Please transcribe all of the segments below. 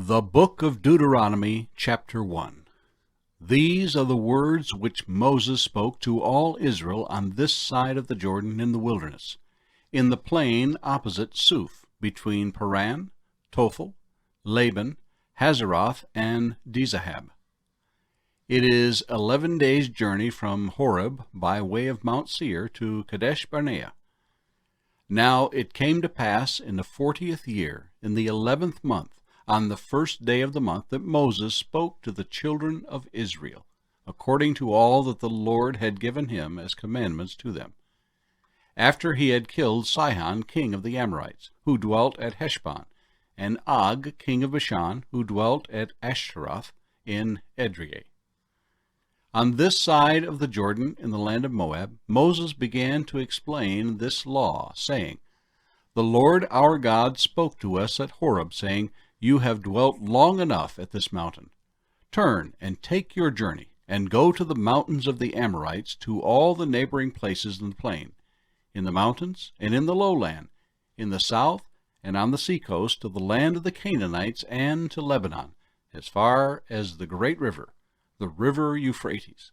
The Book of Deuteronomy, chapter 1. These are the words which Moses spoke to all Israel on this side of the Jordan in the wilderness, in the plain opposite Suph, between Paran, Tophel, Laban, Hazeroth, and Dizahab. It is 11 days' journey from Horeb by way of Mount Seir to Kadesh Barnea. Now it came to pass in the 40th year, in the 11th month, on the first day of the month, that Moses spoke to the children of Israel, according to all that the Lord had given him as commandments to them, after he had killed Sihon king of the Amorites, who dwelt at Heshbon, and Og king of Bashan, who dwelt at Ashtaroth in Edrei. On this side of the Jordan, in the land of Moab, Moses began to explain this law, saying, The Lord our God spoke to us at Horeb, saying, You have dwelt long enough at this mountain. Turn and take your journey, and go to the mountains of the Amorites, to all the neighboring places in the plain, in the mountains and in the lowland, in the south and on the seacoast, to the land of the Canaanites, and to Lebanon, as far as the great river, the river Euphrates.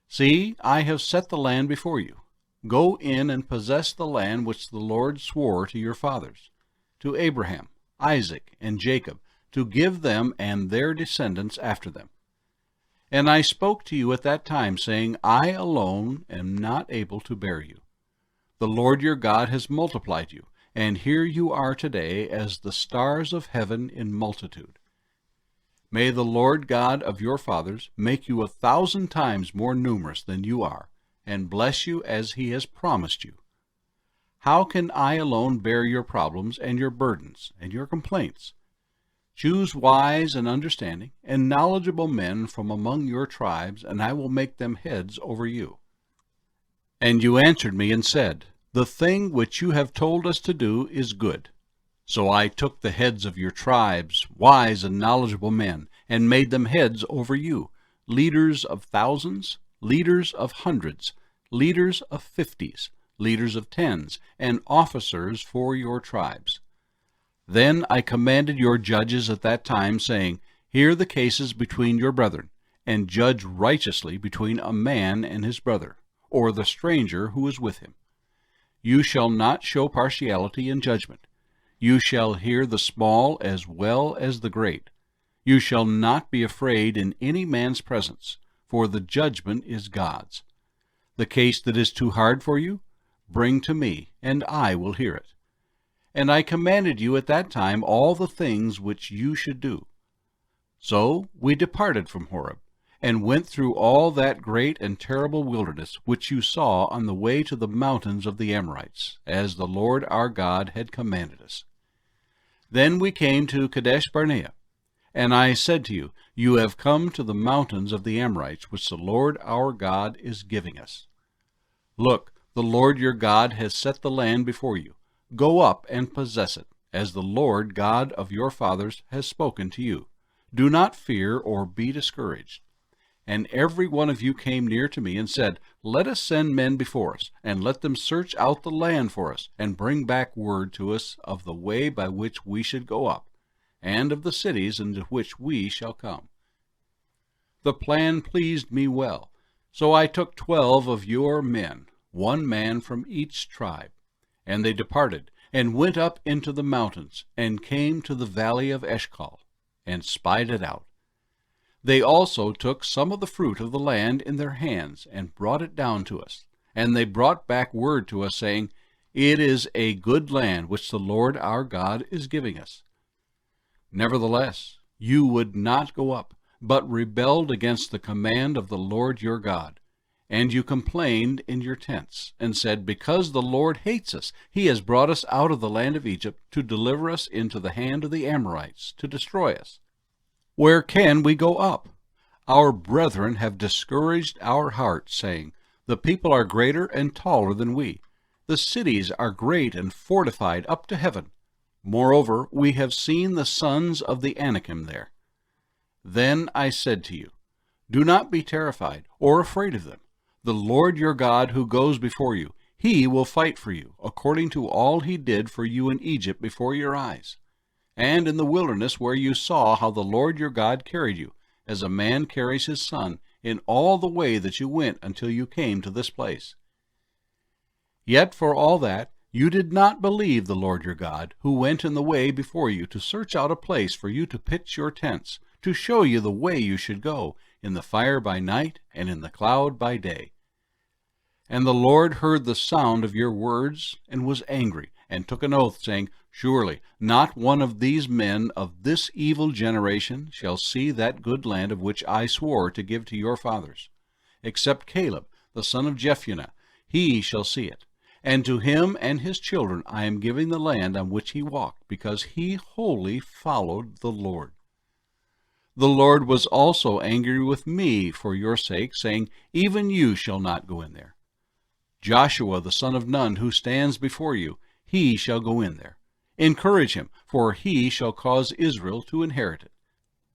See, I have set the land before you. Go in and possess the land which the Lord swore to your fathers, to Abraham, Isaac, and Jacob, to give them and their descendants after them. And I spoke to you at that time, saying, I alone am not able to bear you. The Lord your God has multiplied you, and here you are today as the stars of heaven in multitude. May the Lord God of your fathers make you 1,000 times more numerous than you are, and bless you as he has promised you. How can I alone bear your problems and your burdens and your complaints? Choose wise and understanding and knowledgeable men from among your tribes, and I will make them heads over you. And you answered me and said, The thing which you have told us to do is good. So I took the heads of your tribes, wise and knowledgeable men, and made them heads over you, leaders of thousands, leaders of hundreds, leaders of 50s, leaders of 10s, and officers for your tribes. Then I commanded your judges at that time, saying, Hear the cases between your brethren, and judge righteously between a man and his brother, or the stranger who is with him. You shall not show partiality in judgment. You shall hear the small as well as the great. You shall not be afraid in any man's presence, for the judgment is God's. The case that is too hard for you, bring to me, and I will hear it. And I commanded you at that time all the things which you should do. So we departed from Horeb, and went through all that great and terrible wilderness which you saw on the way to the mountains of the Amorites, as the Lord our God had commanded us. Then we came to Kadesh Barnea, and I said to you, You have come to the mountains of the Amorites, which the Lord our God is giving us. Look, the Lord your God has set the land before you. Go up and possess it, as the Lord God of your fathers has spoken to you. Do not fear or be discouraged. And every one of you came near to me and said, Let us send men before us, and let them search out the land for us, and bring back word to us of the way by which we should go up, and of the cities into which we shall come. The plan pleased me well, so I took 12 of your men, 1 man from each tribe. And they departed, and went up into the mountains, and came to the valley of Eshcol, and spied it out. They also took some of the fruit of the land in their hands, and brought it down to us. And they brought back word to us, saying, It is a good land which the Lord our God is giving us. Nevertheless, you would not go up, but rebelled against the command of the Lord your God. And you complained in your tents, and said, Because the Lord hates us, he has brought us out of the land of Egypt, to deliver us into the hand of the Amorites, to destroy us. Where can we go up? Our brethren have discouraged our hearts, saying, The people are greater and taller than we. The cities are great and fortified up to heaven. Moreover, we have seen the sons of the Anakim there. Then I said to you, Do not be terrified or afraid of them. The Lord your God who goes before you, he will fight for you, according to all he did for you in Egypt before your eyes. and in the wilderness where you saw how the Lord your God carried you, as a man carries his son, in all the way that you went until you came to this place. Yet for all that, you did not believe the Lord your God, who went in the way before you to search out a place for you to pitch your tents, to show you the way you should go, in the fire by night and in the cloud by day. And the Lord heard the sound of your words, and was angry, and took an oath, saying, Surely not one of these men of this evil generation shall see that good land of which I swore to give to your fathers, except Caleb, the son of Jephunneh. He shall see it. And to him and his children I am giving the land on which he walked, because he wholly followed the Lord. The Lord was also angry with me for your sake, saying, Even you shall not go in there. Joshua the son of Nun, who stands before you, he shall go in there. Encourage him, for he shall cause Israel to inherit it.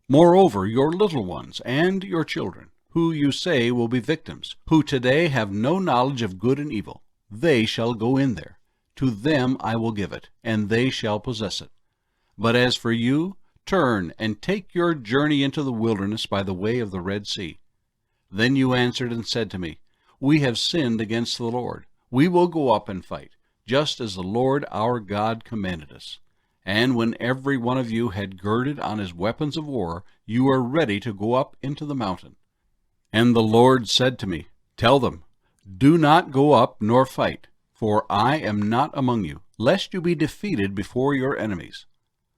Moreover, your little ones and your children, who you say will be victims, who today have no knowledge of good and evil, they shall go in there. To them I will give it, and they shall possess it. But as for you, turn and take your journey into the wilderness by the way of the Red Sea. Then you answered and said to me, We have sinned against the Lord. We will go up and fight, just as the Lord our God commanded us. And when every one of you had girded on his weapons of war, you are ready to go up into the mountain. And the Lord said to me, Tell them, Do not go up nor fight, for I am not among you, lest you be defeated before your enemies.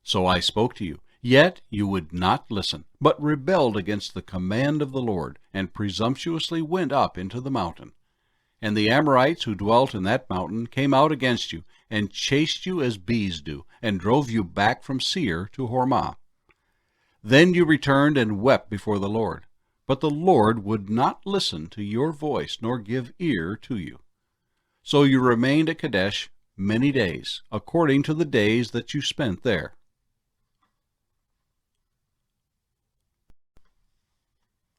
So I spoke to you, yet you would not listen, but rebelled against the command of the Lord, and presumptuously went up into the mountain. And the Amorites who dwelt in that mountain came out against you, and chased you as bees do, and drove you back from Seir to Hormah. Then you returned and wept before the Lord. But the Lord would not listen to your voice, nor give ear to you. So you remained at Kadesh many days, according to the days that you spent there.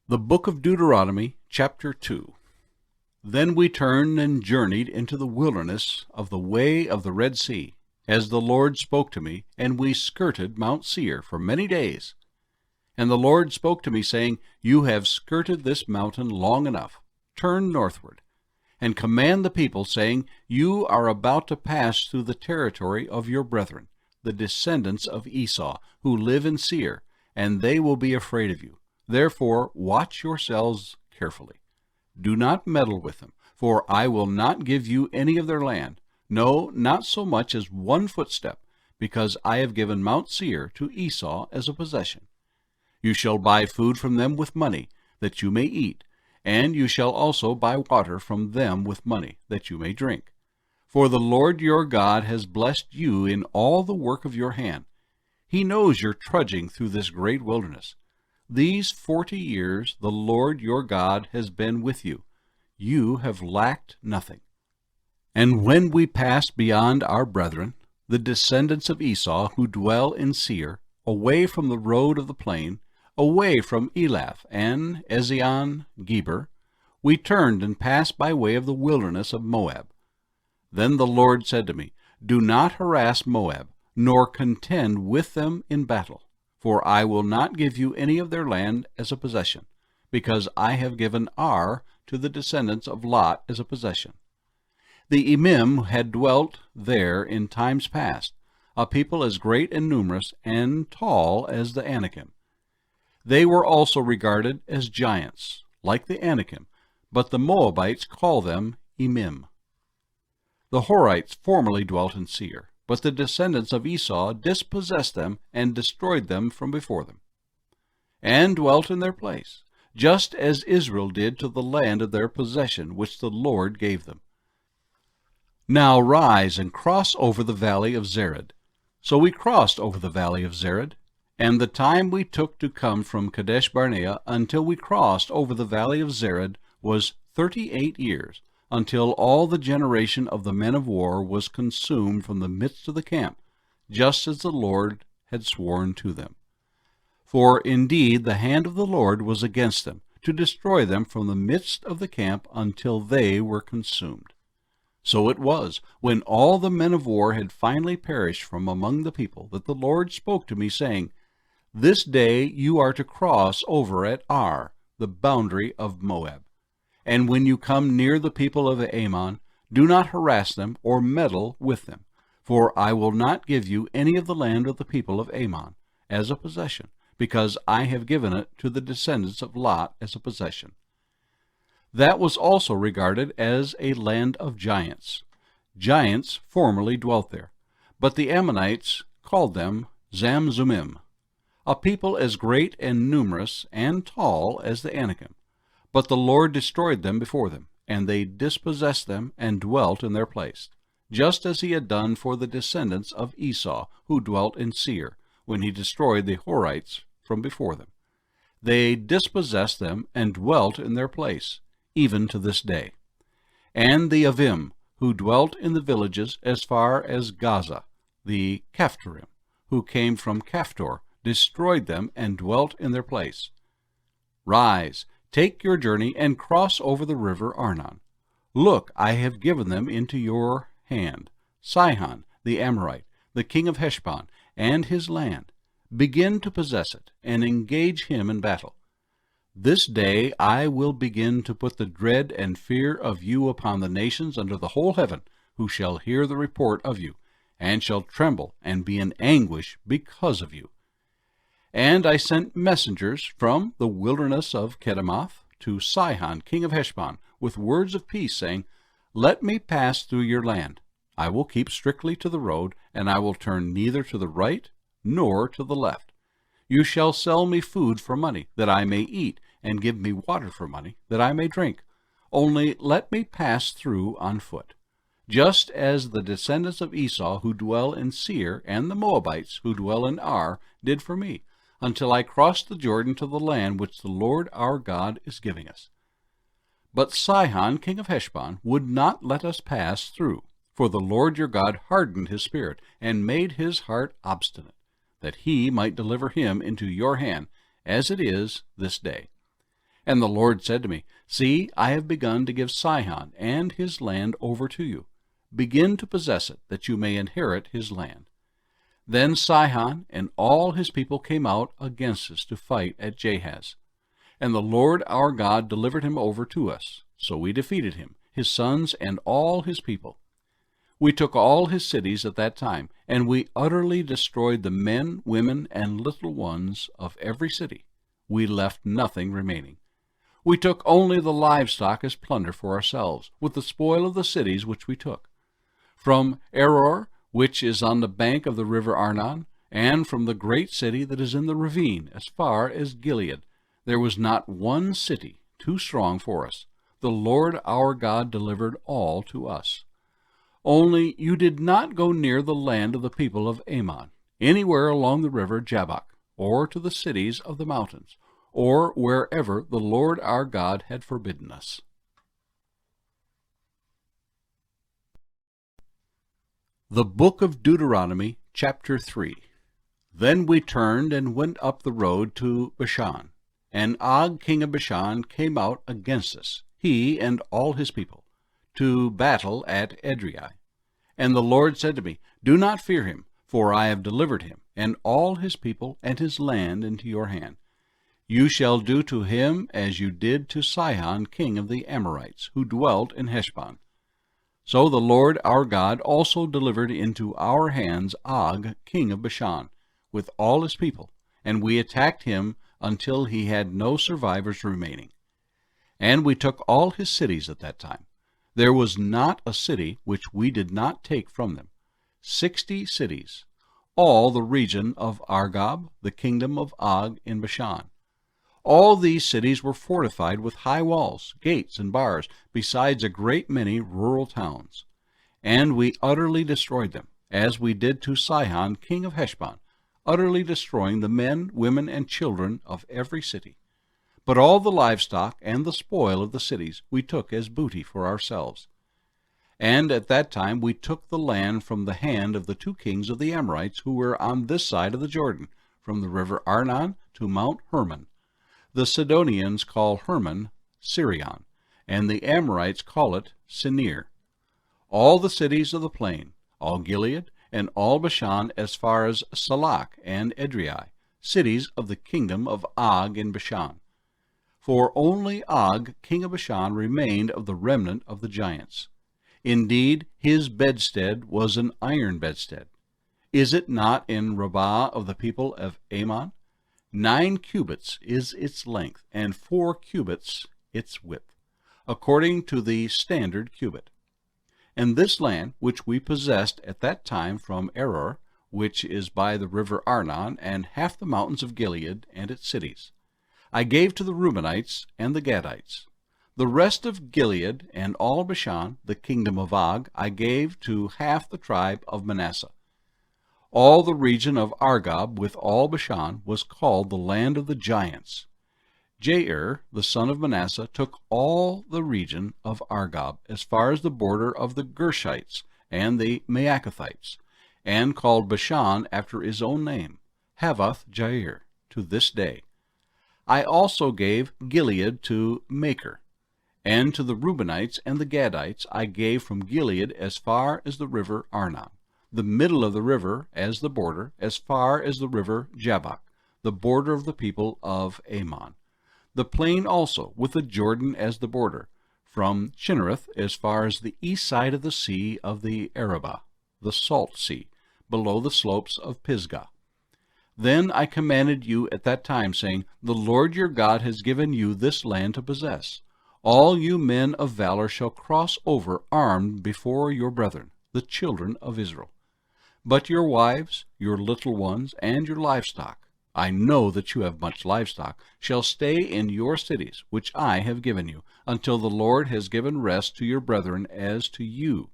The Book of Deuteronomy, chapter 2. Then we turned and journeyed into the wilderness of the way of the Red Sea, as the Lord spoke to me, and we skirted Mount Seir for many days. And the Lord spoke to me, saying, You have skirted this mountain long enough. Turn northward, and command the people, saying, You are about to pass through the territory of your brethren, the descendants of Esau, who live in Seir, and they will be afraid of you. Therefore watch yourselves carefully. Do not meddle with them, for I will not give you any of their land, no, not so much as one footstep, because I have given Mount Seir to Esau as a possession. You shall buy food from them with money, that you may eat, and you shall also buy water from them with money, that you may drink. For the Lord your God has blessed you in all the work of your hand. He knows your trudging through this great wilderness. These 40 years the Lord your God has been with you. You have lacked nothing. And when we passed beyond our brethren, the descendants of Esau who dwell in Seir, away from the road of the plain, away from Elath and Ezion-Geber, we turned and passed by way of the wilderness of Moab. Then the Lord said to me, Do not harass Moab, nor contend with them in battle, for I will not give you any of their land as a possession, because I have given Ar to the descendants of Lot as a possession. The Emim had dwelt there in times past, a people as great and numerous and tall as the Anakim. They were also regarded as giants, like the Anakim, but the Moabites call them Emim. The Horites formerly dwelt in Seir, but the descendants of Esau dispossessed them and destroyed them from before them, and dwelt in their place, just as Israel did to the land of their possession which the Lord gave them. Now rise and cross over the valley of Zered. So we crossed over the valley of Zered, and the time we took to come from Kadesh Barnea until we crossed over the valley of Zered was 38 years, until all the generation of the men of war was consumed from the midst of the camp, just as the Lord had sworn to them. For indeed the hand of the Lord was against them, to destroy them from the midst of the camp until they were consumed. So it was, when all the men of war had finally perished from among the people, that the Lord spoke to me, saying, This day you are to cross over at Ar, the boundary of Moab. And when you come near the people of Ammon, do not harass them or meddle with them, for I will not give you any of the land of the people of Ammon as a possession, because I have given it to the descendants of Lot as a possession. That was also regarded as a land of giants. Giants formerly dwelt there, but the Ammonites called them Zamzummim, a people as great and numerous and tall as the Anakim. But the Lord destroyed them before them, and they dispossessed them and dwelt in their place, just as he had done for the descendants of Esau, who dwelt in Seir, when he destroyed the Horites from before them. They dispossessed them and dwelt in their place, even to this day. And the Avim, who dwelt in the villages as far as Gaza, the Caphtorim, who came from Caphtor, destroyed them and dwelt in their place. Rise, take your journey, and cross over the river Arnon. Look, I have given them into your hand, Sihon the Amorite, the king of Heshbon, and his land. Begin to possess it, and engage him in battle. This day I will begin to put the dread and fear of you upon the nations under the whole heaven, who shall hear the report of you, and shall tremble and be in anguish because of you. And I sent messengers from the wilderness of Kedemoth to Sihon king of Heshbon, with words of peace, saying, Let me pass through your land. I will keep strictly to the road, and I will turn neither to the right nor to the left. You shall sell me food for money, that I may eat, and give me water for money, that I may drink. Only let me pass through on foot, just as the descendants of Esau who dwell in Seir, and the Moabites who dwell in Ar, did for me, until I crossed the Jordan to the land which the Lord our God is giving us. But Sihon king of Heshbon would not let us pass through, for the Lord your God hardened his spirit, and made his heart obstinate, that he might deliver him into your hand, as it is this day. And the Lord said to me, See, I have begun to give Sihon and his land over to you. Begin to possess it, that you may inherit his land. Then Sihon and all his people came out against us to fight at Jahaz. And the Lord our God delivered him over to us. So we defeated him, his sons, and all his people. We took all his cities at that time, and we utterly destroyed the men, women, and little ones of every city. We left nothing remaining. We took only the livestock as plunder for ourselves, with the spoil of the cities which we took. From Eror, which is on the bank of the river Arnon, and from the great city that is in the ravine, as far as Gilead, there was not one city too strong for us. The Lord our God delivered all to us. Only you did not go near the land of the people of Ammon, anywhere along the river Jabbok, or to the cities of the mountains, or wherever the Lord our God had forbidden us. The Book of Deuteronomy, chapter 3. Then we turned and went up the road to Bashan, and Og king of Bashan came out against us, he and all his people, to battle at Edrei. And the Lord said to me, Do not fear him, for I have delivered him, and all his people and his land into your hand. You shall do to him as you did to Sihon king of the Amorites, who dwelt in Heshbon. So the Lord our God also delivered into our hands Og king of Bashan, with all his people, and we attacked him until he had no survivors remaining. And we took all his cities at that time. There was not a city which we did not take from them. 60 cities, all the region of Argob, the kingdom of Og in Bashan. All these cities were fortified with high walls, gates, and bars, besides a great many rural towns. And we utterly destroyed them, as we did to Sihon king of Heshbon, utterly destroying the men, women, and children of every city. But all the livestock and the spoil of the cities we took as booty for ourselves. And at that time we took the land from the hand of the 2 kings of the Amorites who were on this side of the Jordan, from the river Arnon to Mount Hermon. The Sidonians call Hermon Sirion, and the Amorites call it Sinir. all the cities of the plain, all Gilead, and all Bashan as far as Salach and Edrei, cities of the kingdom of Og in Bashan. For only Og, king of Bashan, remained of the remnant of the giants. Indeed, his bedstead was an iron bedstead. Is it not in Rabbah of the people of Ammon? 9 cubits is its length, and 4 cubits its width, according to the standard cubit. And this land, which we possessed at that time from Aroer, which is by the river Arnon, and half the mountains of Gilead and its cities, I gave to the Reubenites and the Gadites. The rest of Gilead and all Bashan, the kingdom of Og, I gave to half the tribe of Manasseh. All the region of Argob with all Bashan was called the land of the giants. Jair, the son of Manasseh, took all the region of Argob as far as the border of the Gershites and the Maacathites, and called Bashan after his own name, Havoth Jair, to this day. I also gave Gilead to Machir, and to the Reubenites and the Gadites I gave from Gilead as far as the river Arnon, the middle of the river as the border, as far as the river Jabbok, the border of the people of Ammon. The plain also, with the Jordan as the border, from Chinnereth as far as the east side of the sea of the Arabah, the salt sea, below the slopes of Pisgah. Then I commanded you at that time, saying, The Lord your God has given you this land to possess. All you men of valor shall cross over armed before your brethren, the children of Israel. But your wives, your little ones, and your livestock, I know that you have much livestock, shall stay in your cities, which I have given you, until the Lord has given rest to your brethren as to you.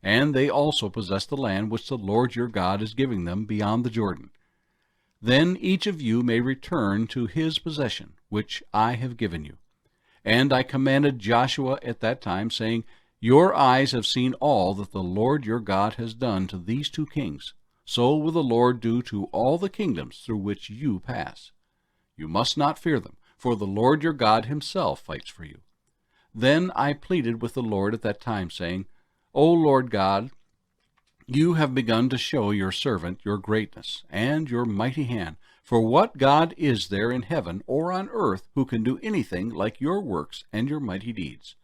And they also possess the land which the Lord your God is giving them beyond the Jordan. Then each of you may return to his possession, which I have given you. And I commanded Joshua at that time, saying, Your eyes have seen all that the Lord your God has done to these 2 kings. So will the Lord do to all the kingdoms through which you pass. You must not fear them, for the Lord your God himself fights for you. Then I pleaded with the Lord at that time, saying, O Lord God, you have begun to show your servant your greatness and your mighty hand. For what God is there in heaven or on earth who can do anything like your works and your mighty deeds?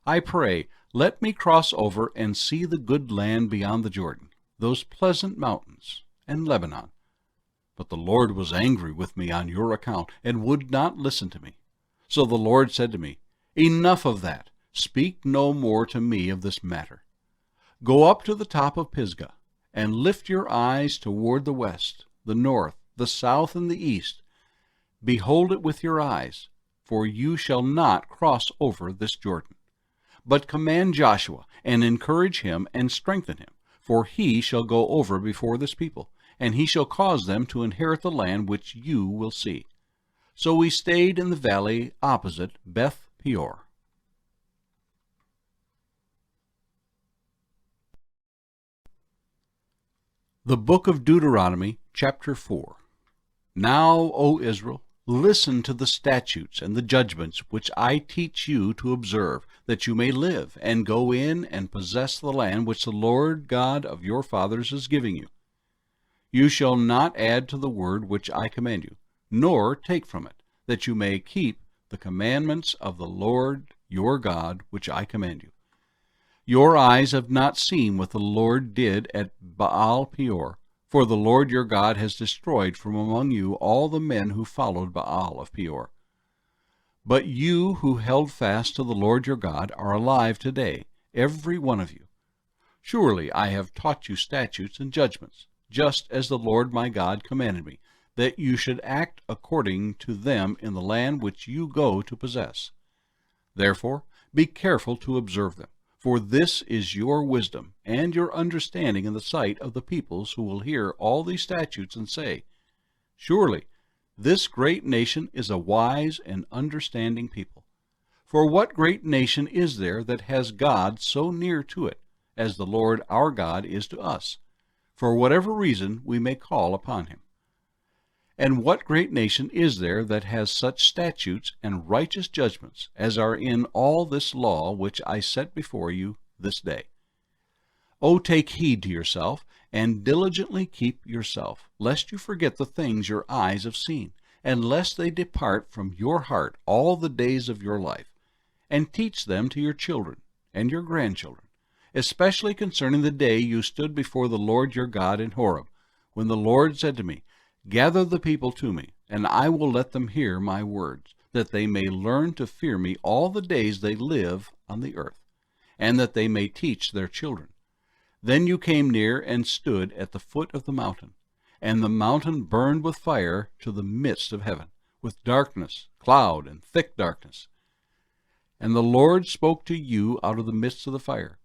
I pray, let me cross over and see the good land beyond the Jordan, those pleasant mountains, and Lebanon. But the Lord was angry with me on your account, and would not listen to me. So the Lord said to me, Enough of that. Speak no more to me of this matter. Go up to the top of Pisgah, and lift your eyes toward the west, the north, the south, and the east. Behold it with your eyes, for you shall not cross over this Jordan. But command Joshua, and encourage him, and strengthen him, for he shall go over before this people, and he shall cause them to inherit the land which you will see. So we stayed in the valley opposite Beth-Peor. The Book of Deuteronomy, chapter 4. Now, O Israel, listen to the statutes and the judgments which I teach you to observe, that you may live, and go in and possess the land which the Lord God of your fathers is giving you. You shall not add to the word which I command you, nor take from it, that you may keep the commandments of the Lord your God which I command you. Your eyes have not seen what the Lord did at Baal-Peor, for the Lord your God has destroyed from among you all the men who followed Baal of Peor. But you who held fast to the Lord your God are alive today, every one of you. Surely I have taught you statutes and judgments, just as the Lord my God commanded me, that you should act according to them in the land which you go to possess. Therefore, be careful to observe them, for this is your wisdom and your understanding in the sight of the peoples who will hear all these statutes and say, Surely this great nation is a wise and understanding people. For what great nation is there that has God so near to it, as the Lord our God is to us, for whatever reason we may call upon him? And what great nation is there that has such statutes and righteous judgments as are in all this law which I set before you this day. O take heed to yourself, and diligently keep yourself, lest you forget the things your eyes have seen, and lest they depart from your heart all the days of your life, and teach them to your children and your grandchildren, especially concerning the day you stood before the Lord your God in Horeb, when the Lord said to me, Gather the people to me, and I will let them hear my words, that they may learn to fear me all the days they live on the earth, and that they may teach their children. Then you came near and stood at the foot of the mountain, and the mountain burned with fire to the midst of heaven, with darkness, cloud, and thick darkness. And the Lord spoke to you out of the midst of the fire.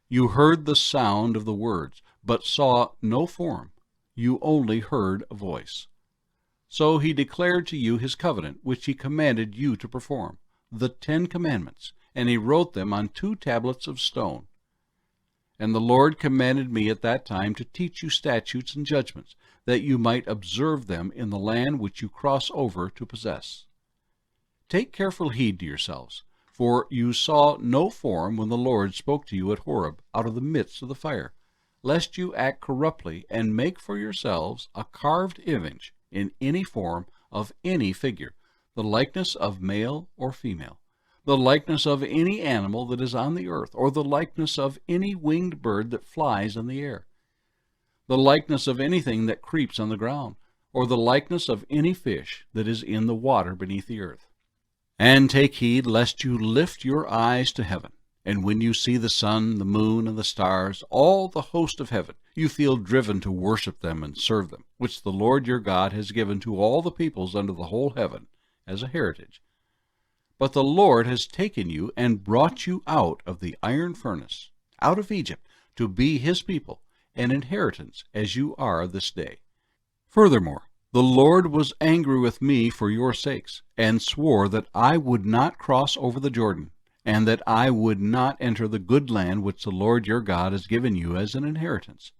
You heard the sound of the words, but saw no form. You only heard a voice. So he declared to you his covenant, which he commanded you to perform, the 10 Commandments, and he wrote them on 2 tablets of stone. And the Lord commanded me at that time to teach you statutes and judgments, that you might observe them in the land which you cross over to possess. Take careful heed to yourselves, for you saw no form when the Lord spoke to you at Horeb out of the midst of the fire, lest you act corruptly and make for yourselves a carved image in any form of any figure, the likeness of male or female, the likeness of any animal that is on the earth, or the likeness of any winged bird that flies in the air, the likeness of anything that creeps on the ground, or the likeness of any fish that is in the water beneath the earth. And take heed lest you lift your eyes to heaven, and when you see the sun, the moon, and the stars, all the host of heaven, you feel driven to worship them and serve them, which the Lord your God has given to all the peoples under the whole heaven as a heritage. But the Lord has taken you and brought you out of the iron furnace, out of Egypt, to be his people, an inheritance, as you are this day. Furthermore, the Lord was angry with me for your sakes, and swore that I would not cross over the Jordan, and that I would not enter the good land which the Lord your God has given you as an inheritance.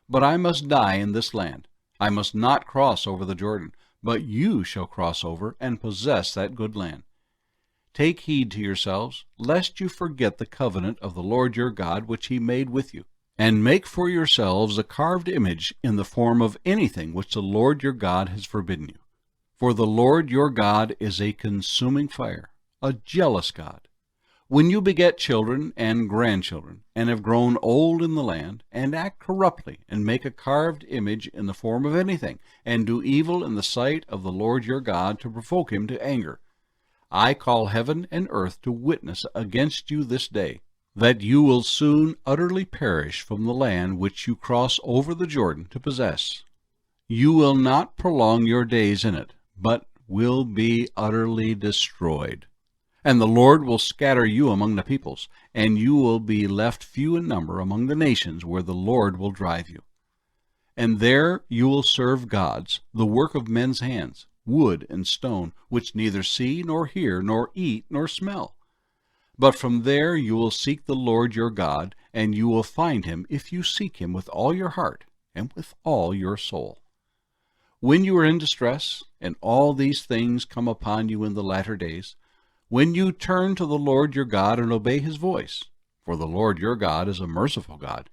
But I must die in this land. I must not cross over the Jordan, but you shall cross over and possess that good land. Take heed to yourselves, lest you forget the covenant of the Lord your God which he made with you, and make for yourselves a carved image in the form of anything which the Lord your God has forbidden you. For the Lord your God is a consuming fire, a jealous God. When you beget children and grandchildren, and have grown old in the land, and act corruptly, and make a carved image in the form of anything, and do evil in the sight of the Lord your God to provoke him to anger, I call heaven and earth to witness against you this day, that you will soon utterly perish from the land which you cross over the Jordan to possess. You will not prolong your days in it, but will be utterly destroyed. And the Lord will scatter you among the peoples, and you will be left few in number among the nations where the Lord will drive you. And there you will serve gods, the work of men's hands, wood and stone, which neither see nor hear nor eat nor smell. But from there you will seek the Lord your God, and you will find him if you seek him with all your heart and with all your soul. When you are in distress, and all these things come upon you in the latter days, when you turn to the Lord your God and obey his voice, for the Lord your God is a merciful God,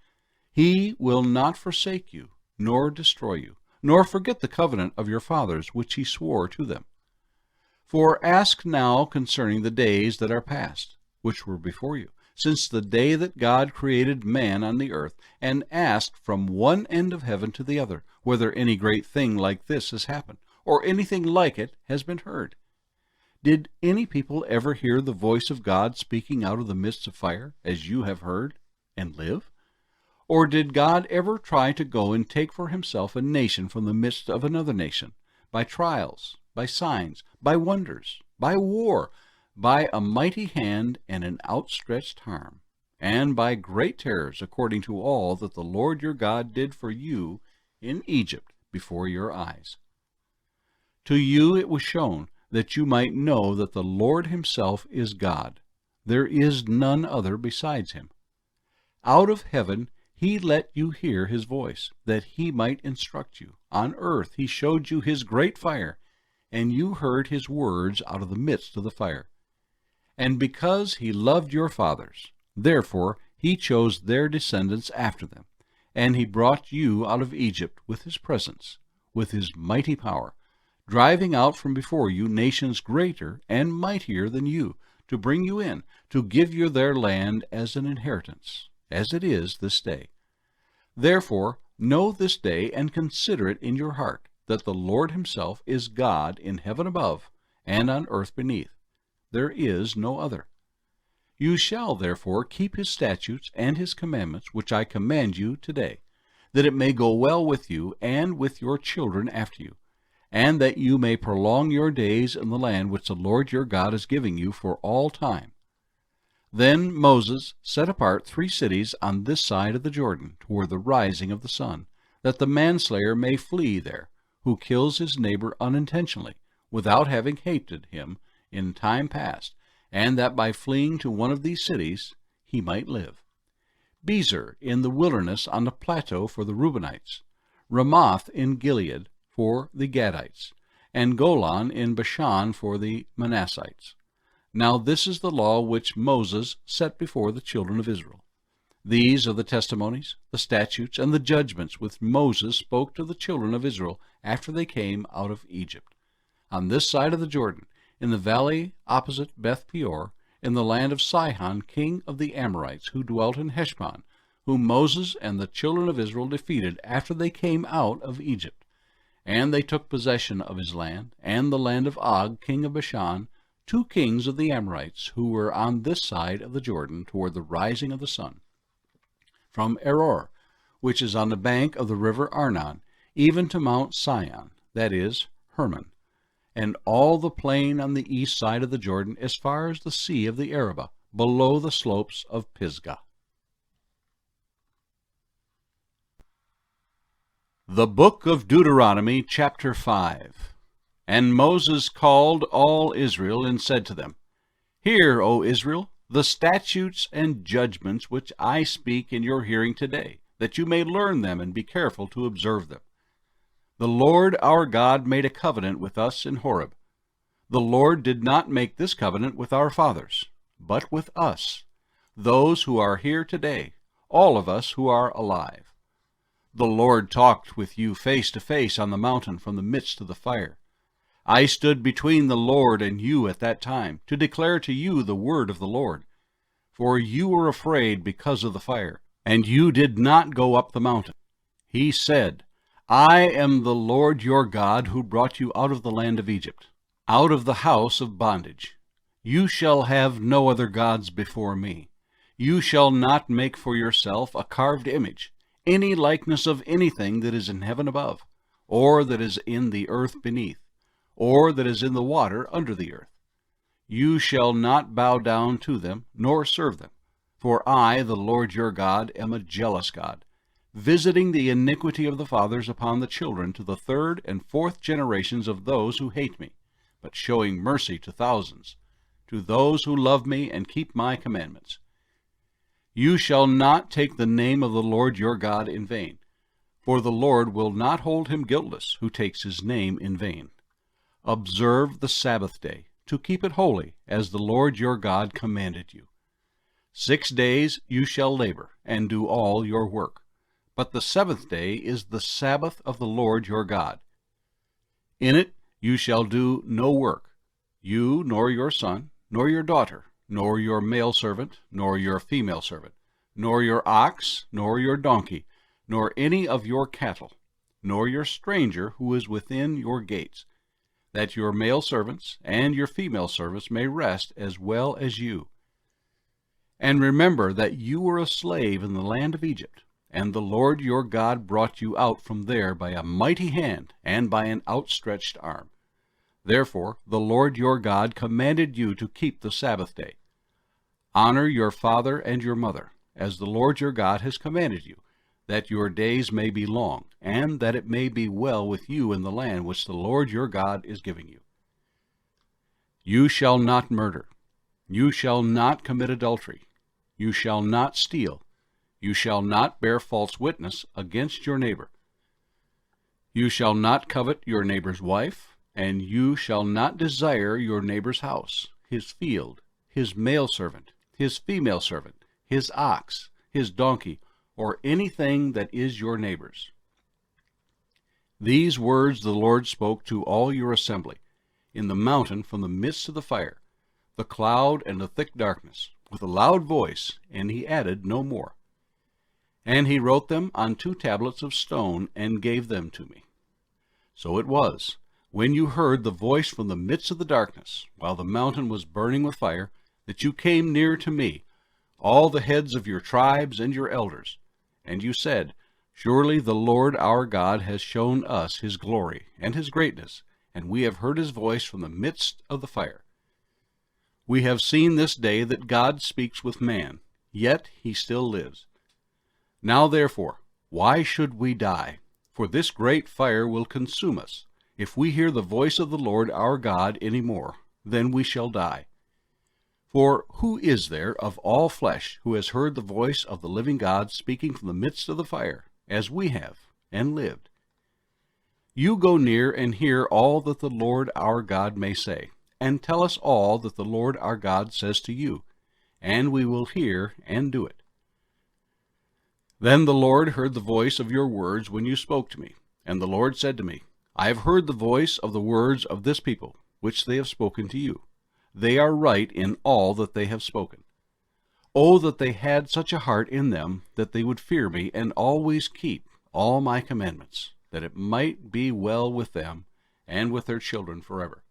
he will not forsake you, nor destroy you, nor forget the covenant of your fathers which he swore to them. For ask now concerning the days that are past, which were before you, since the day that God created man on the earth, and ask from one end of heaven to the other, whether any great thing like this has happened, or anything like it has been heard. Did any people ever hear the voice of God speaking out of the midst of fire, as you have heard, and live? Or did God ever try to go and take for himself a nation from the midst of another nation, by trials, by signs, by wonders, by war, by a mighty hand and an outstretched arm, and by great terrors, according to all that the Lord your God did for you in Egypt before your eyes? To you it was shown, that you might know that the Lord himself is God. There is none other besides him. Out of heaven he let you hear his voice, that he might instruct you. On earth he showed you his great fire, and you heard his words out of the midst of the fire. And because he loved your fathers, therefore he he chose their descendants after them, and he brought you out of Egypt with his presence, with his mighty power, driving out from before you nations greater and mightier than you, to bring you in, to give you their land as an inheritance, as it is this day. Therefore know this day and consider it in your heart, that the Lord himself is God in heaven above and on earth beneath. There is no other. You shall therefore keep his statutes and his commandments, which I command you today, that it may go well with you and with your children after you, and that you may prolong your days in the land which the Lord your God is giving you for all time. Then Moses set apart 3 cities on this side of the Jordan, toward the rising of the sun, that the manslayer may flee there, who kills his neighbor unintentionally, without having hated him in time past, and that by fleeing to one of these cities he might live. Bezer in the wilderness on the plateau for the Reubenites, Ramoth in Gilead for the Gadites, and Golan in Bashan for the Manassites. Now this is the law which Moses set before the children of Israel. These are the testimonies, the statutes, and the judgments which Moses spoke to the children of Israel after they came out of Egypt, on this side of the Jordan, in the valley opposite Beth-Peor, in the land of Sihon, king of the Amorites, who dwelt in Heshbon, whom Moses and the children of Israel defeated after they came out of Egypt. And they took possession of his land, and the land of Og, king of Bashan, 2 kings of the Amorites, who were on this side of the Jordan, toward the rising of the sun. From Eror, which is on the bank of the river Arnon, even to Mount Sion, that is, Hermon, and all the plain on the east side of the Jordan, as far as the sea of the Arabah, below the slopes of Pisgah. The Book of Deuteronomy, chapter 5. And Moses called all Israel, and said to them, Hear, O Israel, the statutes and judgments which I speak in your hearing today, that you may learn them and be careful to observe them. The Lord our God made a covenant with us in Horeb. The Lord did not make this covenant with our fathers, but with us, those who are here today, all of us who are alive. The Lord talked with you face to face on the mountain from the midst of the fire. I stood between the Lord and you at that time, to declare to you the word of the Lord. For you were afraid because of the fire, and you did not go up the mountain. He said, I am the Lord your God, who brought you out of the land of Egypt, out of the house of bondage. You shall have no other gods before me. You shall not make for yourself a carved image, any likeness of anything that is in heaven above, or that is in the earth beneath, or that is in the water under the earth. You shall not bow down to them, nor serve them. For I, the Lord your God, am a jealous God, visiting the iniquity of the fathers upon the children to the 3rd and 4th generations of those who hate me, but showing mercy to thousands, to those who love me and keep my commandments. You shall not take the name of the Lord your God in vain, for the Lord will not hold him guiltless who takes his name in vain. Observe the Sabbath day, to keep it holy, as the Lord your God commanded you. 6 days you shall labor, and do all your work. But the 7th day is the Sabbath of the Lord your God. In it you shall do no work, you nor your son, nor your daughter, nor your male servant, nor your female servant, nor your ox, nor your donkey, nor any of your cattle, nor your stranger who is within your gates, that your male servants and your female servants may rest as well as you. And remember that you were a slave in the land of Egypt, and the Lord your God brought you out from there by a mighty hand and by an outstretched arm. Therefore the Lord your God commanded you to keep the Sabbath day. Honor your father and your mother, as the Lord your God has commanded you, that your days may be long, and that it may be well with you in the land which the Lord your God is giving you. You shall not murder. You shall not commit adultery. You shall not steal. You shall not bear false witness against your neighbor. You shall not covet your neighbor's wife, and you shall not desire your neighbor's house, his field, his male servant, his female servant, his ox, his donkey, or anything that is your neighbor's. These words the Lord spoke to all your assembly, in the mountain from the midst of the fire, the cloud and the thick darkness, with a loud voice, and he added no more. And he wrote them on 2 tablets of stone, and gave them to me. So it was, when you heard the voice from the midst of the darkness, while the mountain was burning with fire, that you came near to me, all the heads of your tribes and your elders, and you said, Surely the Lord our God has shown us his glory and his greatness, and we have heard his voice from the midst of the fire. We have seen this day that God speaks with man, yet he still lives. Now therefore, why should we die? For this great fire will consume us. If we hear the voice of the Lord our God any more, then we shall die. For who is there of all flesh who has heard the voice of the living God speaking from the midst of the fire, as we have, and lived? You go near and hear all that the Lord our God may say, and tell us all that the Lord our God says to you, and we will hear and do it. Then the Lord heard the voice of your words when you spoke to me, and the Lord said to me, I have heard the voice of the words of this people, which they have spoken to you. They are right in all that they have spoken. Oh, that they had such a heart in them, that they would fear me, and always keep all my commandments, that it might be well with them, and with their children forever.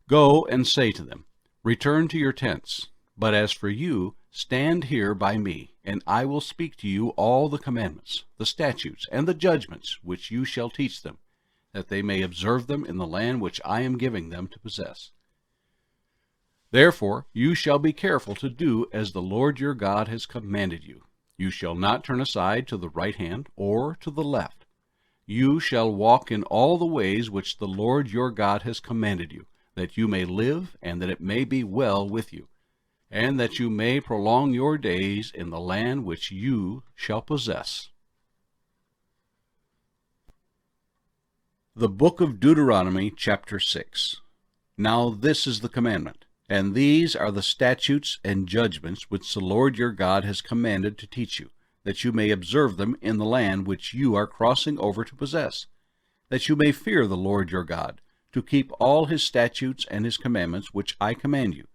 Go and say to them, Return to your tents, but as for you, stand here by me, and I will speak to you all the commandments, the statutes, and the judgments which you shall teach them, that they may observe them in the land which I am giving them to possess. Therefore you shall be careful to do as the Lord your God has commanded you. You shall not turn aside to the right hand or to the left. You shall walk in all the ways which the Lord your God has commanded you, that you may live, and that it may be well with you, and that you may prolong your days in the land which you shall possess. The Book of Deuteronomy, chapter 6. Now this is the commandment, and these are the statutes and judgments which the Lord your God has commanded to teach you, that you may observe them in the land which you are crossing over to possess, that you may fear the Lord your God, to keep all his statutes and his commandments which I command you,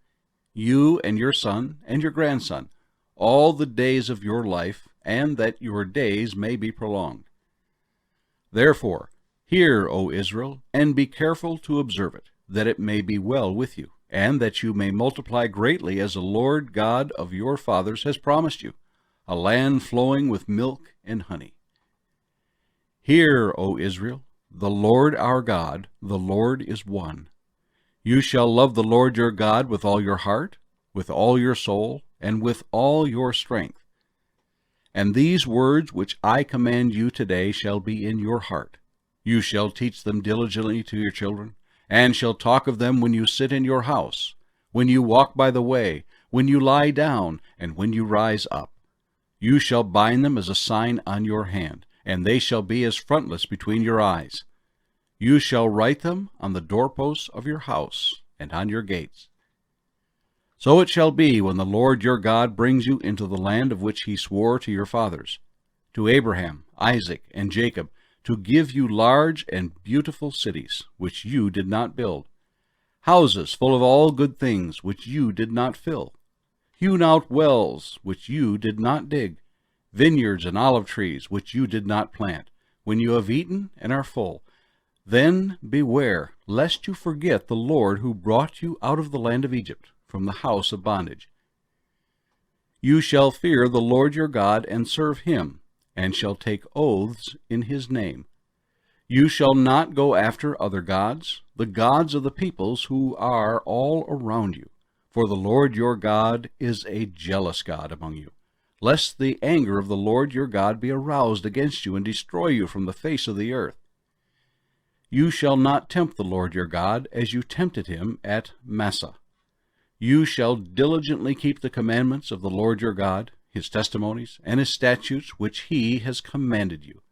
you and your son and your grandson, all the days of your life, and that your days may be prolonged. Therefore, hear, O Israel, and be careful to observe it, that it may be well with you, and that you may multiply greatly as the Lord God of your fathers has promised you, a land flowing with milk and honey. Hear, O Israel, the Lord our God, the Lord is one. You shall love the Lord your God with all your heart, with all your soul, and with all your strength. And these words which I command you today shall be in your heart. You shall teach them diligently to your children, and shall talk of them when you sit in your house, when you walk by the way, when you lie down, and when you rise up. You shall bind them as a sign on your hand, and they shall be as frontlets between your eyes. You shall write them on the doorposts of your house and on your gates. So it shall be when the Lord your God brings you into the land of which he swore to your fathers, to Abraham, Isaac, and Jacob, to give you large and beautiful cities, which you did not build, houses full of all good things, which you did not fill, hewn out wells, which you did not dig, vineyards and olive trees, which you did not plant, when you have eaten and are full. Then beware, lest you forget the Lord who brought you out of the land of Egypt, from the house of bondage. You shall fear the Lord your God and serve him, and shall take oaths in his name. You shall not go after other gods, the gods of the peoples who are all around you, for the Lord your God is a jealous God among you, lest the anger of the Lord your God be aroused against you and destroy you from the face of the earth. You shall not tempt the Lord your God as you tempted him at Massah. You shall diligently keep the commandments of the Lord your God, his testimonies, and his statutes which he has commanded you.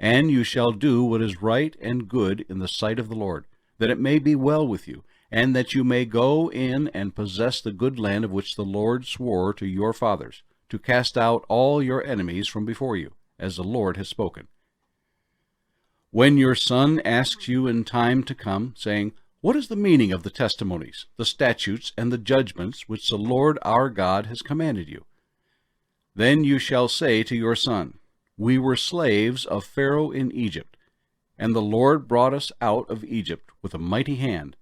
And you shall do what is right and good in the sight of the Lord, that it may be well with you, and that you may go in and possess the good land of which the Lord swore to your fathers, to cast out all your enemies from before you, as the Lord has spoken. When your son asks you in time to come, saying, What is the meaning of the testimonies, the statutes, and the judgments which the Lord our God has commanded you? Then you shall say to your son, We were slaves of Pharaoh in Egypt, and the Lord brought us out of Egypt with a mighty hand.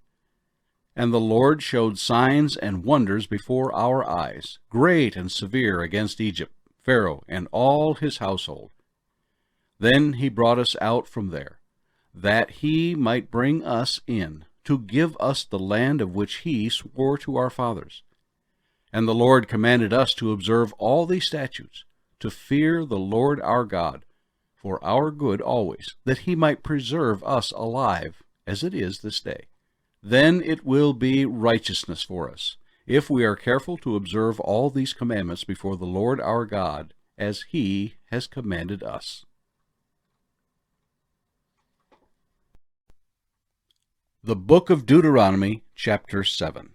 And the Lord showed signs and wonders before our eyes, great and severe, against Egypt, Pharaoh, and all his household. Then he brought us out from there, that he might bring us in, to give us the land of which he swore to our fathers. And the Lord commanded us to observe all these statutes, to fear the Lord our God, for our good always, that he might preserve us alive, as it is this day. Then it will be righteousness for us, if we are careful to observe all these commandments before the Lord our God, as he has commanded us. The Book of Deuteronomy, chapter 7.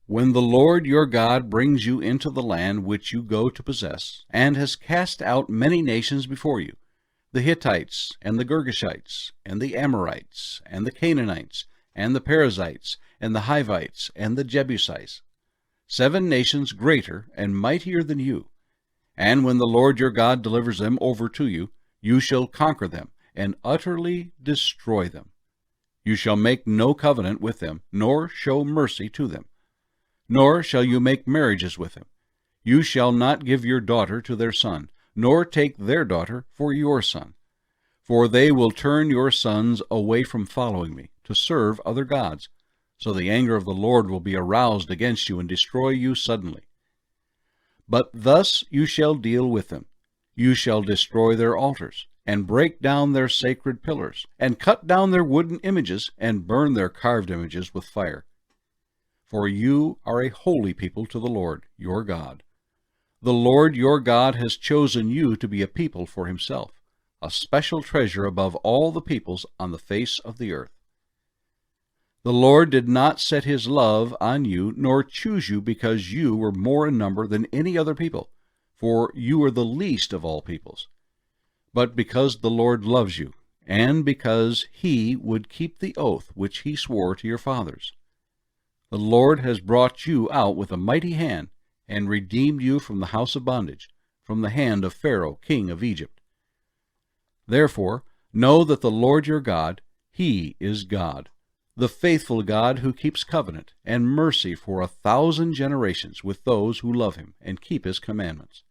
When the Lord your God brings you into the land which you go to possess, and has cast out many nations before you, the Hittites, and the Girgashites, and the Amorites, and the Canaanites, and the Perizzites, and the Hivites, and the Jebusites, 7 nations greater and mightier than you. And when the Lord your God delivers them over to you, you shall conquer them, and utterly destroy them. You shall make no covenant with them, nor show mercy to them. Nor shall you make marriages with them. You shall not give your daughter to their son, nor take their daughter for your son. For they will turn your sons away from following me, to serve other gods. So the anger of the Lord will be aroused against you, and destroy you suddenly. But thus you shall deal with them. You shall destroy their altars, and break down their sacred pillars, and cut down their wooden images, and burn their carved images with fire. For you are a holy people to the Lord your God. The Lord your God has chosen you to be a people for himself, a special treasure above all the peoples on the face of the earth. The Lord did not set his love on you, nor choose you because you were more in number than any other people, for you are the least of all peoples, but because the Lord loves you, and because he would keep the oath which he swore to your fathers. The Lord has brought you out with a mighty hand, and redeemed you from the house of bondage, from the hand of Pharaoh, king of Egypt. Therefore, know that the Lord your God, he is God, the faithful God who keeps covenant and mercy for 1,000 generations with those who love him and keep his commandments.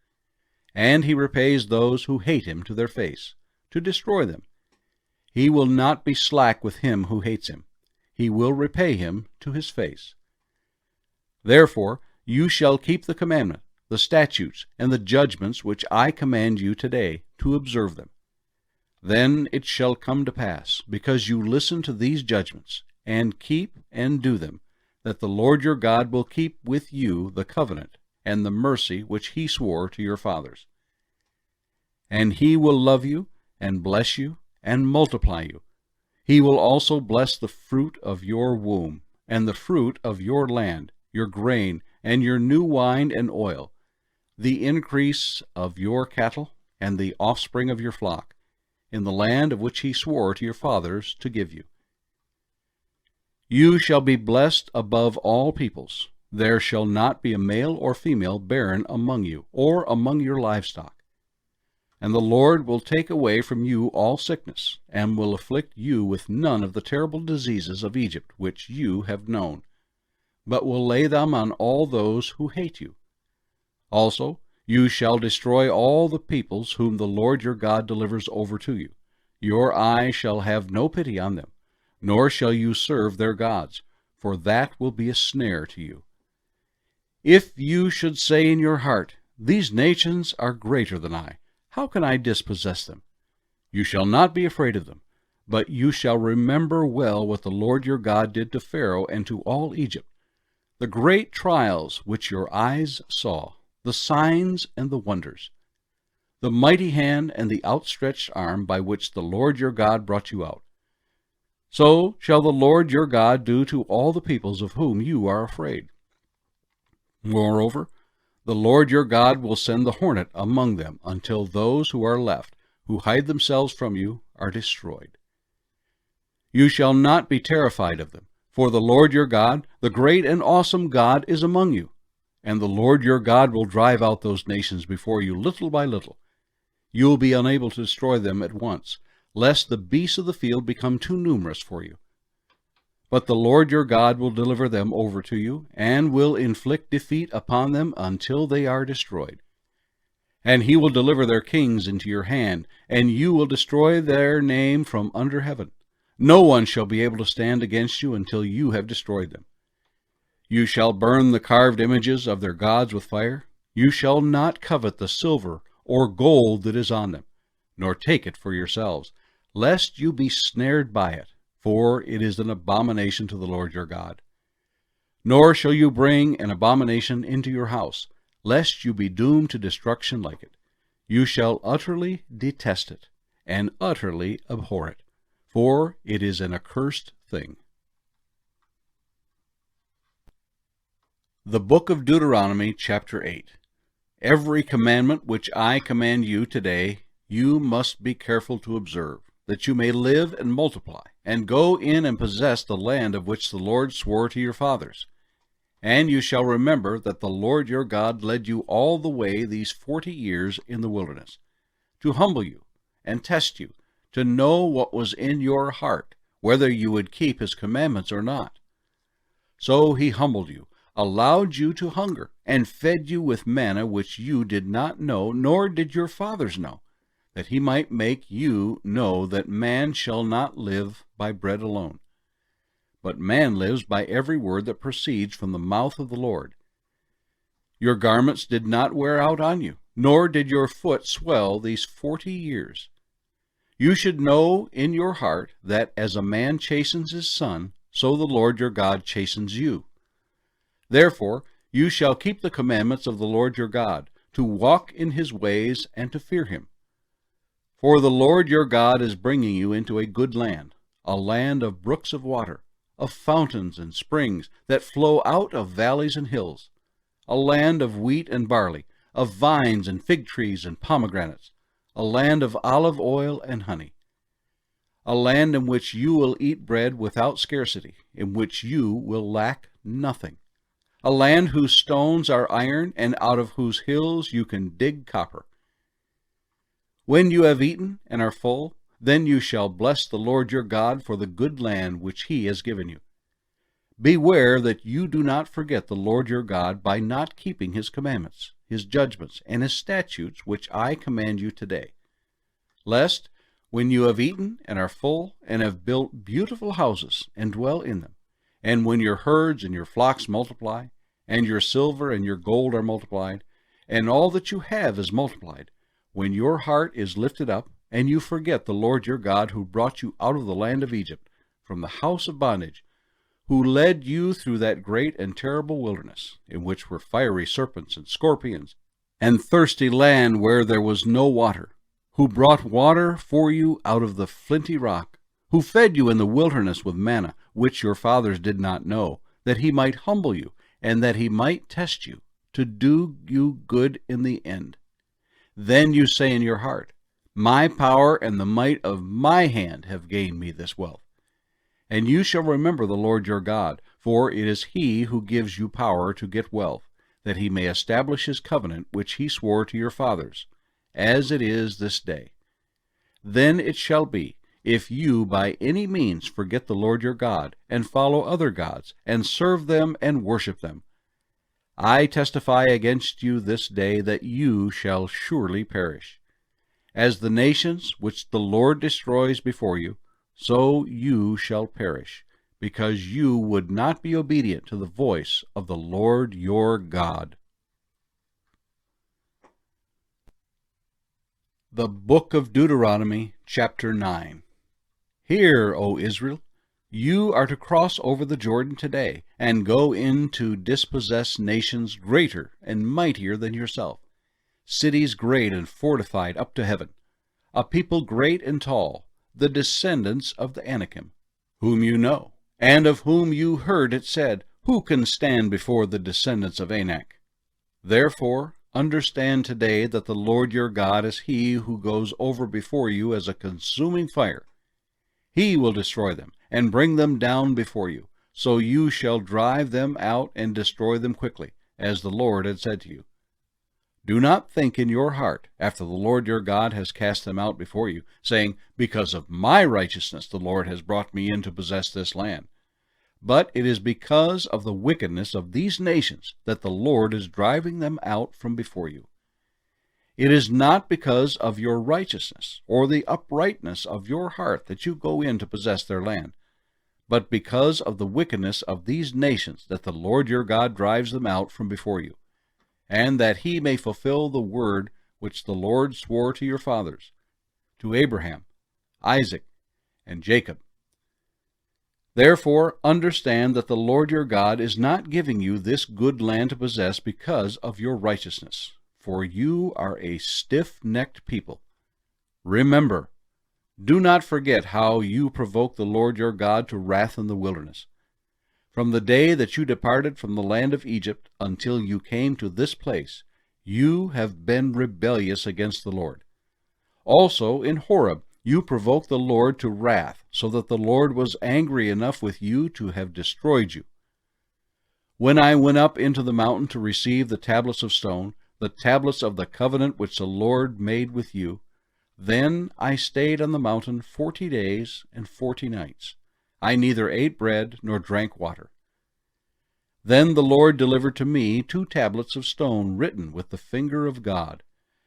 And he repays those who hate him to their face, to destroy them. He will not be slack with him who hates him. He will repay him to his face. Therefore you shall keep the commandment, the statutes, and the judgments which I command you today, to observe them. Then it shall come to pass, because you listen to these judgments, and keep and do them, that the Lord your God will keep with you the covenant and the mercy which he swore to your fathers. And he will love you, and bless you, and multiply you. He will also bless the fruit of your womb, and the fruit of your land, your grain, and your new wine and oil, the increase of your cattle, and the offspring of your flock, in the land of which he swore to your fathers to give you. You shall be blessed above all peoples. There shall not be a male or female barren among you, or among your livestock. And the Lord will take away from you all sickness, and will afflict you with none of the terrible diseases of Egypt which you have known, but will lay them on all those who hate you. Also, you shall destroy all the peoples whom the Lord your God delivers over to you. Your eye shall have no pity on them, nor shall you serve their gods, for that will be a snare to you. If you should say in your heart, These nations are greater than I, how can I dispossess them? You shall not be afraid of them, but you shall remember well what the Lord your God did to Pharaoh and to all Egypt, the great trials which your eyes saw, the signs and the wonders, the mighty hand and the outstretched arm by which the Lord your God brought you out. So shall the Lord your God do to all the peoples of whom you are afraid. Moreover, The Lord your God will send the hornet among them until those who are left, who hide themselves from you, are destroyed. You shall not be terrified of them, for the Lord your God, the great and awesome God, is among you. And the Lord your God will drive out those nations before you little by little. You will be unable to destroy them at once, lest the beasts of the field become too numerous for you. But the Lord your God will deliver them over to you, and will inflict defeat upon them until they are destroyed. And he will deliver their kings into your hand, and you will destroy their name from under heaven. No one shall be able to stand against you until you have destroyed them. You shall burn the carved images of their gods with fire. You shall not covet the silver or gold that is on them, nor take it for yourselves, lest you be snared by it, for it is an abomination to the Lord your God. Nor shall you bring an abomination into your house, lest you be doomed to destruction like it. You shall utterly detest it, and utterly abhor it, for it is an accursed thing. The Book of Deuteronomy, chapter 8. Every commandment which I command you today, you must be careful to observe, that you may live and multiply, and go in and possess the land of which the Lord swore to your fathers. And you shall remember that the Lord your God led you all the way these 40 years in the wilderness, to humble you and test you, to know what was in your heart, whether you would keep his commandments or not. So he humbled you, allowed you to hunger, and fed you with manna which you did not know, nor did your fathers know, that he might make you know that man shall not live by bread alone, but man lives by every word that proceeds from the mouth of the Lord. Your garments did not wear out on you, nor did your foot swell these 40 years. You should know in your heart that as a man chastens his son, so the Lord your God chastens you. Therefore you shall keep the commandments of the Lord your God, to walk in his ways and to fear him. For the Lord your God is bringing you into a good land, a land of brooks of water, of fountains and springs that flow out of valleys and hills, a land of wheat and barley, of vines and fig trees and pomegranates, a land of olive oil and honey, a land in which you will eat bread without scarcity, in which you will lack nothing, a land whose stones are iron, and out of whose hills you can dig copper. When you have eaten and are full, then you shall bless the Lord your God for the good land which he has given you. Beware that you do not forget the Lord your God by not keeping his commandments, his judgments, and his statutes which I command you today, lest, when you have eaten and are full, and have built beautiful houses and dwell in them, and when your herds and your flocks multiply, and your silver and your gold are multiplied, and all that you have is multiplied, when your heart is lifted up, and you forget the Lord your God, who brought you out of the land of Egypt, from the house of bondage, who led you through that great and terrible wilderness, in which were fiery serpents and scorpions, and thirsty land where there was no water, who brought water for you out of the flinty rock, who fed you in the wilderness with manna, which your fathers did not know, that he might humble you, and that he might test you, to do you good in the end. Then you say in your heart, my power and the might of my hand have gained me this wealth. And you shall remember the Lord your God, for it is he who gives you power to get wealth, that he may establish his covenant which he swore to your fathers, as it is this day. Then it shall be, if you by any means forget the Lord your God, and follow other gods, and serve them and worship them, I testify against you this day that you shall surely perish. As the nations which the Lord destroys before you, so you shall perish, because you would not be obedient to the voice of the Lord your God. The Book of Deuteronomy, chapter 9. Hear, O Israel, you are to cross over the Jordan today, and go in to dispossess nations greater and mightier than yourself, cities great and fortified up to heaven, a people great and tall, the descendants of the Anakim, whom you know, and of whom you heard it said, who can stand before the descendants of Anak? Therefore, understand today that the Lord your God is He who goes over before you as a consuming fire. He will destroy them and bring them down before you, so you shall drive them out and destroy them quickly, as the Lord had said to you. Do not think in your heart, after the Lord your God has cast them out before you, saying, Because of my righteousness the Lord has brought me in to possess this land. But it is because of the wickedness of these nations that the Lord is driving them out from before you. It is not because of your righteousness or the uprightness of your heart that you go in to possess their land, but because of the wickedness of these nations that the Lord your God drives them out from before you, and that He may fulfill the word which the Lord swore to your fathers, to Abraham, Isaac, and Jacob. Therefore understand that the Lord your God is not giving you this good land to possess because of your righteousness, for you are a stiff-necked people. Remember, do not forget how you provoked the Lord your God to wrath in the wilderness. From the day that you departed from the land of Egypt until you came to this place, you have been rebellious against the Lord. Also in Horeb you provoked the Lord to wrath, so that the Lord was angry enough with you to have destroyed you. When I went up into the mountain to receive the tablets of stone, the tablets of the covenant which the Lord made with you, then I stayed on the mountain 40 days and 40 nights. I neither ate bread nor drank water. Then the Lord delivered to me 2 tablets of stone written with the finger of God,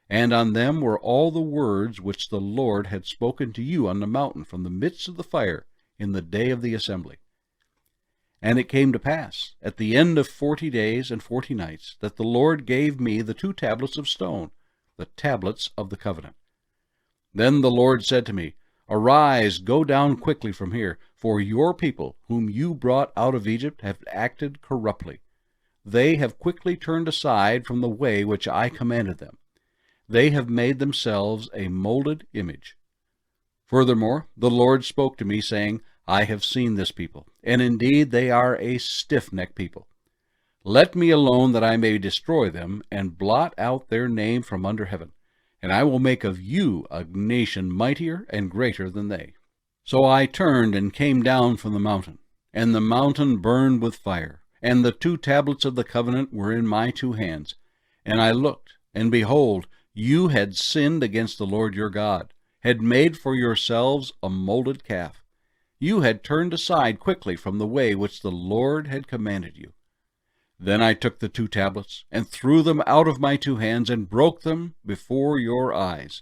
and on them were all the words which the Lord had spoken to you on the mountain from the midst of the fire in the day of the assembly. And it came to pass, at the end of 40 days and 40 nights, that the Lord gave me the 2 tablets of stone, the tablets of the covenant. Then the Lord said to me, Arise, go down quickly from here, for your people, whom you brought out of Egypt, have acted corruptly. They have quickly turned aside from the way which I commanded them. They have made themselves a molded image. Furthermore, the Lord spoke to me, saying, I have seen this people, and indeed they are a stiff-necked people. Let me alone that I may destroy them, and blot out their name from under heaven, and I will make of you a nation mightier and greater than they. So I turned and came down from the mountain, and the mountain burned with fire, and the 2 tablets of the covenant were in my 2 hands. And I looked, and behold, you had sinned against the Lord your God, had made for yourselves a molded calf. You had turned aside quickly from the way which the Lord had commanded you. Then I took the 2 tablets, and threw them out of my 2 hands, and broke them before your eyes.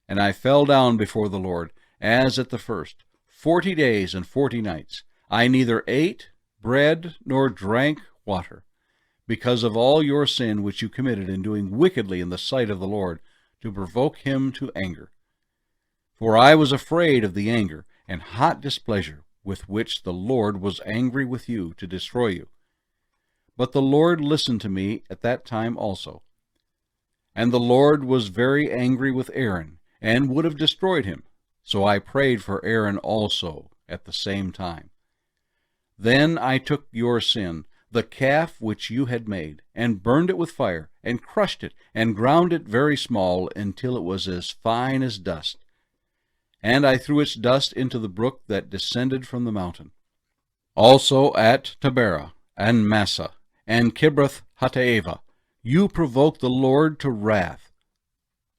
And I fell down before the Lord, as at the first, 40 days and 40 nights. I neither ate bread nor drank water, because of all your sin which you committed in doing wickedly in the sight of the Lord, to provoke him to anger. For I was afraid of the anger and hot displeasure with which the Lord was angry with you to destroy you. But the Lord listened to me at that time also. And the Lord was very angry with Aaron, and would have destroyed him. So I prayed for Aaron also at the same time. Then I took your sin, the calf which you had made, and burned it with fire, and crushed it, and ground it very small, until it was as fine as dust. And I threw its dust into the brook that descended from the mountain. Also at Taberah, and Massah, and Kibroth Hattaavah, you provoked the Lord to wrath.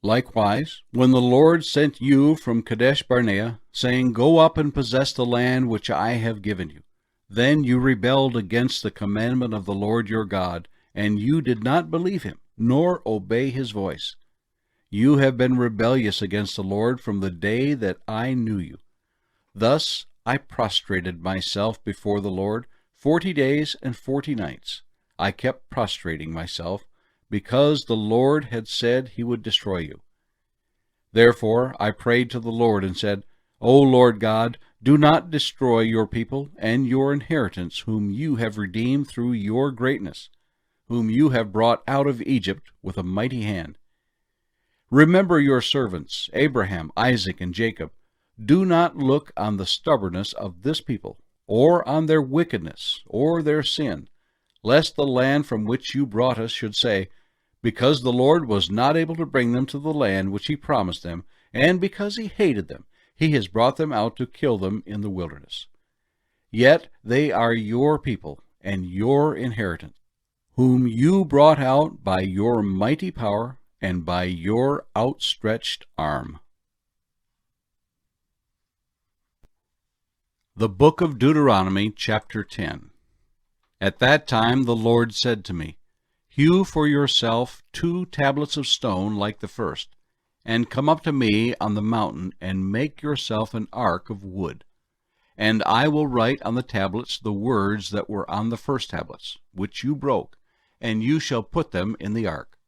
Likewise, when the Lord sent you from Kadesh Barnea, saying, Go up and possess the land which I have given you, then you rebelled against the commandment of the Lord your God, and you did not believe him, nor obey his voice. You have been rebellious against the Lord from the day that I knew you. Thus I prostrated myself before the Lord 40 days and 40 nights. I kept prostrating myself, because the Lord had said he would destroy you. Therefore I prayed to the Lord and said, O Lord God, do not destroy your people and your inheritance, whom you have redeemed through your greatness, whom you have brought out of Egypt with a mighty hand. Remember your servants, Abraham, Isaac, and Jacob. Do not look on the stubbornness of this people, or on their wickedness, or their sin. lest the land from which you brought us should say, because the Lord was not able to bring them to the land which he promised them, and because he hated them, he has brought them out to kill them in the wilderness. Yet they are your people and your inheritance, whom you brought out by your mighty power and by your outstretched arm. The Book of Deuteronomy, chapter 10. At that time the Lord said to me, Hew for yourself 2 tablets of stone like the first, and come up to me on the mountain, and make yourself an ark of wood. And I will write on the tablets the words that were on the first tablets, which you broke, and you shall put them in the ark.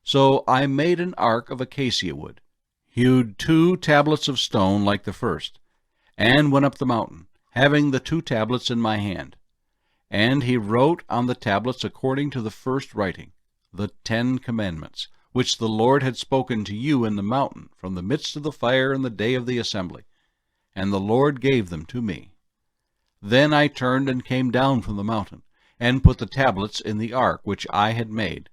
So I made an ark of acacia wood, hewed 2 tablets of stone like the first, and went up the mountain, having the 2 tablets in my hand. And he wrote on the tablets according to the first writing, the 10 commandments, which the Lord had spoken to you in the mountain from the midst of the fire in the day of the assembly. And the Lord gave them to me. Then I turned and came down from the mountain, and put the tablets in the ark which I had made.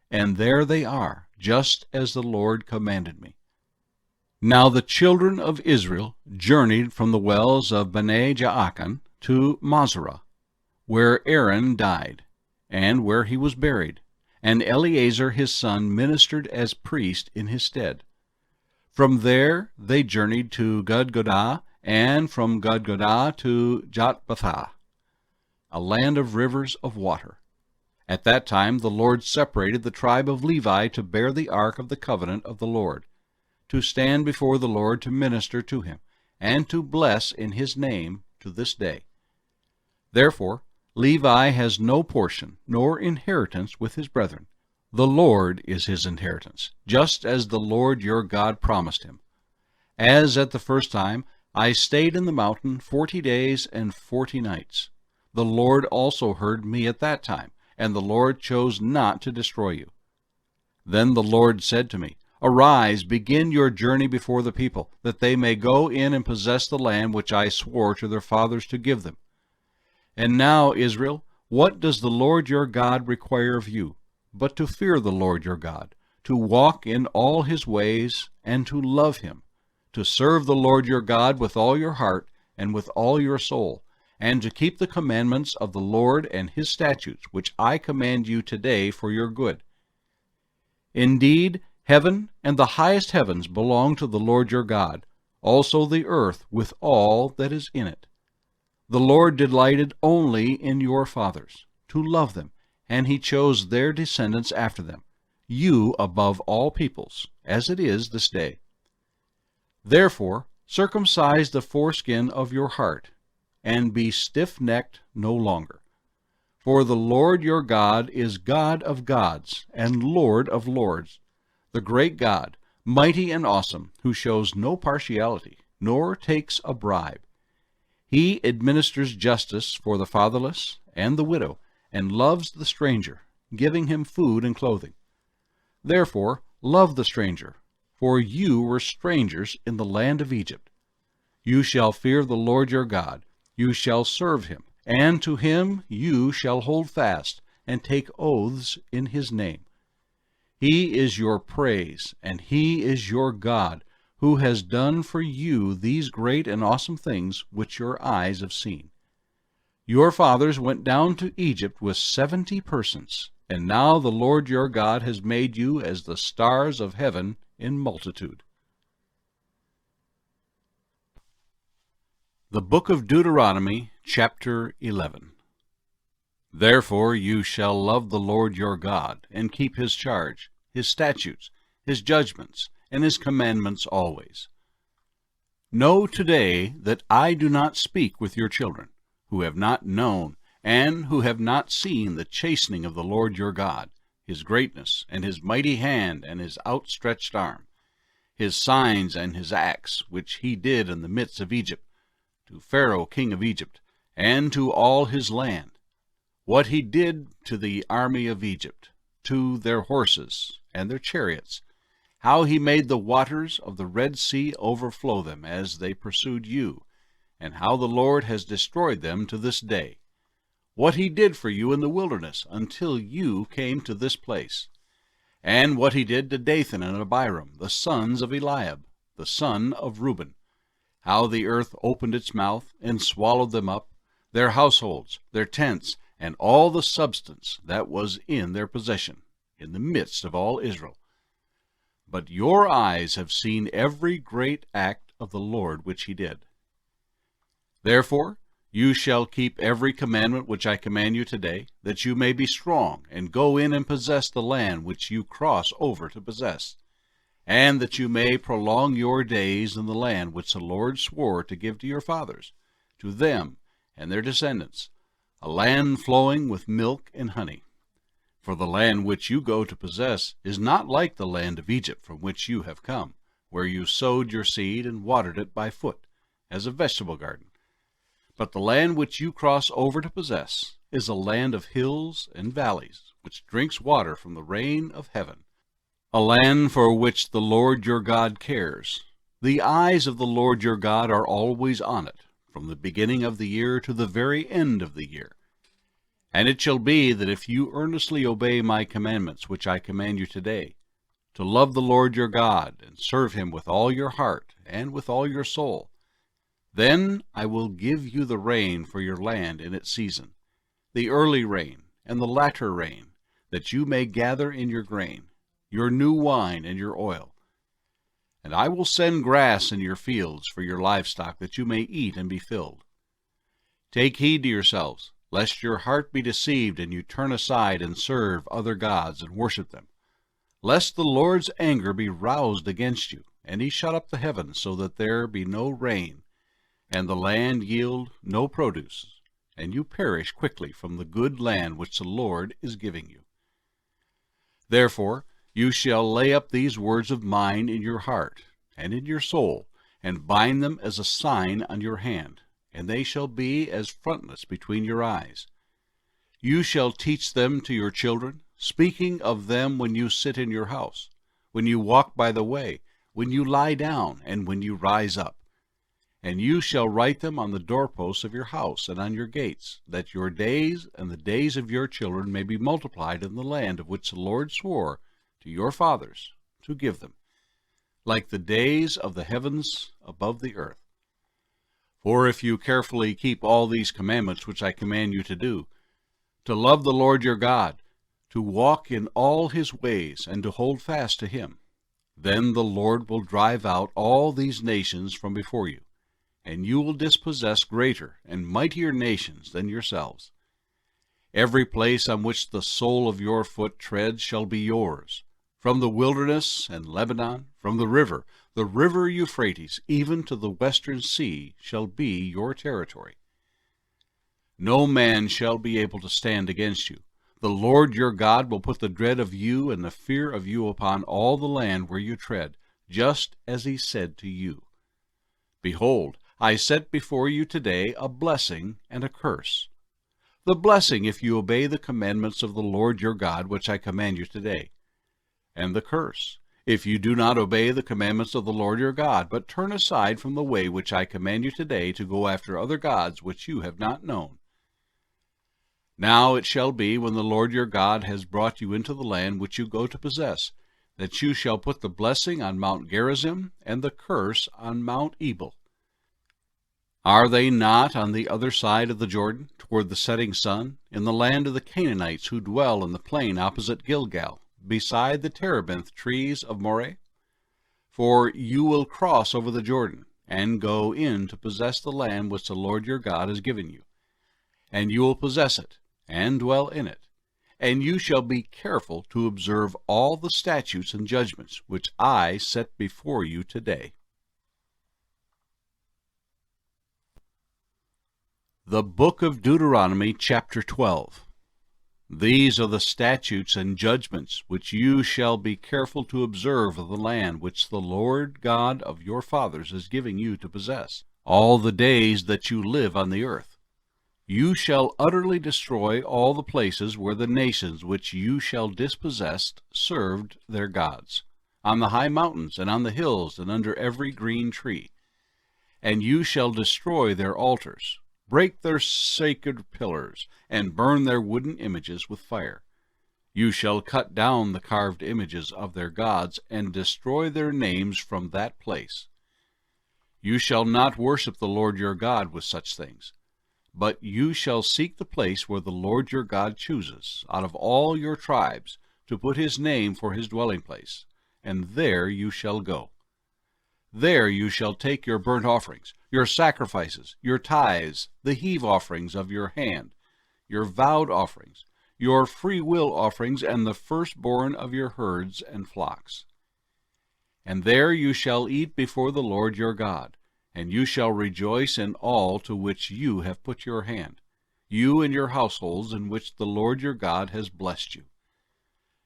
And there they are, just as the Lord commanded me. Now the children of Israel journeyed from the wells of Bene Jaakan to Masrah, where Aaron died, and where he was buried, and Eleazar his son ministered as priest in his stead. From there they journeyed to Gudgodah, and from Gudgodah to Jotbathah, a land of rivers of water. At that time the Lord separated the tribe of Levi to bear the ark of the covenant of the Lord, to stand before the Lord to minister to him, and to bless in his name to this day. Therefore Levi has no portion nor inheritance with his brethren. The Lord is his inheritance, just as the Lord your God promised him. As at the first time, I stayed in the mountain 40 days and 40 nights. The Lord also heard me at that time, and the Lord chose not to destroy you. Then the Lord said to me, Arise, begin your journey before the people, that they may go in and possess the land which I swore to their fathers to give them. And now, Israel, what does the Lord your God require of you, but to fear the Lord your God, to walk in all his ways, and to love him, to serve the Lord your God with all your heart and with all your soul, and to keep the commandments of the Lord and his statutes, which I command you today for your good. Indeed, heaven and the highest heavens belong to the Lord your God, also the earth with all that is in it. The Lord delighted only in your fathers, to love them, and he chose their descendants after them, you above all peoples, as it is this day. Therefore circumcise the foreskin of your heart, and be stiff-necked no longer. For the Lord your God is God of gods and Lord of lords, the great God, mighty and awesome, who shows no partiality, nor takes a bribe. He administers justice for the fatherless and the widow, and loves the stranger, giving him food and clothing. Therefore love the stranger, for you were strangers in the land of Egypt. You shall fear the Lord your God, you shall serve him, and to him you shall hold fast, and take oaths in his name. He is your praise, and he is your God, who has done for you these great and awesome things which your eyes have seen. Your fathers went down to Egypt with 70 persons, and now the Lord your God has made you as the stars of heaven in multitude. The Book of Deuteronomy, chapter 11. Therefore you shall love the Lord your God, and keep his charge, his statutes, his judgments, and his commandments always. Know today that I do not speak with your children, who have not known, and who have not seen the chastening of the Lord your God, his greatness, and his mighty hand, and his outstretched arm, his signs and his acts, which he did in the midst of Egypt, to Pharaoh king of Egypt, and to all his land, what he did to the army of Egypt, to their horses and their chariots, how he made the waters of the Red Sea overflow them as they pursued you, and how the Lord has destroyed them to this day. what he did for you in the wilderness until you came to this place, and what he did to Dathan and Abiram, the sons of Eliab, the son of Reuben, how the earth opened its mouth and swallowed them up, their households, their tents, and all the substance that was in their possession, in the midst of all Israel. But your eyes have seen every great act of the Lord which he did. Therefore you shall keep every commandment which I command you today, that you may be strong, and go in and possess the land which you cross over to possess, and that you may prolong your days in the land which the Lord swore to give to your fathers, to them and their descendants, a land flowing with milk and honey. For the land which you go to possess is not like the land of Egypt from which you have come, where you sowed your seed and watered it by foot, as a vegetable garden. But the land which you cross over to possess is a land of hills and valleys, which drinks water from the rain of heaven, a land for which the Lord your God cares. The eyes of the Lord your God are always on it, from the beginning of the year to the very end of the year. And it shall be that if you earnestly obey my commandments which I command you today, to love the Lord your God, and serve him with all your heart and with all your soul, then I will give you the rain for your land in its season, the early rain and the latter rain, that you may gather in your grain, your new wine and your oil. And I will send grass in your fields for your livestock, that you may eat and be filled. Take heed to yourselves, lest your heart be deceived, and you turn aside and serve other gods and worship them, lest the Lord's anger be roused against you, and he shut up the heavens, so that there be no rain, and the land yield no produce, and you perish quickly from the good land which the Lord is giving you. Therefore you shall lay up these words of mine in your heart and in your soul, and bind them as a sign on your hand, and they shall be as frontlets between your eyes. You shall teach them to your children, speaking of them when you sit in your house, when you walk by the way, when you lie down, and when you rise up. And you shall write them on the doorposts of your house and on your gates, that your days and the days of your children may be multiplied in the land of which the Lord swore to your fathers to give them, like the days of the heavens above the earth. For if you carefully keep all these commandments which I command you to do, to love the Lord your God, to walk in all his ways, and to hold fast to him, then the Lord will drive out all these nations from before you, and you will dispossess greater and mightier nations than yourselves. Every place on which the sole of your foot treads shall be yours, from the wilderness and Lebanon, from the river Euphrates, even to the western sea, shall be your territory. No man shall be able to stand against you. The Lord your God will put the dread of you and the fear of you upon all the land where you tread, just as he said to you. Behold, I set before you today a blessing and a curse. The blessing if you obey the commandments of the Lord your God, which I command you today. And the curse, if you do not obey the commandments of the Lord your God, but turn aside from the way which I command you today to go after other gods which you have not known. Now it shall be, when the Lord your God has brought you into the land which you go to possess, that you shall put the blessing on Mount Gerizim and the curse on Mount Ebal. Are they not on the other side of the Jordan, toward the setting sun, in the land of the Canaanites who dwell in the plain opposite Gilgal, beside the terebinth trees of Moreh? For you will cross over the Jordan, and go in to possess the land which the Lord your God has given you. And you will possess it, and dwell in it. And you shall be careful to observe all the statutes and judgments which I set before you today. The Book of Deuteronomy, chapter 12. These are the statutes and judgments which you shall be careful to observe of the land which the Lord God of your fathers is giving you to possess, all the days that you live on the earth. You shall utterly destroy all the places where the nations which you shall dispossess served their gods, on the high mountains and on the hills and under every green tree. And you shall destroy their altars, break their sacred pillars, and burn their wooden images with fire. You shall cut down the carved images of their gods, and destroy their names from that place. You shall not worship the Lord your God with such things, but you shall seek the place where the Lord your God chooses, out of all your tribes, to put his name for his dwelling place, and there you shall go. There you shall take your burnt offerings, your sacrifices, your tithes, the heave offerings of your hand, your vowed offerings, your free will offerings, and the firstborn of your herds and flocks. And there you shall eat before the Lord your God, and you shall rejoice in all to which you have put your hand, you and your households in which the Lord your God has blessed you.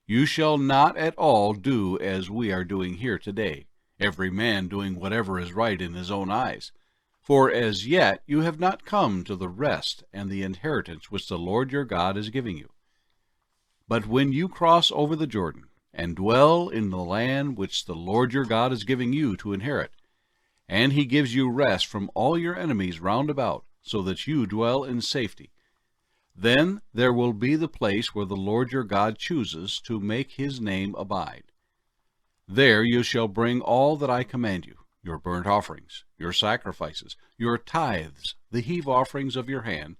You shall not at all do as we are doing here today, every man doing whatever is right in his own eyes. For as yet you have not come to the rest and the inheritance which the Lord your God is giving you. But when you cross over the Jordan, and dwell in the land which the Lord your God is giving you to inherit, and he gives you rest from all your enemies round about, so that you dwell in safety, then there will be the place where the Lord your God chooses to make his name abide. There you shall bring all that I command you, your burnt offerings, your sacrifices, your tithes, the heave offerings of your hand,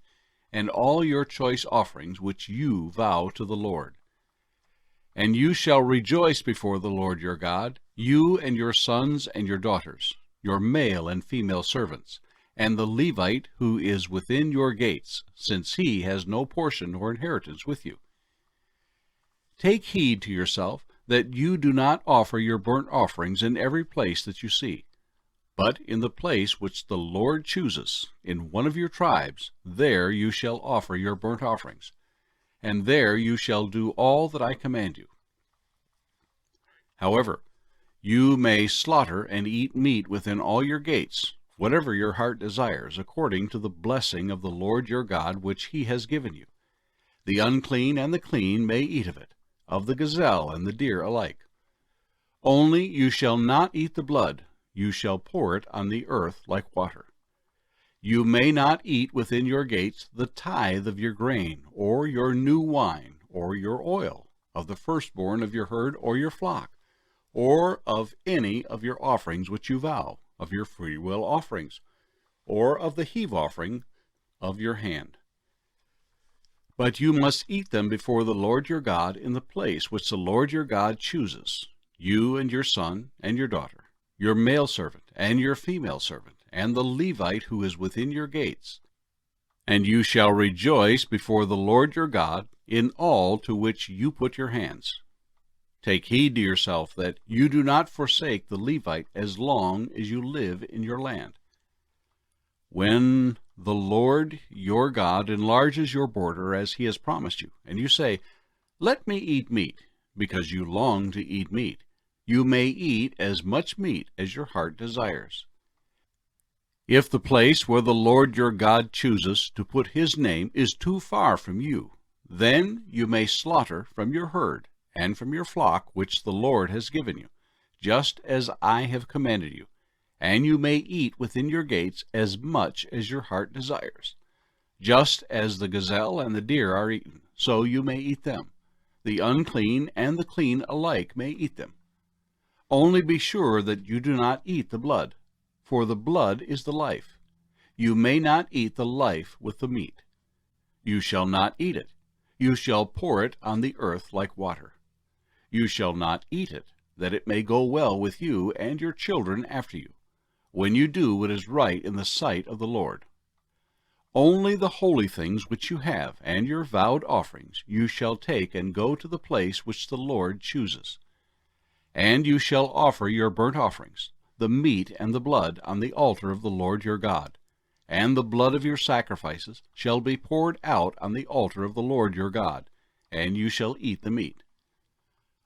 and all your choice offerings which you vow to the Lord. And you shall rejoice before the Lord your God, you and your sons and your daughters, your male and female servants, and the Levite who is within your gates, since he has no portion or inheritance with you. Take heed to yourself that you do not offer your burnt offerings in every place that you see, but in the place which the Lord chooses, in one of your tribes, there you shall offer your burnt offerings, and there you shall do all that I command you. However, you may slaughter and eat meat within all your gates, whatever your heart desires, according to the blessing of the Lord your God which he has given you. The unclean and the clean may eat of it, of the gazelle and the deer alike. Only you shall not eat the blood, you shall pour it on the earth like water. You may not eat within your gates the tithe of your grain, or your new wine, or your oil, of the firstborn of your herd or your flock, or of any of your offerings which you vow, of your freewill offerings, or of the heave offering of your hand. But you must eat them before the Lord your God in the place which the Lord your God chooses, you and your son and your daughter, your male servant and your female servant, and the Levite who is within your gates. And you shall rejoice before the Lord your God in all to which you put your hands. Take heed to yourself that you do not forsake the Levite as long as you live in your land. When the Lord your God enlarges your border as he has promised you, and you say, "Let me eat meat," because you long to eat meat, you may eat as much meat as your heart desires. If the place where the Lord your God chooses to put his name is too far from you, then you may slaughter from your herd and from your flock which the Lord has given you, just as I have commanded you, and you may eat within your gates as much as your heart desires. Just as the gazelle and the deer are eaten, so you may eat them. The unclean and the clean alike may eat them. Only be sure that you do not eat the blood, for the blood is the life. You may not eat the life with the meat. You shall not eat it. You shall pour it on the earth like water. You shall not eat it, that it may go well with you and your children after you, when you do what is right in the sight of the Lord. Only the holy things which you have, and your vowed offerings, you shall take and go to the place which the Lord chooses. And you shall offer your burnt offerings, the meat and the blood, on the altar of the Lord your God. And the blood of your sacrifices shall be poured out on the altar of the Lord your God, and you shall eat the meat.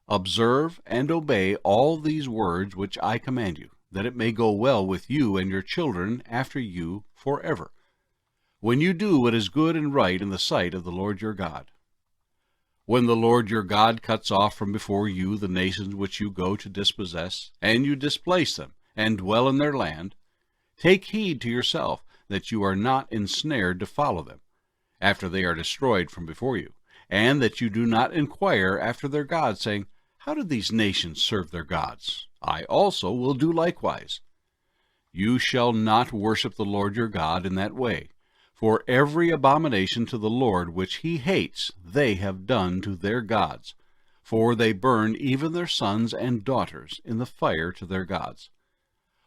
Observe and obey all these words which I command you, that it may go well with you and your children after you forever, when you do what is good and right in the sight of the Lord your God. When the Lord your God cuts off from before you the nations which you go to dispossess, and you displace them, and dwell in their land, take heed to yourself that you are not ensnared to follow them, after they are destroyed from before you, and that you do not inquire after their gods, saying, How did these nations serve their gods? I also will do likewise. You shall not worship the Lord your God in that way, for every abomination to the Lord which he hates they have done to their gods, for they burn even their sons and daughters in the fire to their gods.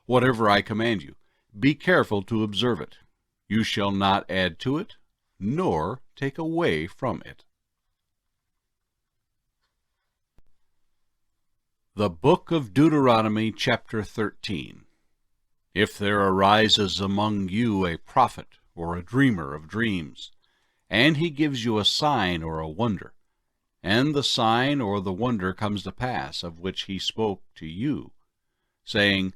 Whatever I command you, be careful to observe it. You shall not add to it, nor take away from it. The Book of Deuteronomy, chapter 13. If there arises among you a prophet or a dreamer of dreams, and he gives you a sign or a wonder, and the sign or the wonder comes to pass of which he spoke to you, saying,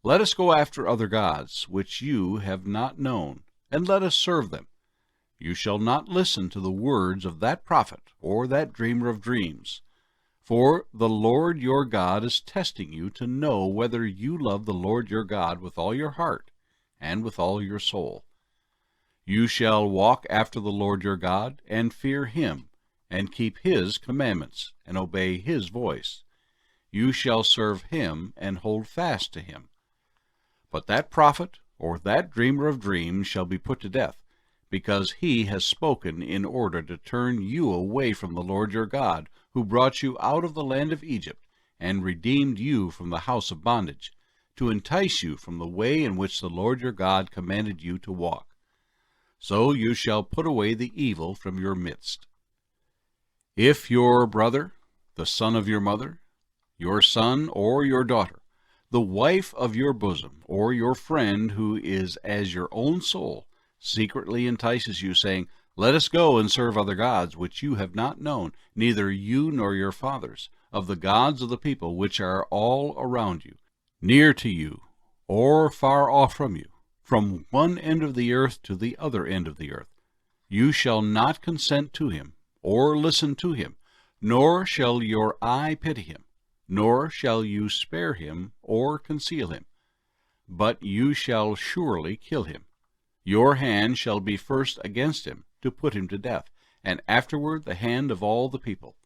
Let us go after other gods, which you have not known, and let us serve them, you shall not listen to the words of that prophet or that dreamer of dreams. For the Lord your God is testing you to know whether you love the Lord your God with all your heart and with all your soul. You shall walk after the Lord your God, and fear him, and keep his commandments, and obey his voice. You shall serve him, and hold fast to him. But that prophet or that dreamer of dreams shall be put to death, because he has spoken in order to turn you away from the Lord your God, who brought you out of the land of Egypt, and redeemed you from the house of bondage, to entice you from the way in which the Lord your God commanded you to walk. So you shall put away the evil from your midst. If your brother, the son of your mother, your son or your daughter, the wife of your bosom, or your friend who is as your own soul, secretly entices you, saying, Let us go and serve other gods, which you have not known, neither you nor your fathers, of the gods of the people which are all around you, near to you, or far off from you, from one end of the earth to the other end of the earth. You shall not consent to him, or listen to him, nor shall your eye pity him, nor shall you spare him or conceal him, but you shall surely kill him. Your hand shall be first against him, to put him to death, and afterward the hand of all the people.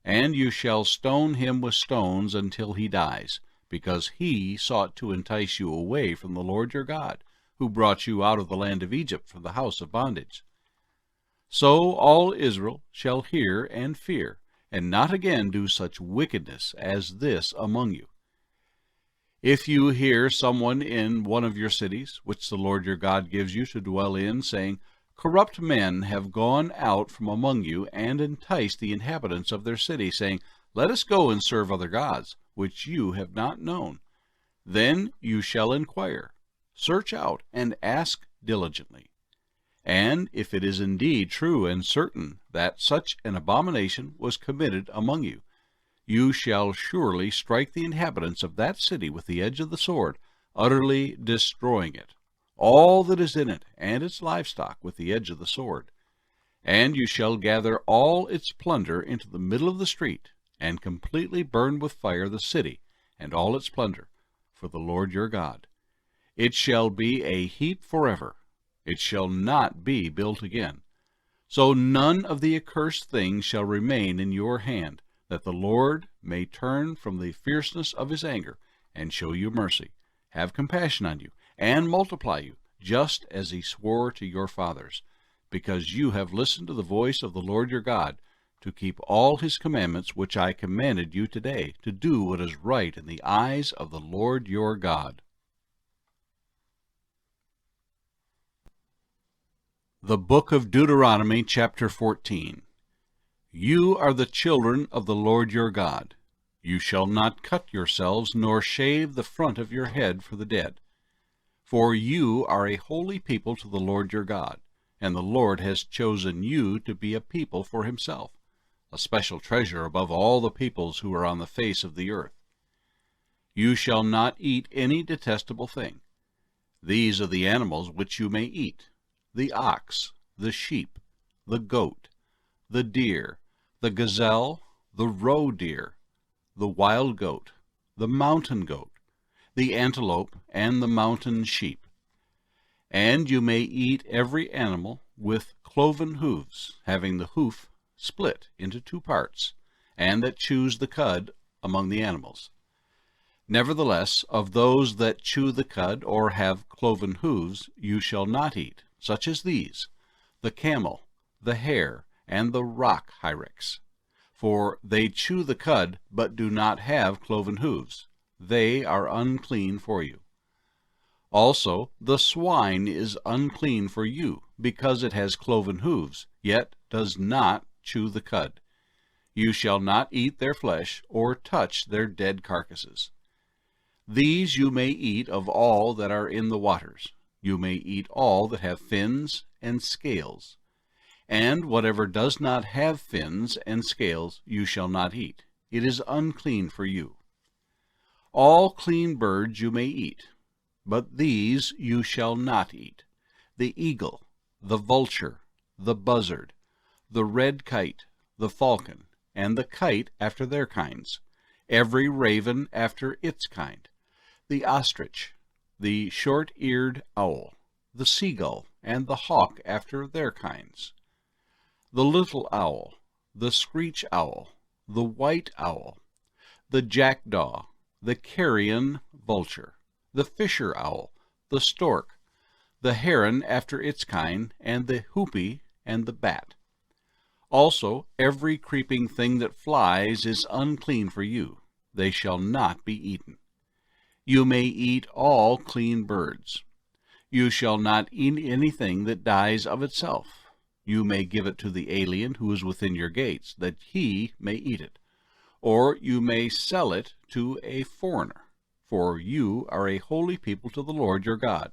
And you shall stone him with stones until he dies, because he sought to entice you away from the Lord your God, who brought you out of the land of Egypt from the house of bondage. So all Israel shall hear and fear, and not again do such wickedness as this among you. If you hear someone in one of your cities, which the Lord your God gives you to dwell in, saying, Corrupt men have gone out from among you, and enticed the inhabitants of their city, saying, Let us go and serve other gods, which you have not known, then you shall inquire, search out, and ask diligently. And if it is indeed true and certain that such an abomination was committed among you, you shall surely strike the inhabitants of that city with the edge of the sword, utterly destroying it, all that is in it, and its livestock with the edge of the sword. And you shall gather all its plunder into the middle of the street, and completely burn with fire the city, and all its plunder, for the Lord your God. It shall be a heap forever. It shall not be built again. So none of the accursed things shall remain in your hand, that the Lord may turn from the fierceness of his anger, and show you mercy, have compassion on you, and multiply you, just as he swore to your fathers, because you have listened to the voice of the Lord your God, to keep all his commandments which I commanded you today, to do what is right in the eyes of the Lord your God. The Book of Deuteronomy, chapter 14. You are the children of the Lord your God. You shall not cut yourselves, nor shave the front of your head for the dead. For you are a holy people to the Lord your God, and the Lord has chosen you to be a people for himself, a special treasure above all the peoples who are on the face of the earth. You shall not eat any detestable thing. These are the animals which you may eat: the ox, the sheep, the goat, the deer, the gazelle, the roe deer, the wild goat, the mountain goat, the antelope, and the mountain sheep. And you may eat every animal with cloven hooves, having the hoof split into 2 parts, and that chews the cud among the animals. Nevertheless, of those that chew the cud or have cloven hooves you shall not eat, such as these: the camel, the hare, and the rock hyrax. For they chew the cud, but do not have cloven hooves. They are unclean for you. Also the swine is unclean for you, because it has cloven hooves, yet does not chew the cud. You shall not eat their flesh, or touch their dead carcasses. These you may eat of all that are in the waters. You may eat all that have fins and scales. And whatever does not have fins and scales you shall not eat. It is unclean for you. All clean birds you may eat, but these you shall not eat: the eagle, the vulture, the buzzard, the red kite, the falcon, and the kite after their kinds, every raven after its kind, the ostrich, the short-eared owl, the seagull, and the hawk after their kinds, the little owl, the screech owl, the white owl, the jackdaw, the carrion vulture, the fisher owl, the stork, the heron after its kind, and the hoopie and the bat. Also every creeping thing that flies is unclean for you. They shall not be eaten. You may eat all clean birds. You shall not eat anything that dies of itself. You may give it to the alien who is within your gates, that he may eat it. Or you may sell it to a foreigner, for you are a holy people to the Lord your God.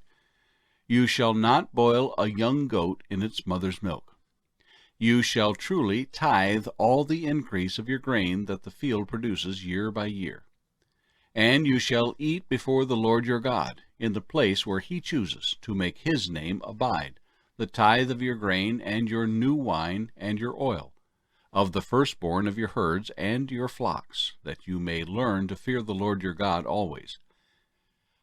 You shall not boil a young goat in its mother's milk. You shall truly tithe all the increase of your grain that the field produces year by year. And you shall eat before the Lord your God, in the place where he chooses to make his name abide, the tithe of your grain, and your new wine, and your oil, of the firstborn of your herds and your flocks, that you may learn to fear the Lord your God always.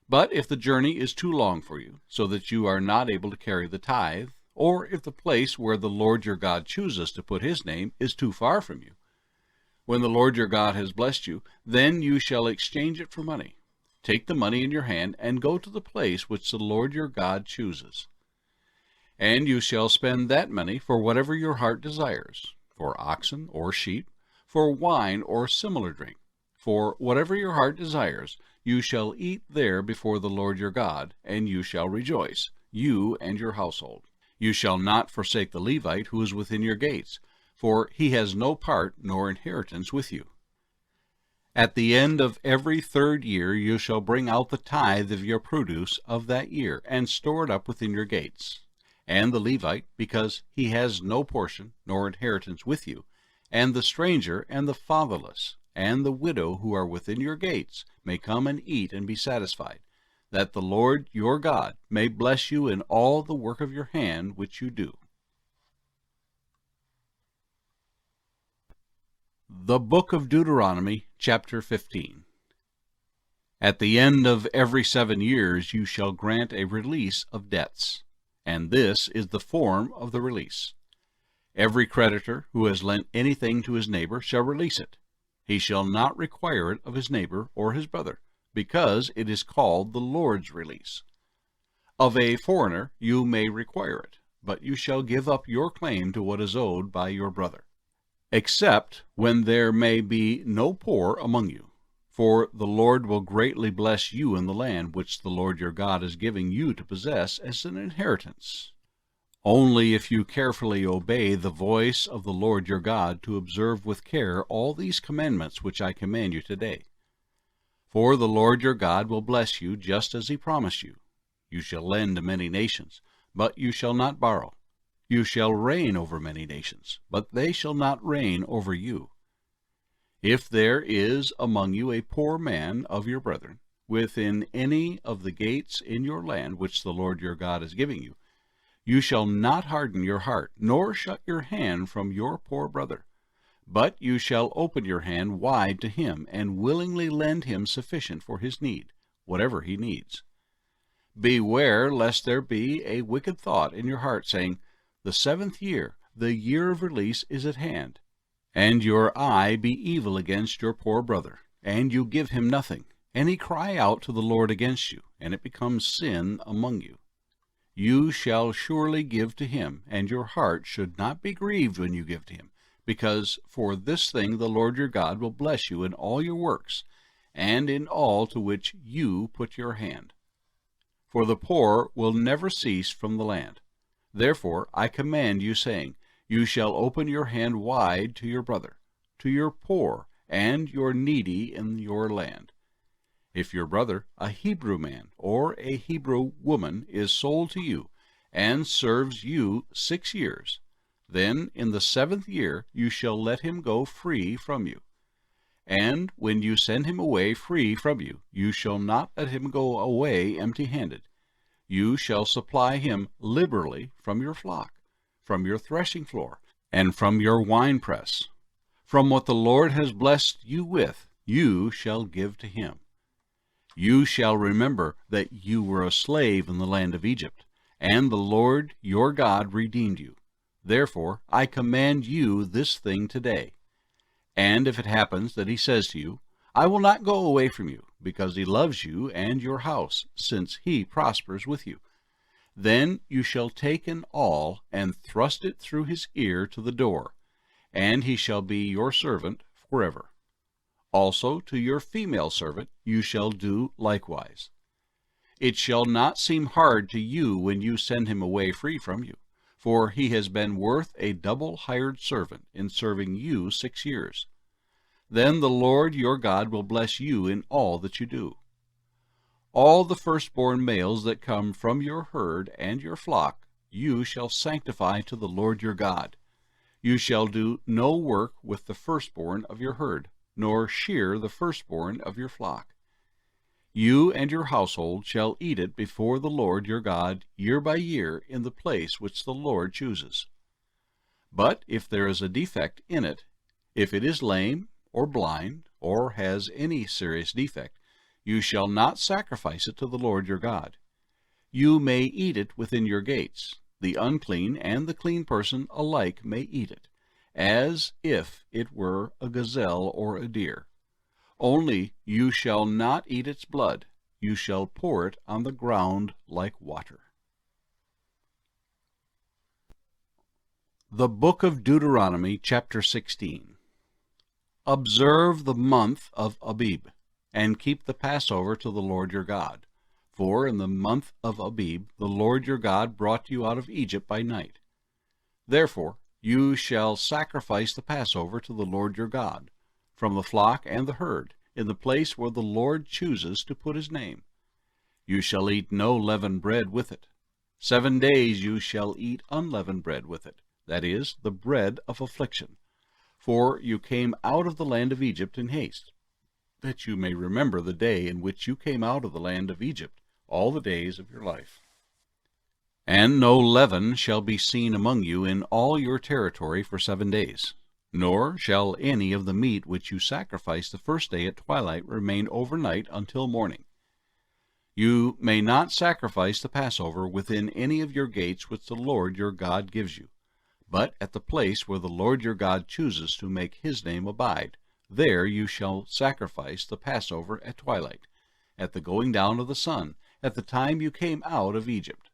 But if the journey is too long for you, so that you are not able to carry the tithe, or if the place where the Lord your God chooses to put his name is too far from you, when the Lord your God has blessed you, then you shall exchange it for money. Take the money in your hand, and go to the place which the Lord your God chooses. And you shall spend that money for whatever your heart desires, for oxen or sheep, for wine or similar drink. For whatever your heart desires, you shall eat there before the Lord your God, and you shall rejoice, you and your household. You shall not forsake the Levite who is within your gates, for he has no part nor inheritance with you. At the end of every 3rd year you shall bring out the tithe of your produce of that year, and store it up within your gates. And the Levite, because he has no portion nor inheritance with you, and the stranger and the fatherless, and the widow who are within your gates, may come and eat and be satisfied, that the Lord your God may bless you in all the work of your hand which you do. The Book of Deuteronomy, chapter 15. At the end of every 7 years you shall grant a release of debts, and this is the form of the release. Every creditor who has lent anything to his neighbor shall release it. He shall not require it of his neighbor or his brother, because it is called the Lord's release. Of a foreigner you may require it, but you shall give up your claim to what is owed by your brother, except when there may be no poor among you. For the Lord will greatly bless you in the land which the Lord your God is giving you to possess as an inheritance. Only if you carefully obey the voice of the Lord your God to observe with care all these commandments which I command you today. For the Lord your God will bless you just as he promised you. You shall lend to many nations, but you shall not borrow. You shall reign over many nations, but they shall not reign over you. If there is among you a poor man of your brethren, within any of the gates in your land which the Lord your God is giving you, you shall not harden your heart, nor shut your hand from your poor brother, but you shall open your hand wide to him, and willingly lend him sufficient for his need, whatever he needs. Beware lest there be a wicked thought in your heart, saying, The 7th year, the year of release, is at hand, and your eye be evil against your poor brother, and you give him nothing, and he cry out to the Lord against you, and it becomes sin among you. You shall surely give to him, and your heart should not be grieved when you give to him, because for this thing the Lord your God will bless you in all your works, and in all to which you put your hand. For the poor will never cease from the land. Therefore I command you, saying, You shall open your hand wide to your brother, to your poor, and your needy in your land. If your brother, a Hebrew man or a Hebrew woman, is sold to you, and serves you 6 years, then in the 7th year you shall let him go free from you. And when you send him away free from you, you shall not let him go away empty-handed. You shall supply him liberally from your flock, from your threshing floor, and from your winepress. From what the Lord has blessed you with, you shall give to him. You shall remember that you were a slave in the land of Egypt, and the Lord your God redeemed you. Therefore I command you this thing today. And if it happens that he says to you, I will not go away from you, because he loves you and your house, since he prospers with you, then you shall take an awl and thrust it through his ear to the door, and he shall be your servant forever. Also to your female servant you shall do likewise. It shall not seem hard to you when you send him away free from you, for he has been worth a double hired servant in serving you 6 years. Then the Lord your God will bless you in all that you do. All the firstborn males that come from your herd and your flock you shall sanctify to the Lord your God. You shall do no work with the firstborn of your herd, nor shear the firstborn of your flock. You and your household shall eat it before the Lord your God year by year in the place which the Lord chooses. But if there is a defect in it, if it is lame or blind or has any serious defect, you shall not sacrifice it to the Lord your God. You may eat it within your gates. The unclean and the clean person alike may eat it, as if it were a gazelle or a deer. Only you shall not eat its blood. You shall pour it on the ground like water. The Book of Deuteronomy, chapter 16. Observe the month of Abib, and keep the Passover to the Lord your God. For in the month of Abib the Lord your God brought you out of Egypt by night. Therefore you shall sacrifice the Passover to the Lord your God, from the flock and the herd, in the place where the Lord chooses to put his name. You shall eat no leavened bread with it. 7 days you shall eat unleavened bread with it, that is, the bread of affliction. For you came out of the land of Egypt in haste, that you may remember the day in which you came out of the land of Egypt, all the days of your life. And no leaven shall be seen among you in all your territory for 7 days. Nor shall any of the meat which you sacrifice the first day at twilight remain overnight until morning. You may not sacrifice the Passover within any of your gates which the Lord your God gives you, but at the place where the Lord your God chooses to make his name abide. There you shall sacrifice the Passover at twilight, at the going down of the sun, at the time you came out of Egypt.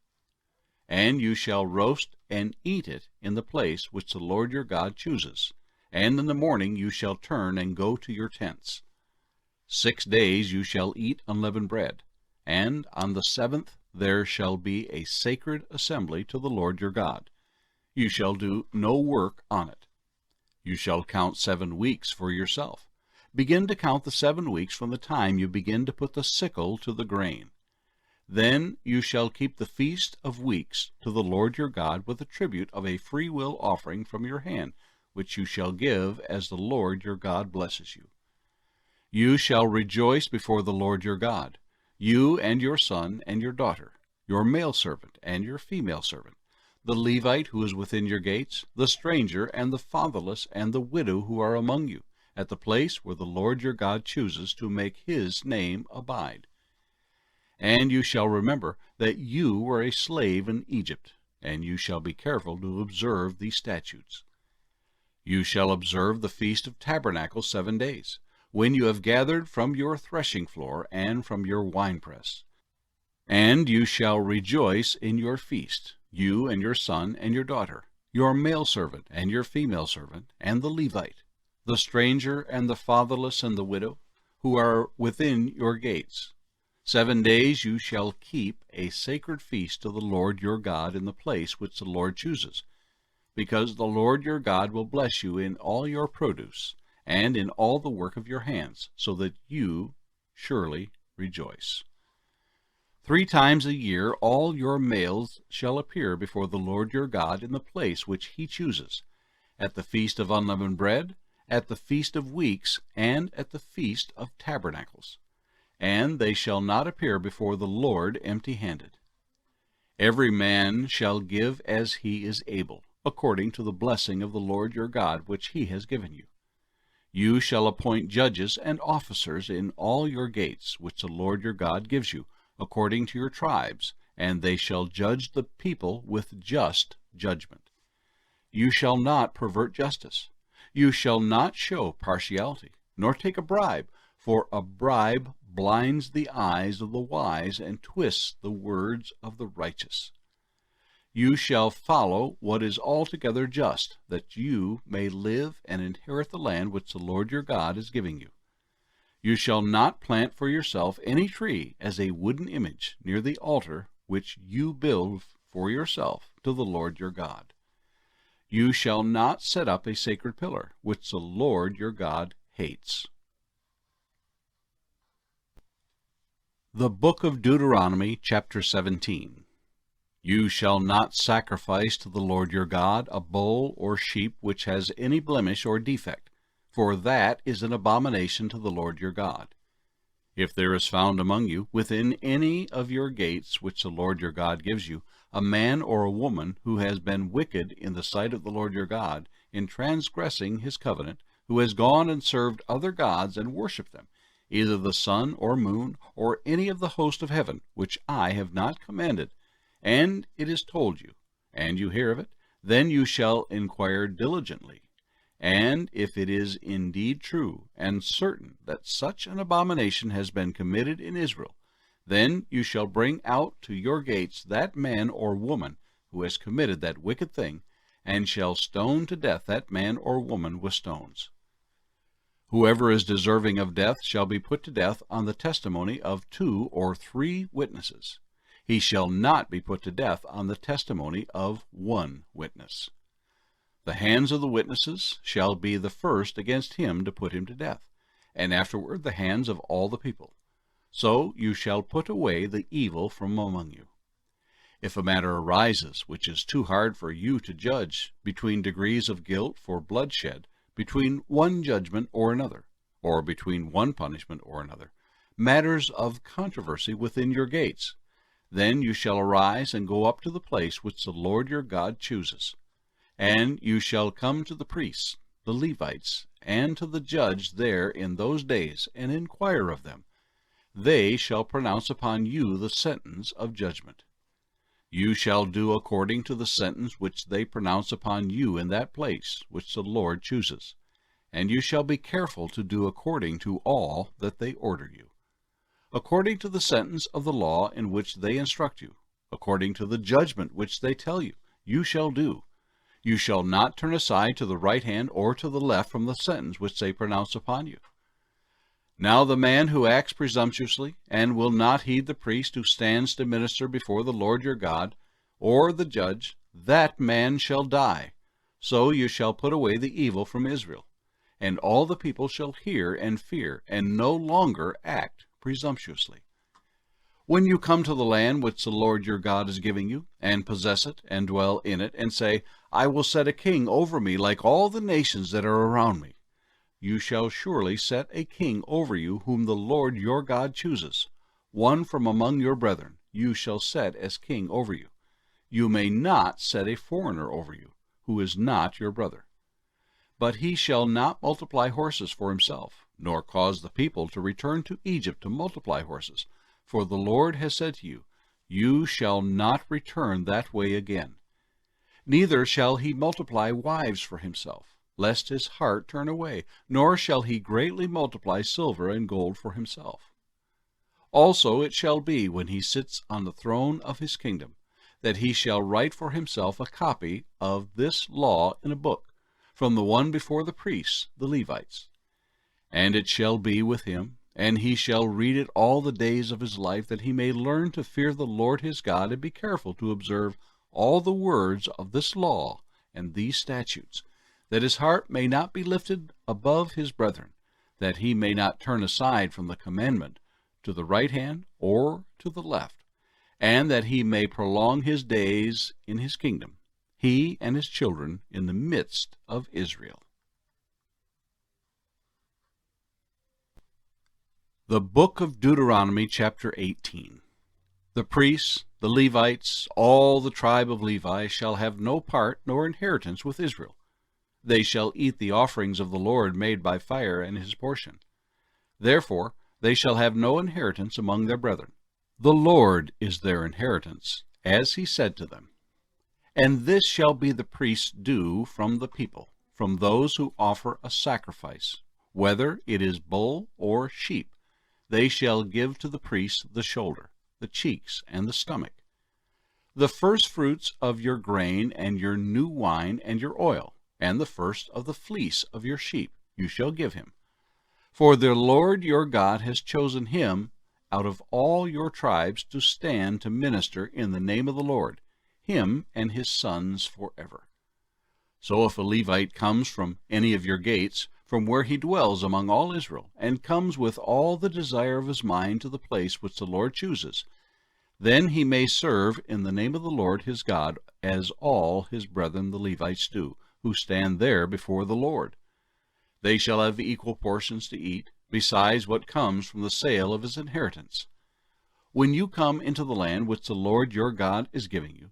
And you shall roast and eat it in the place which the Lord your God chooses. And in the morning you shall turn and go to your tents. 6 days you shall eat unleavened bread, and on the 7th there shall be a sacred assembly to the Lord your God. You shall do no work on it. You shall count 7 weeks for yourself. Begin to count the 7 weeks from the time you begin to put the sickle to the grain. Then you shall keep the feast of weeks to the Lord your God with a tribute of a freewill offering from your hand, which you shall give as the Lord your God blesses you. You shall rejoice before the Lord your God, you and your son and your daughter, your male servant and your female servant, the Levite who is within your gates, the stranger and the fatherless and the widow who are among you, at the place where the Lord your God chooses to make his name abide. And you shall remember that you were a slave in Egypt, and you shall be careful to observe these statutes. You shall observe the Feast of Tabernacles 7 days, when you have gathered from your threshing floor and from your winepress. And you shall rejoice in your feast, you and your son and your daughter, your male servant and your female servant, and the Levite, the stranger and the fatherless and the widow, who are within your gates. 7 days you shall keep a sacred feast to the Lord your God in the place which the Lord chooses, because the Lord your God will bless you in all your produce and in all the work of your hands, so that you surely rejoice. 3 times a year all your males shall appear before the Lord your God in the place which he chooses, at the Feast of Unleavened Bread, at the Feast of Weeks, and at the Feast of Tabernacles. And they shall not appear before the Lord empty-handed. Every man shall give as he is able, according to the blessing of the Lord your God which he has given you. You shall appoint judges and officers in all your gates, which the Lord your God gives you, according to your tribes, and they shall judge the people with just judgment. You shall not pervert justice. You shall not show partiality, nor take a bribe, for a bribe blinds the eyes of the wise and twists the words of the righteous. You shall follow what is altogether just, that you may live and inherit the land which the Lord your God is giving you. You shall not plant for yourself any tree as a wooden image near the altar which you build for yourself to the Lord your God. You shall not set up a sacred pillar, which the Lord your God hates. The Book of Deuteronomy, chapter 17. You shall not sacrifice to the Lord your God a bull or sheep which has any blemish or defect, for that is an abomination to the Lord your God. If there is found among you, within any of your gates which the Lord your God gives you, a man or a woman who has been wicked in the sight of the Lord your God, in transgressing his covenant, who has gone and served other gods and worshipped them, either the sun or moon, or any of the host of heaven, which I have not commanded, and it is told you, and you hear of it, then you shall inquire diligently. And if it is indeed true and certain that such an abomination has been committed in Israel, then you shall bring out to your gates that man or woman who has committed that wicked thing, and shall stone to death that man or woman with stones. Whoever is deserving of death shall be put to death on the testimony of 2 or 3 witnesses. He shall not be put to death on the testimony of 1 witness. The hands of the witnesses shall be the first against him to put him to death, and afterward the hands of all the people. So you shall put away the evil from among you. If a matter arises which is too hard for you to judge, between degrees of guilt for bloodshed, between one judgment or another, or between one punishment or another, matters of controversy within your gates, then you shall arise and go up to the place which the Lord your God chooses. And you shall come to the priests, the Levites, and to the judge there in those days, and inquire of them. They shall pronounce upon you the sentence of judgment. You shall do according to the sentence which they pronounce upon you in that place which the Lord chooses. And you shall be careful to do according to all that they order you. According to the sentence of the law in which they instruct you, according to the judgment which they tell you, you shall do. You shall not turn aside to the right hand or to the left from the sentence which they pronounce upon you. Now the man who acts presumptuously, and will not heed the priest who stands to minister before the Lord your God, or the judge, that man shall die. So you shall put away the evil from Israel. And all the people shall hear and fear, and no longer act presumptuously. When you come to the land which the Lord your God is giving you, and possess it, and dwell in it, and say, I will set a king over me like all the nations that are around me, you shall surely set a king over you whom the Lord your God chooses. One from among your brethren you shall set as king over you. You may not set a foreigner over you, who is not your brother. But he shall not multiply horses for himself, nor cause the people to return to Egypt to multiply horses, For the Lord has said to you, You shall not return that way again. Neither shall he multiply wives for himself, lest his heart turn away, nor shall he greatly multiply silver and gold for himself. Also it shall be, when he sits on the throne of his kingdom, that he shall write for himself a copy of this law in a book, from the one before the priests, the Levites. And it shall be with him, and he shall read it all the days of his life, that he may learn to fear the Lord his God, and be careful to observe all the words of this law and these statutes, that his heart may not be lifted above his brethren, that he may not turn aside from the commandment to the right hand or to the left, and that he may prolong his days in his kingdom, he and his children in the midst of Israel. The Book of Deuteronomy, chapter 18. The priests, the Levites, all the tribe of Levi, shall have no part nor inheritance with Israel. They shall eat the offerings of the Lord made by fire and his portion. Therefore they shall have no inheritance among their brethren. The Lord is their inheritance, as he said to them. And this shall be the priest's due from the people, from those who offer a sacrifice, whether it is bull or sheep. They shall give to the priest the shoulder, the cheeks, and the stomach. The first fruits of your grain, and your new wine, and your oil, and the first of the fleece of your sheep you shall give him. For the Lord your God has chosen him out of all your tribes to stand to minister in the name of the Lord, him and his sons forever. So if a Levite comes from any of your gates, from where he dwells among all Israel, and comes with all the desire of his mind to the place which the Lord chooses, then he may serve in the name of the Lord his God, as all his brethren the Levites do, who stand there before the Lord. They shall have equal portions to eat, besides what comes from the sale of his inheritance. When you come into the land which the Lord your God is giving you,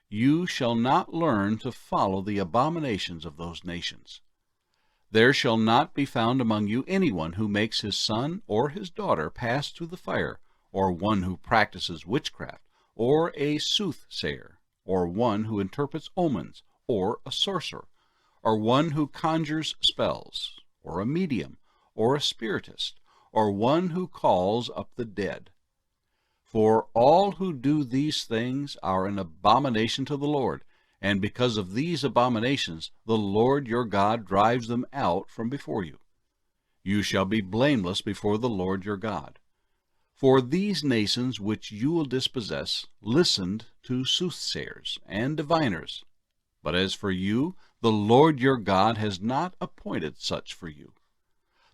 you shall not learn to follow the abominations of those nations. There shall not be found among you anyone who makes his son or his daughter pass through the fire, or one who practices witchcraft, or a soothsayer, or one who interprets omens, or a sorcerer, or one who conjures spells, or a medium, or a spiritist, or one who calls up the dead. For all who do these things are an abomination to the Lord, and because of these abominations the Lord your God drives them out from before you. You shall be blameless before the Lord your God. For these nations which you will dispossess listened to soothsayers and diviners. But as for you, the Lord your God has not appointed such for you.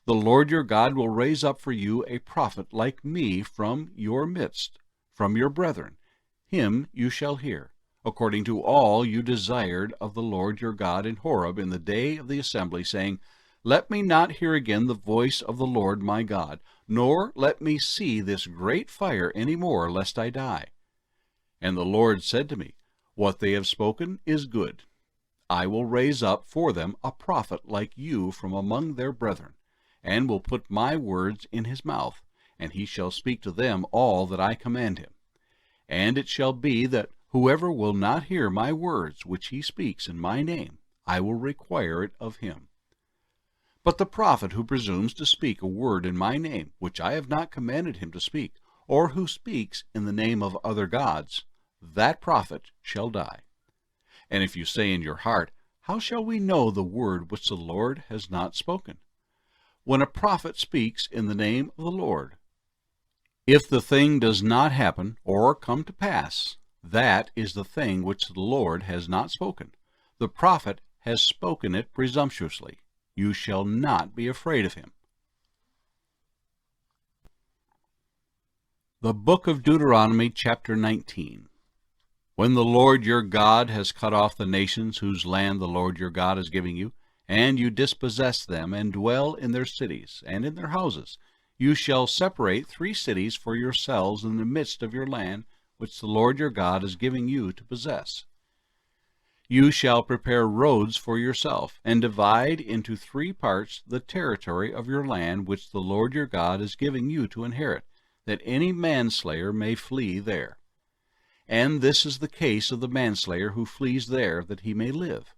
The Lord your God will raise up for you a prophet like me from your midst, from your brethren. Him you shall hear, according to all you desired of the Lord your God in Horeb in the day of the assembly, saying, Let me not hear again the voice of the Lord my God, nor let me see this great fire any more, lest I die. And the Lord said to me, What they have spoken is good. I will raise up for them a prophet like you from among their brethren, and will put my words in his mouth, and he shall speak to them all that I command him. And it shall be that whoever will not hear my words which he speaks in my name, I will require it of him. But the prophet who presumes to speak a word in my name, which I have not commanded him to speak, or who speaks in the name of other gods, that prophet shall die. And if you say in your heart, How shall we know the word which the Lord has not spoken? When a prophet speaks in the name of the Lord, if the thing does not happen or come to pass, that is the thing which the Lord has not spoken. The prophet has spoken it presumptuously. You shall not be afraid of him. The Book of Deuteronomy, chapter 19. When the Lord your God has cut off the nations whose land the Lord your God is giving you, and you dispossess them, and dwell in their cities and in their houses, you shall separate 3 cities for yourselves in the midst of your land, which the Lord your God is giving you to possess. You shall prepare roads for yourself, and divide into 3 parts the territory of your land which the Lord your God is giving you to inherit, that any manslayer may flee there. And this is the case of the manslayer who flees there, that he may live.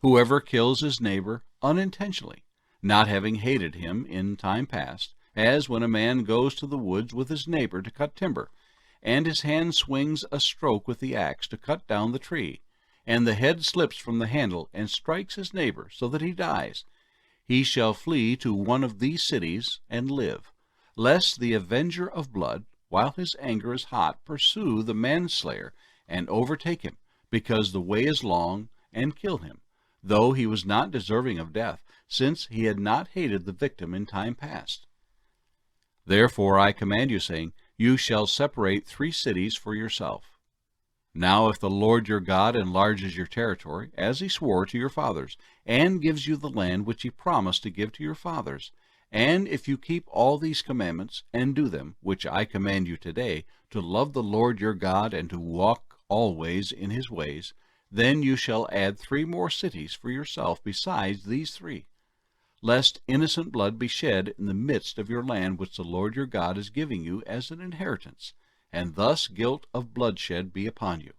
Whoever kills his neighbor unintentionally, not having hated him in time past, as when a man goes to the woods with his neighbor to cut timber, and his hand swings a stroke with the axe to cut down the tree, and the head slips from the handle and strikes his neighbor so that he dies, he shall flee to one of these cities and live, lest the avenger of blood, while his anger is hot, pursue the manslayer and overtake him, because the way is long, and kill him, though he was not deserving of death, since he had not hated the victim in time past. Therefore I command you, saying, You shall separate 3 cities for yourself. Now if the Lord your God enlarges your territory, as he swore to your fathers, and gives you the land which he promised to give to your fathers, and if you keep all these commandments, and do them, which I command you today, to love the Lord your God, and to walk always in his ways, then you shall add 3 more cities for yourself besides these 3, lest innocent blood be shed in the midst of your land which the Lord your God is giving you as an inheritance, and thus guilt of bloodshed be upon you.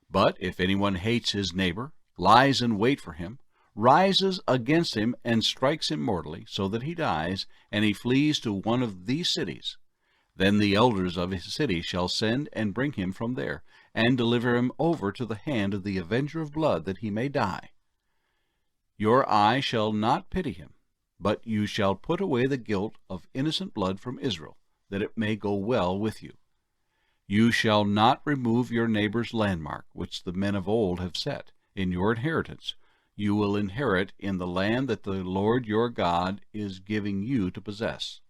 But if anyone hates his neighbor, lies in wait for him, rises against him, and strikes him mortally, so that he dies, and he flees to one of these cities, then the elders of his city shall send and bring him from there, and deliver him over to the hand of the avenger of blood, that he may die. Your eye shall not pity him, but you shall put away the guilt of innocent blood from Israel, that it may go well with you. You shall not remove your neighbor's landmark, which the men of old have set, in your inheritance. You will inherit in the land that the Lord your God is giving you to possess.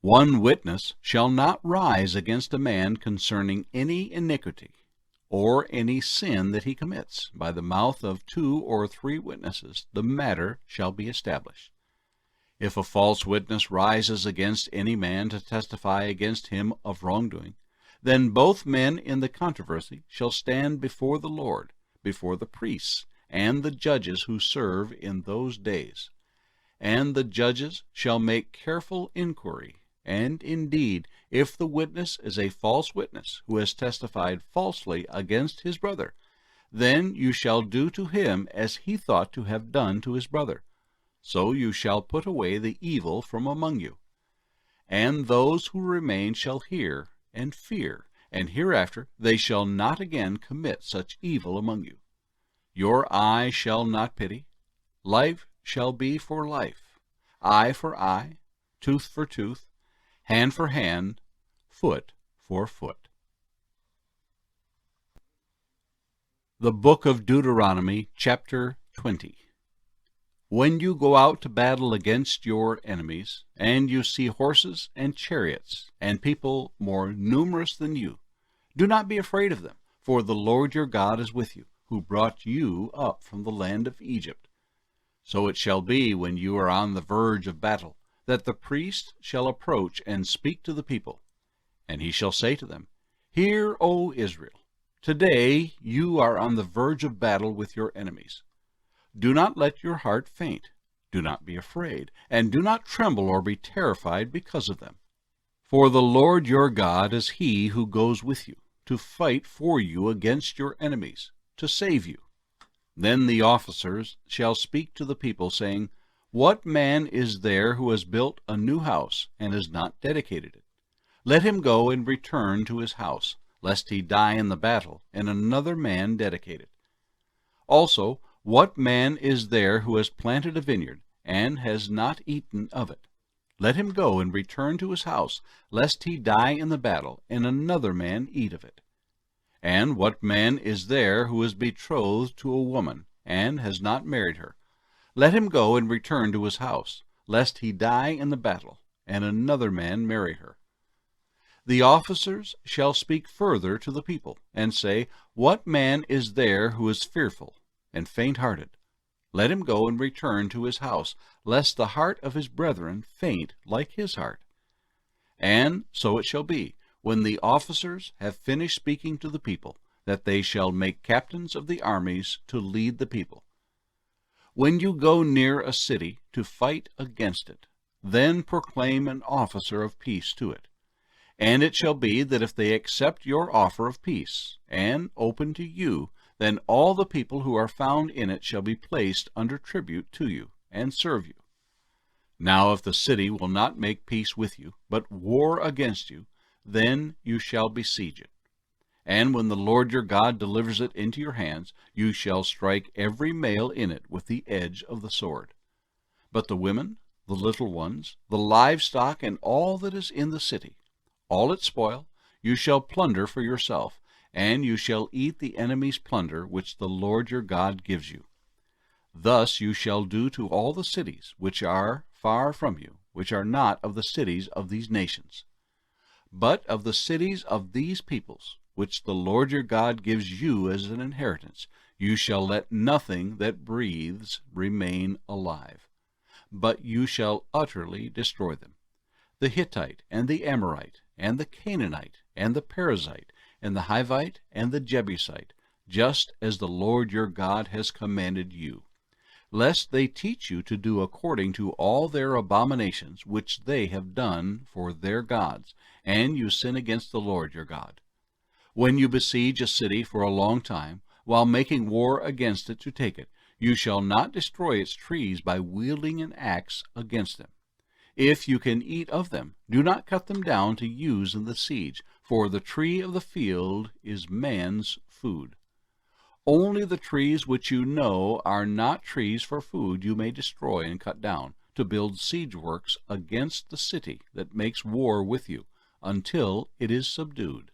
One witness shall not rise against a man concerning any iniquity, or any sin that he commits. By the mouth of 2 or 3 witnesses the matter shall be established. If a false witness rises against any man to testify against him of wrongdoing, then both men in the controversy shall stand before the Lord, before the priests, and the judges who serve in those days. And the judges shall make careful inquiry, and indeed, if the witness is a false witness, who has testified falsely against his brother, then you shall do to him as he thought to have done to his brother. So you shall put away the evil from among you. And those who remain shall hear and fear, and hereafter they shall not again commit such evil among you. Your eye shall not pity. Life shall be for life, eye for eye, tooth for tooth, hand for hand, foot for foot. The Book of Deuteronomy, chapter 20. When you go out to battle against your enemies, and you see horses and chariots, and people more numerous than you, do not be afraid of them, for the Lord your God is with you, who brought you up from the land of Egypt. So it shall be, when you are on the verge of battle, that the priest shall approach and speak to the people. And he shall say to them, Hear, O Israel, today you are on the verge of battle with your enemies. Do not let your heart faint. Do not be afraid, and do not tremble or be terrified because of them. For the Lord your God is he who goes with you, to fight for you against your enemies, to save you. Then the officers shall speak to the people, saying, What man is there who has built a new house, and has not dedicated it? Let him go and return to his house, lest he die in the battle, and another man dedicate it. Also, what man is there who has planted a vineyard, and has not eaten of it? Let him go and return to his house, lest he die in the battle, and another man eat of it. And what man is there who is betrothed to a woman, and has not married her? Let him go and return to his house, lest he die in the battle, and another man marry her. The officers shall speak further to the people, and say, What man is there who is fearful and faint-hearted? Let him go and return to his house, lest the heart of his brethren faint like his heart. And so it shall be, when the officers have finished speaking to the people, that they shall make captains of the armies to lead the people. When you go near a city to fight against it, then proclaim an officer of peace to it. And it shall be that if they accept your offer of peace, and open to you, then all the people who are found in it shall be placed under tribute to you, and serve you. Now if the city will not make peace with you, but war against you, then you shall besiege it. And when the Lord your God delivers it into your hands, you shall strike every male in it with the edge of the sword. But the women, the little ones, the livestock, and all that is in the city, all its spoil, you shall plunder for yourself, and you shall eat the enemy's plunder which the Lord your God gives you. Thus you shall do to all the cities which are far from you, which are not of the cities of these nations. But of the cities of these peoples, which the Lord your God gives you as an inheritance, you shall let nothing that breathes remain alive, but you shall utterly destroy them. The Hittite, and the Amorite, and the Canaanite, and the Perizzite, and the Hivite, and the Jebusite, just as the Lord your God has commanded you, lest they teach you to do according to all their abominations which they have done for their gods, and you sin against the Lord your God. When you besiege a city for a long time, while making war against it to take it, you shall not destroy its trees by wielding an axe against them. If you can eat of them, do not cut them down to use in the siege, for the tree of the field is man's food. Only the trees which you know are not trees for food you may destroy and cut down, to build siege works against the city that makes war with you, until it is subdued.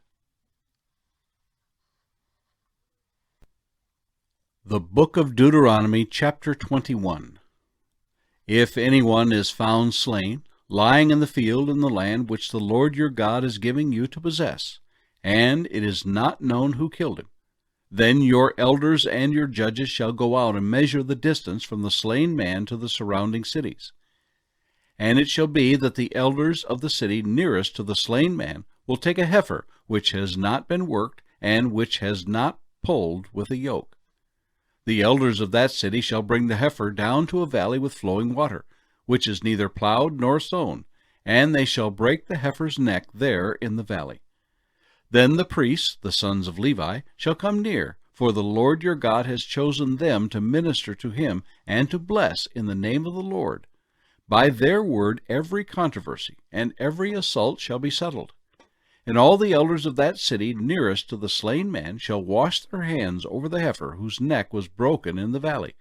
The Book of Deuteronomy, chapter 21. If anyone is found slain, lying in the field in the land which the Lord your God is giving you to possess, and it is not known who killed him, then your elders and your judges shall go out and measure the distance from the slain man to the surrounding cities. And it shall be that the elders of the city nearest to the slain man will take a heifer which has not been worked, and which has not pulled with a yoke. The elders of that city shall bring the heifer down to a valley with flowing water, which is neither plowed nor sown, and they shall break the heifer's neck there in the valley. Then the priests, the sons of Levi, shall come near, for the Lord your God has chosen them to minister to him and to bless in the name of the Lord. By their word every controversy and every assault shall be settled. And all the elders of that city nearest to the slain man shall wash their hands over the heifer whose neck was broken in the valley.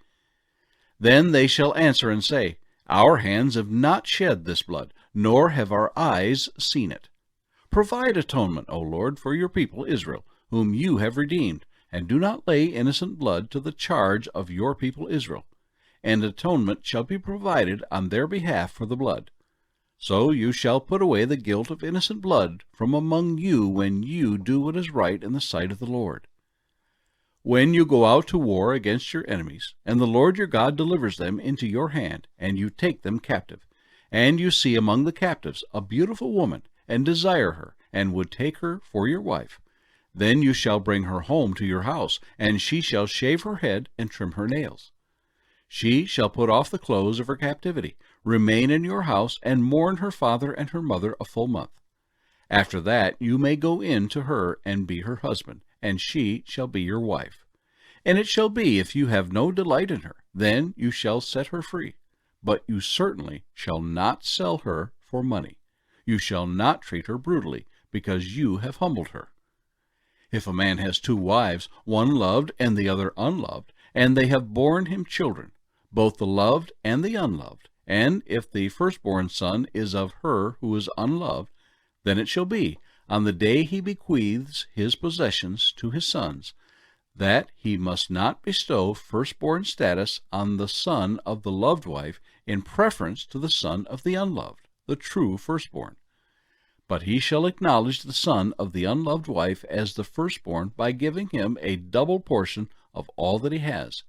Then they shall answer and say, Our hands have not shed this blood, nor have our eyes seen it. Provide atonement, O Lord, for your people Israel, whom you have redeemed, and do not lay innocent blood to the charge of your people Israel. And atonement shall be provided on their behalf for the blood. So you shall put away the guilt of innocent blood from among you when you do what is right in the sight of the Lord. When you go out to war against your enemies, and the Lord your God delivers them into your hand, and you take them captive, and you see among the captives a beautiful woman, and desire her, and would take her for your wife, then you shall bring her home to your house, and she shall shave her head and trim her nails. She shall put off the clothes of her captivity, remain in your house, and mourn her father and her mother a full month. After that you may go in to her and be her husband, and she shall be your wife. And it shall be, if you have no delight in her, then you shall set her free. But you certainly shall not sell her for money. You shall not treat her brutally, because you have humbled her. If a man has 2 wives, one loved and the other unloved, and they have borne him children, both the loved and the unloved, and if the firstborn son is of her who is unloved, then it shall be, on the day he bequeaths his possessions to his sons, that he must not bestow firstborn status on the son of the loved wife in preference to the son of the unloved, the true firstborn. But he shall acknowledge the son of the unloved wife as the firstborn by giving him a double portion of all that he has.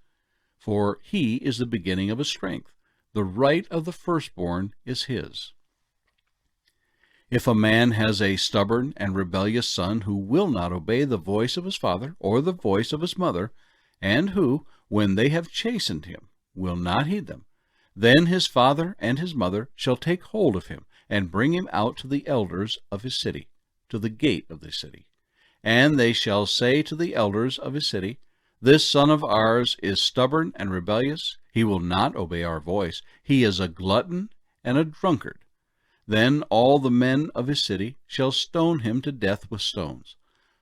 For he is the beginning of his strength. The right of the firstborn is his. If a man has a stubborn and rebellious son who will not obey the voice of his father or the voice of his mother, and who, when they have chastened him, will not heed them, then his father and his mother shall take hold of him and bring him out to the elders of his city. to the gate of the city. And they shall say to the elders of his city, This son of ours is stubborn and rebellious. He will not obey our voice. He is a glutton and a drunkard. Then all the men of his city shall stone him to death with stones.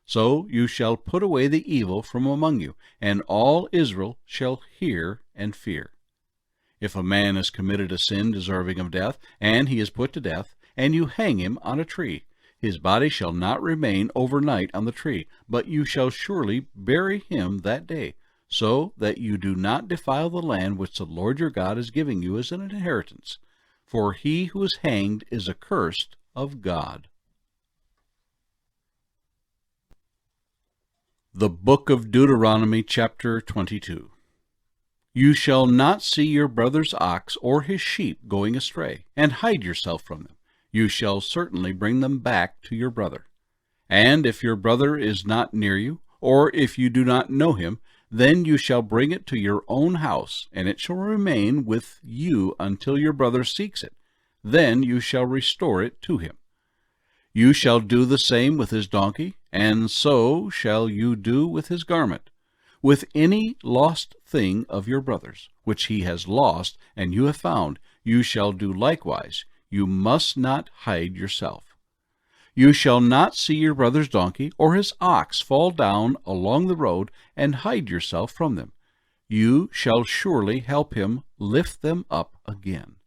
So you shall put away the evil from among you, and all Israel shall hear and fear. If a man has committed a sin deserving of death, and he is put to death, and you hang him on a tree, his body shall not remain overnight on the tree, but you shall surely bury him that day, so that you do not defile the land which the Lord your God is giving you as an inheritance. For he who is hanged is accursed of God. The Book of Deuteronomy, chapter 22. You shall not see your brother's ox or his sheep going astray, and hide yourself from them. You shall certainly bring them back to your brother. And if your brother is not near you, or if you do not know him, then you shall bring it to your own house, and it shall remain with you until your brother seeks it. Then you shall restore it to him. You shall do the same with his donkey, and so shall you do with his garment. With any lost thing of your brother's, which he has lost, and you have found, you shall do likewise. You must not hide yourself. You shall not see your brother's donkey or his ox fall down along the road, and hide yourself from them. You shall surely help him lift them up again.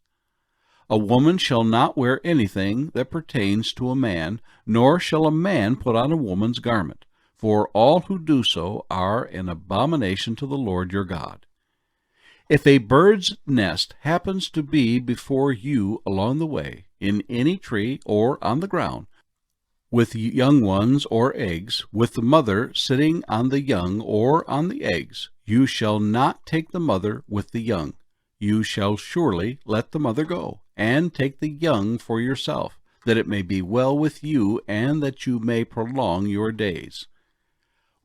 A woman shall not wear anything that pertains to a man, nor shall a man put on a woman's garment, for all who do so are an abomination to the Lord your God. If a bird's nest happens to be before you along the way, in any tree or on the ground, with young ones or eggs, with the mother sitting on the young or on the eggs, you shall not take the mother with the young. You shall surely let the mother go, and take the young for yourself, that it may be well with you, and that you may prolong your days.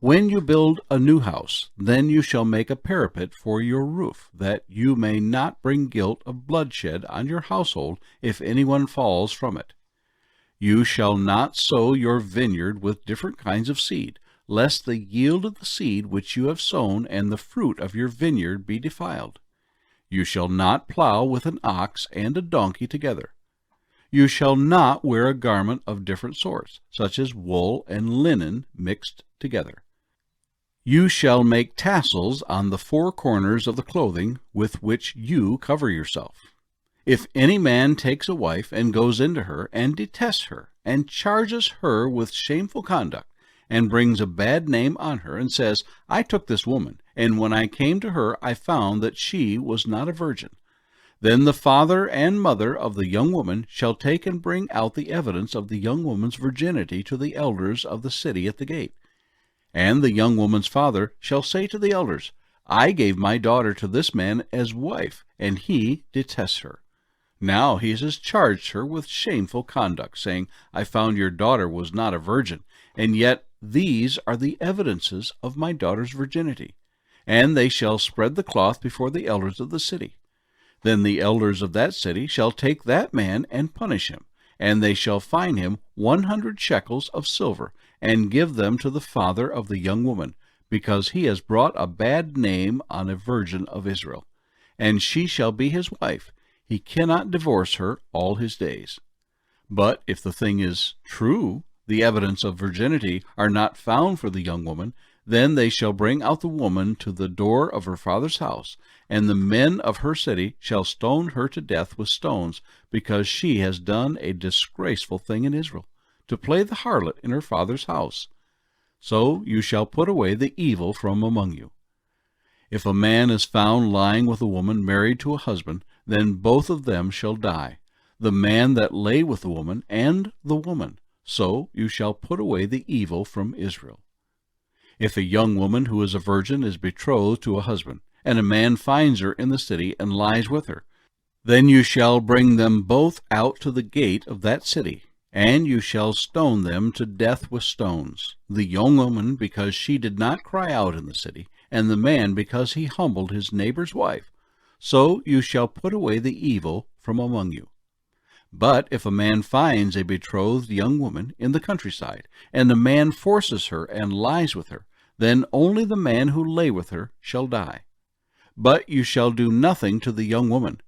When you build a new house, then you shall make a parapet for your roof, that you may not bring guilt of bloodshed on your household if anyone falls from it. You shall not sow your vineyard with different kinds of seed, lest the yield of the seed which you have sown and the fruit of your vineyard be defiled. You shall not plow with an ox and a donkey together. You shall not wear a garment of different sorts, such as wool and linen mixed together. You shall make tassels on the four corners of the clothing with which you cover yourself. If any man takes a wife and goes into her and detests her and charges her with shameful conduct and brings a bad name on her and says, I took this woman, and when I came to her I found that she was not a virgin, then the father and mother of the young woman shall take and bring out the evidence of the young woman's virginity to the elders of the city at the gate. And the young woman's father shall say to the elders, I gave my daughter to this man as wife, and he detests her. Now he has charged her with shameful conduct, saying, I found your daughter was not a virgin, and yet these are the evidences of my daughter's virginity. And they shall spread the cloth before the elders of the city. Then the elders of that city shall take that man and punish him, and they shall fine him 100 shekels of silver, and give them to the father of the young woman, because he has brought a bad name on a virgin of Israel. And she shall be his wife. He cannot divorce her all his days. But if the thing is true, the evidence of virginity are not found for the young woman, then they shall bring out the woman to the door of her father's house, and the men of her city shall stone her to death with stones, because she has done a disgraceful thing in Israel, to play the harlot in her father's house. So you shall put away the evil from among you. If a man is found lying with a woman married to a husband, then both of them shall die, the man that lay with the woman and the woman. So you shall put away the evil from Israel. If a young woman who is a virgin is betrothed to a husband, and a man finds her in the city and lies with her, then you shall bring them both out to the gate of that city, and you shall stone them to death with stones, the young woman because she did not cry out in the city, and the man because he humbled his neighbor's wife. So you shall put away the evil from among you. But if a man finds a betrothed young woman in the countryside, and the man forces her and lies with her, then only the man who lay with her shall die. But you shall do nothing to the young woman.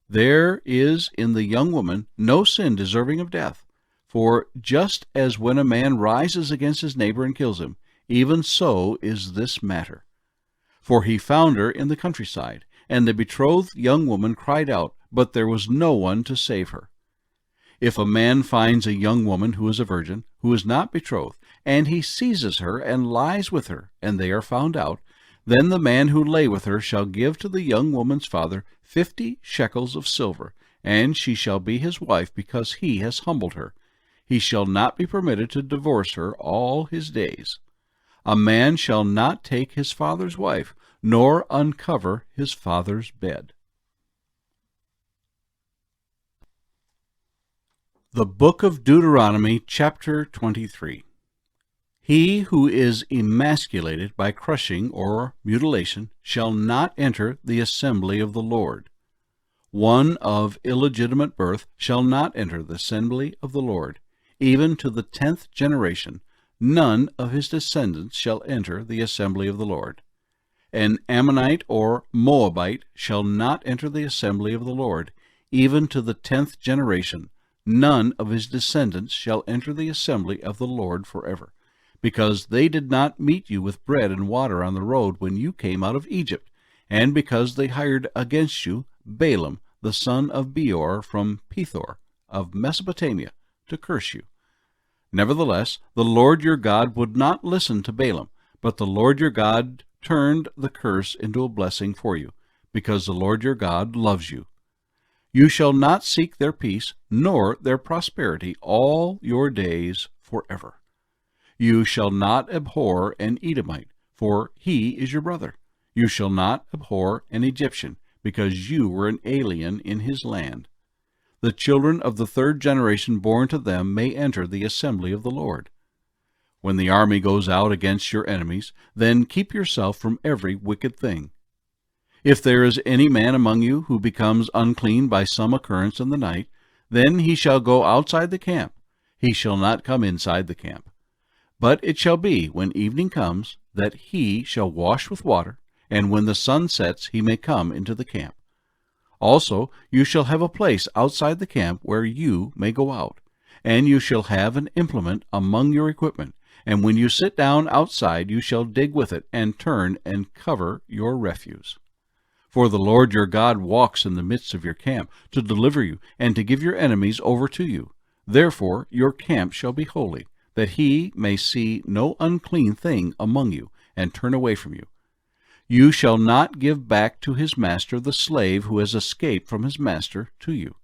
There is in the young woman no sin deserving of death. For just as when a man rises against his neighbor and kills him, even so is this matter. For he found her in the countryside, and the betrothed young woman cried out, but there was no one to save her. If a man finds a young woman who is a virgin, who is not betrothed, and he seizes her and lies with her, and they are found out, then the man who lay with her shall give to the young woman's father 50 shekels of silver, and she shall be his wife because he has humbled her. He shall not be permitted to divorce her all his days. A man shall not take his father's wife, nor uncover his father's bed. The Book of Deuteronomy, chapter 23. He who is emasculated by crushing or mutilation shall not enter the assembly of the Lord. One of illegitimate birth shall not enter the assembly of the Lord. Even to the 10th generation, none of his descendants shall enter the assembly of the Lord. An Ammonite or Moabite shall not enter the assembly of the Lord. Even to the 10th generation, none of his descendants shall enter the assembly of the Lord forever, because they did not meet you with bread and water on the road when you came out of Egypt, and because they hired against you Balaam the son of Beor from Pethor of Mesopotamia to curse you. Nevertheless, the Lord your God would not listen to Balaam, but the Lord your God turned the curse into a blessing for you, because the Lord your God loves you. You shall not seek their peace, nor their prosperity all your days forever. You shall not abhor an Edomite, for he is your brother. You shall not abhor an Egyptian, because you were an alien in his land. The children of the 3rd generation born to them may enter the assembly of the Lord. When the army goes out against your enemies, then keep yourself from every wicked thing. If there is any man among you who becomes unclean by some occurrence in the night, then he shall go outside the camp. He shall not come inside the camp. But it shall be, when evening comes, that he shall wash with water, and when the sun sets he may come into the camp. Also you shall have a place outside the camp where you may go out, and you shall have an implement among your equipment, and when you sit down outside you shall dig with it, and turn and cover your refuse. For the Lord your God walks in the midst of your camp, to deliver you, and to give your enemies over to you. Therefore your camp shall be holy, that he may see no unclean thing among you, and turn away from you. You shall not give back to his master the slave who has escaped from his master to you.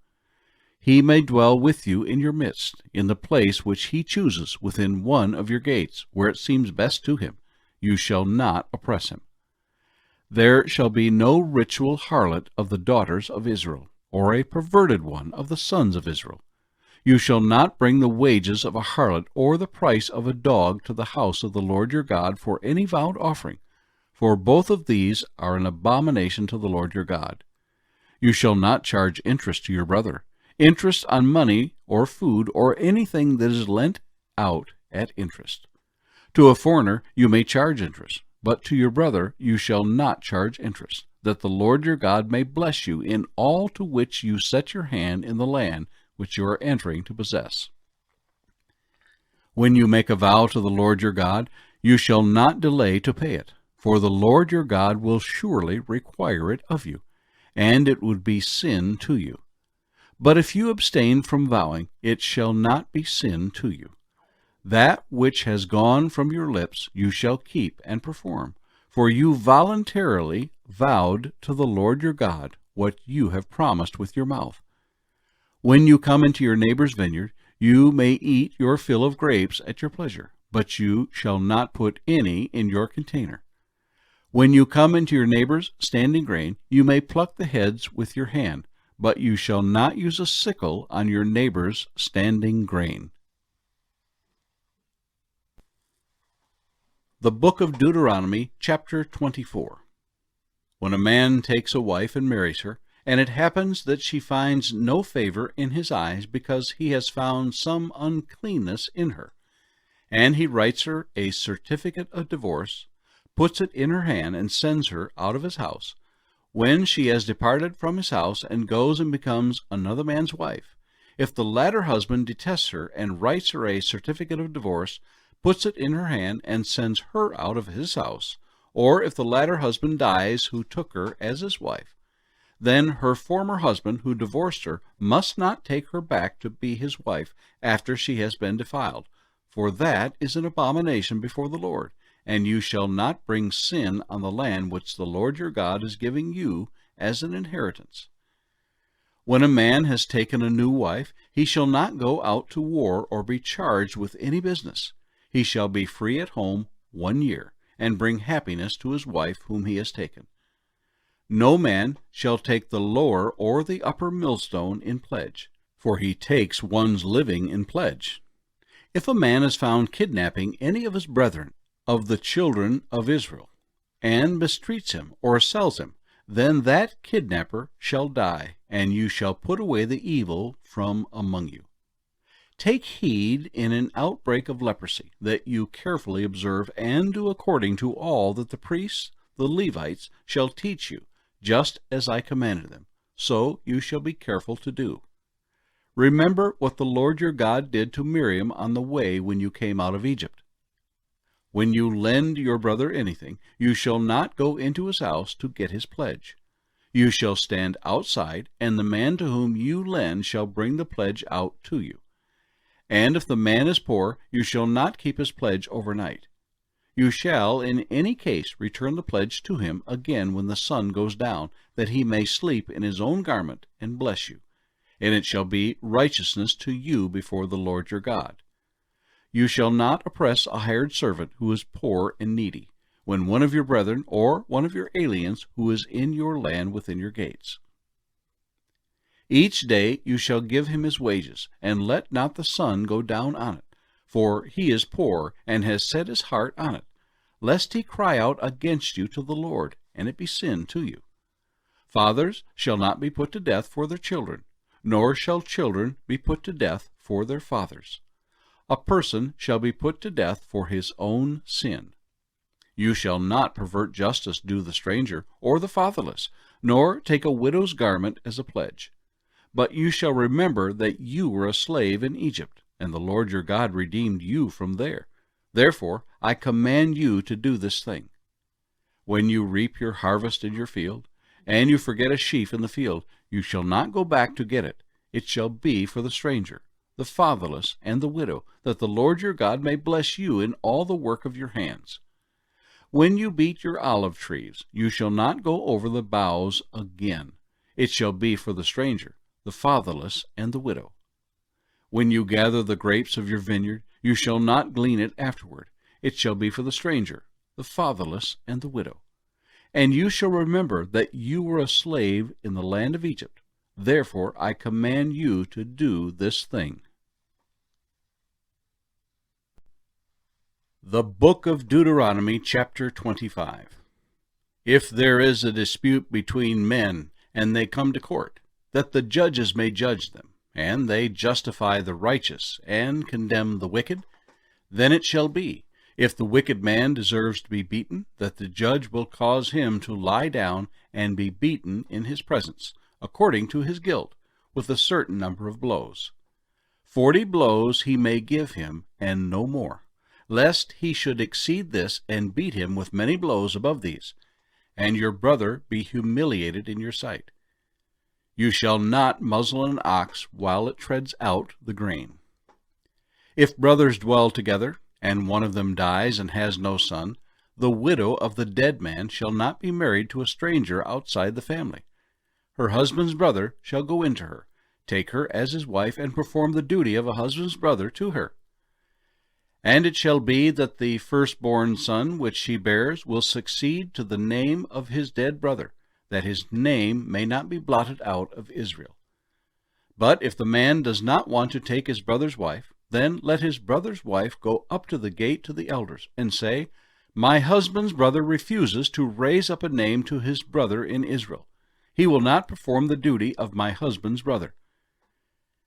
He may dwell with you in your midst, in the place which he chooses within one of your gates, where it seems best to him. You shall not oppress him. There shall be no ritual harlot of the daughters of Israel, or a perverted one of the sons of Israel. You shall not bring the wages of a harlot or the price of a dog to the house of the Lord your God for any vowed offering, for both of these are an abomination to the Lord your God. You shall not charge interest to your brother, interest on money or food or anything that is lent out at interest. To a foreigner you may charge interest, but to your brother you shall not charge interest, that the Lord your God may bless you in all to which you set your hand in the land which you are entering to possess. When you make a vow to the Lord your God, you shall not delay to pay it, for the Lord your God will surely require it of you, and it would be sin to you. But if you abstain from vowing, it shall not be sin to you. That which has gone from your lips you shall keep and perform, for you voluntarily vowed to the Lord your God what you have promised with your mouth. When you come into your neighbor's vineyard, you may eat your fill of grapes at your pleasure, but you shall not put any in your container. When you come into your neighbor's standing grain, you may pluck the heads with your hand, but you shall not use a sickle on your neighbor's standing grain. The Book of Deuteronomy, chapter 24. When a man takes a wife and marries her, And it happens that she finds no favor in his eyes, because he has found some uncleanness in her. And he writes her a certificate of divorce, puts it in her hand, and sends her out of his house. When she has departed from his house and goes and becomes another man's wife, if the latter husband detests her and writes her a certificate of divorce, puts it in her hand, and sends her out of his house, or if the latter husband dies who took her as his wife, then her former husband who divorced her must not take her back to be his wife after she has been defiled, for that is an abomination before the Lord. And you shall not bring sin on the land which the Lord your God is giving you as an inheritance. When a man has taken a new wife, he shall not go out to war or be charged with any business. He shall be free at home 1 year, and bring happiness to his wife whom he has taken. No man shall take the lower or the upper millstone in pledge, for he takes one's living in pledge. If a man is found kidnapping any of his brethren, of the children of Israel, and mistreats him or sells him, then that kidnapper shall die, and you shall put away the evil from among you. Take heed in an outbreak of leprosy, that you carefully observe and do according to all that the priests, the Levites, shall teach you, just as I commanded them. So you shall be careful to do. Remember what the Lord your God did to Miriam on the way when you came out of Egypt. When you lend your brother anything, you shall not go into his house to get his pledge. You shall stand outside, and the man to whom you lend shall bring the pledge out to you. And if the man is poor, you shall not keep his pledge overnight. You shall in any case return the pledge to him again when the sun goes down, that he may sleep in his own garment and bless you. And it shall be righteousness to you before the Lord your God. You shall not oppress a hired servant who is poor and needy, when one of your brethren or one of your aliens who is in your land within your gates. Each day you shall give him his wages, and let not the sun go down on it, for he is poor and has set his heart on it, lest he cry out against you to the Lord, and it be sin to you. Fathers shall not be put to death for their children, nor shall children be put to death for their fathers. A person shall be put to death for his own sin. You shall not pervert justice due the stranger or the fatherless, nor take a widow's garment as a pledge. But you shall remember that you were a slave in Egypt, and the Lord your God redeemed you from there. Therefore I command you to do this thing. When you reap your harvest in your field, and you forget a sheaf in the field, you shall not go back to get it. It shall be for the stranger, the fatherless, and the widow, that the Lord your God may bless you in all the work of your hands. When you beat your olive trees, you shall not go over the boughs again. It shall be for the stranger, the fatherless, and the widow. When you gather the grapes of your vineyard, you shall not glean it afterward. It shall be for the stranger, the fatherless, and the widow. And you shall remember that you were a slave in the land of Egypt. Therefore I command you to do this thing. The Book of Deuteronomy, chapter 25. If there is a dispute between men, and they come to court, that the judges may judge them, and they justify the righteous, and condemn the wicked, then it shall be, if the wicked man deserves to be beaten, that the judge will cause him to lie down and be beaten in his presence, according to his guilt, with a certain number of blows. 40 blows he may give him, and no more, lest he should exceed this and beat him with many blows above these, and your brother be humiliated in your sight. You shall not muzzle an ox while it treads out the grain. If brothers dwell together, and one of them dies and has no son, the widow of the dead man shall not be married to a stranger outside the family. Her husband's brother shall go into her, take her as his wife, and perform the duty of a husband's brother to her. And it shall be that the firstborn son which she bears will succeed to the name of his dead brother, that his name may not be blotted out of Israel. But if the man does not want to take his brother's wife, then let his brother's wife go up to the gate to the elders, and say, My husband's brother refuses to raise up a name to his brother in Israel. He will not perform the duty of my husband's brother.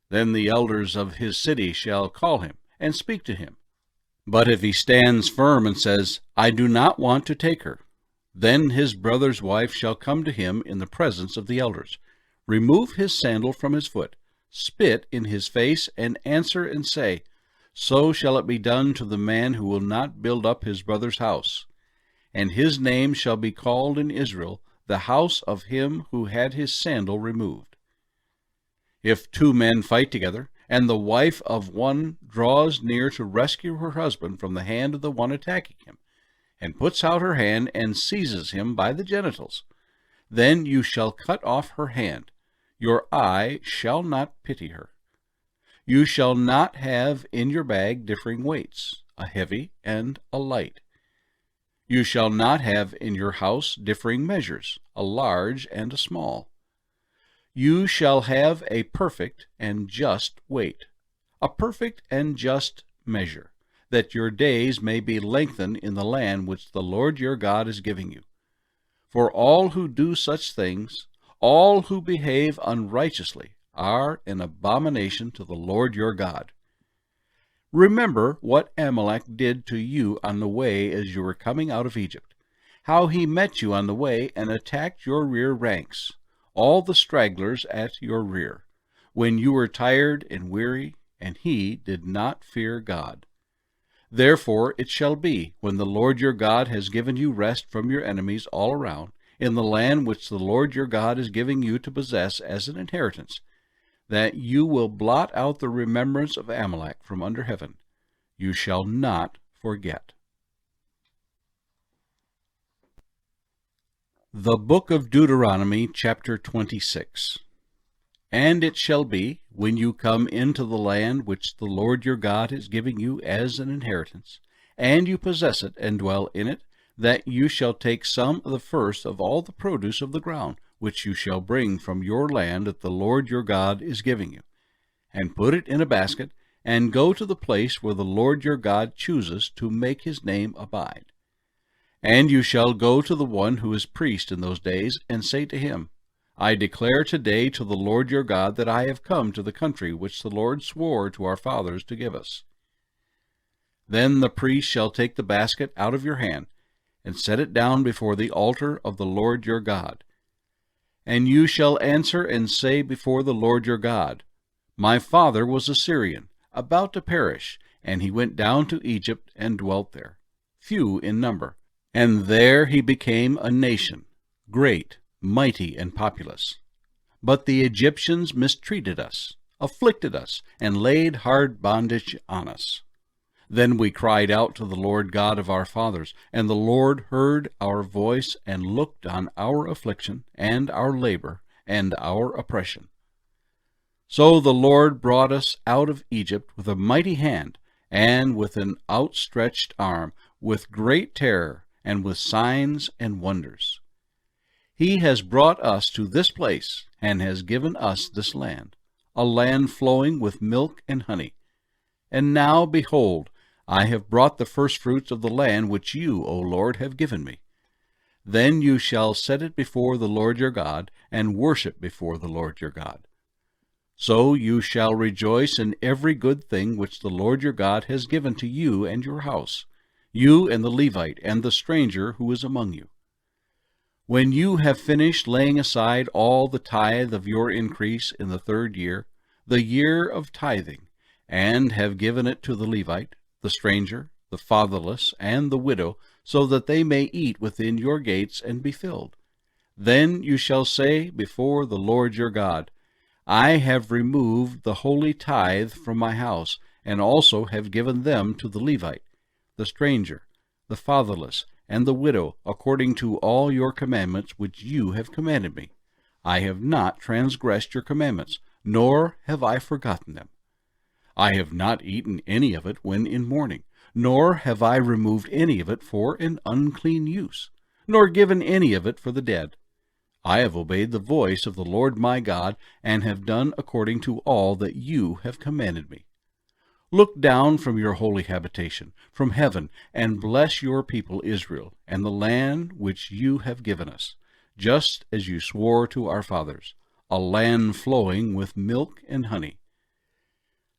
Then the elders of his city shall call him and speak to him. But if he stands firm and says, I do not want to take her, then his brother's wife shall come to him in the presence of the elders, remove his sandal from his foot, spit in his face, and answer and say, So shall it be done to the man who will not build up his brother's house. And his name shall be called in Israel, the house of him who had his sandal removed. If two men fight together, and the wife of one draws near to rescue her husband from the hand of the one attacking him, and puts out her hand and seizes him by the genitals, then you shall cut off her hand. Your eye shall not pity her. You shall not have in your bag differing weights, a heavy and a light. You shall not have in your house differing measures, a large and a small. You shall have a perfect and just weight, a perfect and just measure, that your days may be lengthened in the land which the Lord your God is giving you. For all who do such things, all who behave unrighteously, are an abomination to the Lord your God. Remember what Amalek did to you on the way as you were coming out of Egypt, how he met you on the way and attacked your rear ranks, all the stragglers at your rear, when you were tired and weary, and he did not fear God. Therefore it shall be, when the Lord your God has given you rest from your enemies all around, in the land which the Lord your God is giving you to possess as an inheritance, that you will blot out the remembrance of Amalek from under heaven. You shall not forget. The Book of Deuteronomy, chapter 26. And it shall be, when you come into the land which the Lord your God is giving you as an inheritance, and you possess it and dwell in it, that you shall take some of the first of all the produce of the ground, which you shall bring from your land that the Lord your God is giving you, and put it in a basket, and go to the place where the Lord your God chooses to make his name abide. And you shall go to the one who is priest in those days, and say to him, I declare today to the Lord your God that I have come to the country which the Lord swore to our fathers to give us. Then the priest shall take the basket out of your hand, and set it down before the altar of the Lord your God. And you shall answer and say before the Lord your God, My father was a Syrian, about to perish, and he went down to Egypt and dwelt there, few in number. And there he became a nation, great, mighty, and populous. But the Egyptians mistreated us, afflicted us, and laid hard bondage on us. Then we cried out to the Lord God of our fathers, and the Lord heard our voice and looked on our affliction and our labor and our oppression. So the Lord brought us out of Egypt with a mighty hand and with an outstretched arm, with great terror and with signs and wonders. He has brought us to this place and has given us this land, a land flowing with milk and honey. And now, behold, I have brought the firstfruits of the land which you, O Lord, have given me. Then you shall set it before the Lord your God, and worship before the Lord your God. So you shall rejoice in every good thing which the Lord your God has given to you and your house, you and the Levite and the stranger who is among you. When you have finished laying aside all the tithe of your increase in the 3rd year, the year of tithing, and have given it to the Levite, the stranger, the fatherless, and the widow, so that they may eat within your gates and be filled, then you shall say before the Lord your God, I have removed the holy tithe from my house, and also have given them to the Levite, the stranger, the fatherless, and the widow, according to all your commandments which you have commanded me. I have not transgressed your commandments, nor have I forgotten them. I have not eaten any of it when in mourning, nor have I removed any of it for an unclean use, nor given any of it for the dead. I have obeyed the voice of the Lord my God, and have done according to all that you have commanded me. Look down from your holy habitation, from heaven, and bless your people Israel, and the land which you have given us. just as you swore to our fathers, a land flowing with milk and honey.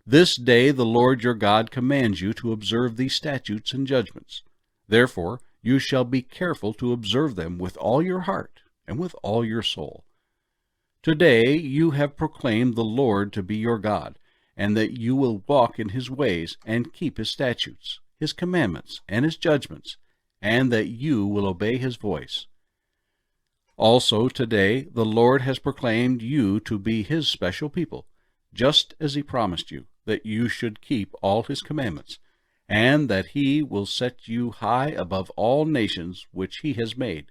This day the Lord your God commands you to observe these statutes and judgments. Therefore you shall be careful to observe them with all your heart and with all your soul. Today you have proclaimed the Lord to be your God, and that you will walk in his ways and keep his statutes, his commandments, and his judgments, and that you will obey his voice. Also today the Lord has proclaimed you to be his special people, just as he promised you, that you should keep all his commandments, and that he will set you high above all nations which he has made,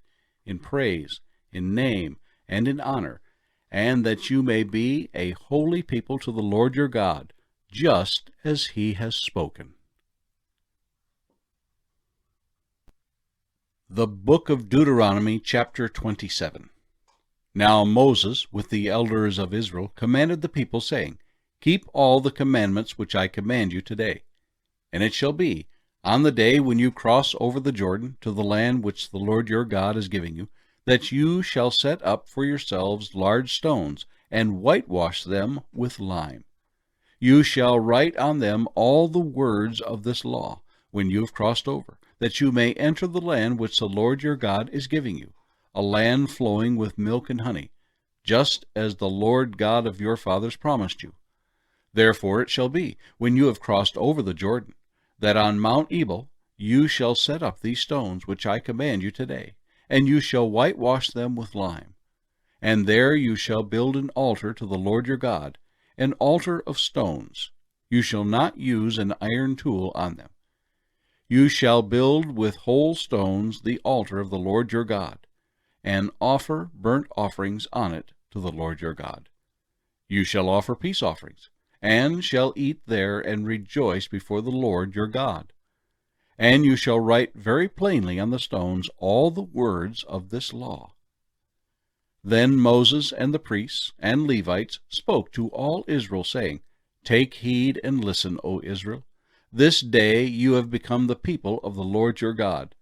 in praise, in name, and in honor, and that you may be a holy people to the Lord your God, just as he has spoken. The Book of Deuteronomy, chapter 27. Now Moses, with the elders of Israel, commanded the people, saying, Keep all the commandments which I command you today. And it shall be, on the day when you cross over the Jordan to the land which the Lord your God is giving you, that you shall set up for yourselves large stones, and whitewash them with lime. You shall write on them all the words of this law, when you have crossed over, that you may enter the land which the Lord your God is giving you, a land flowing with milk and honey, just as the Lord God of your fathers promised you. Therefore it shall be, when you have crossed over the Jordan, that on Mount Ebal you shall set up these stones which I command you today, and you shall whitewash them with lime. And there you shall build an altar to the Lord your God, an altar of stones. You shall not use an iron tool on them. You shall build with whole stones the altar of the Lord your God, and offer burnt offerings on it to the Lord your God. You shall offer peace offerings, and shall eat there and rejoice before the Lord your God. And you shall write very plainly on the stones all the words of this law. Then Moses and the priests and Levites spoke to all Israel, saying, Take heed and listen, O Israel. This day you have become the people of the Lord your God.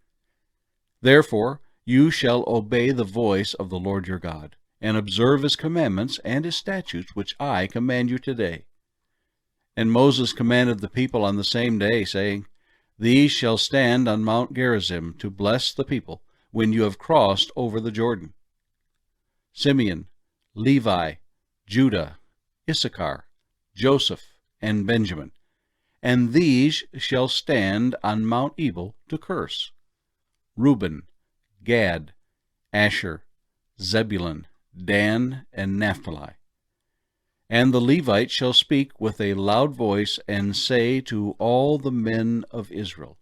Therefore you shall obey the voice of the Lord your God, and observe his commandments and his statutes which I command you today. And Moses commanded the people on the same day, saying, These shall stand on Mount Gerizim to bless the people, when you have crossed over the Jordan: Simeon, Levi, Judah, Issachar, Joseph, and Benjamin. And these shall stand on Mount Ebal to curse: Reuben, Gad, Asher, Zebulun, Dan, and Naphtali. And the Levites shall speak with a loud voice, and say to all the men of Israel,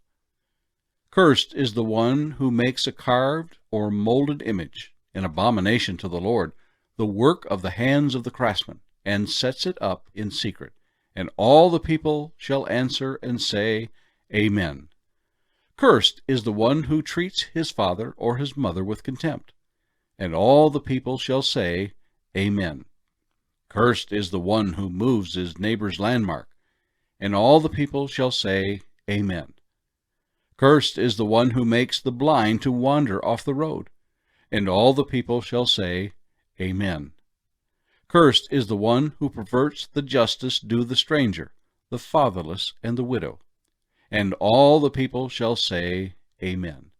Cursed is the one who makes a carved or molded image, an abomination to the Lord, the work of the hands of the craftsman, and sets it up in secret. And all the people shall answer and say, Amen. Cursed is the one who treats his father or his mother with contempt. And all the people shall say, Amen. Cursed is the one who moves his neighbor's landmark. And all the people shall say, Amen. Cursed is the one who makes the blind to wander off the road. And all the people shall say, Amen. Cursed is the one who perverts the justice due the stranger, the fatherless, and the widow. And all the people shall say, Amen.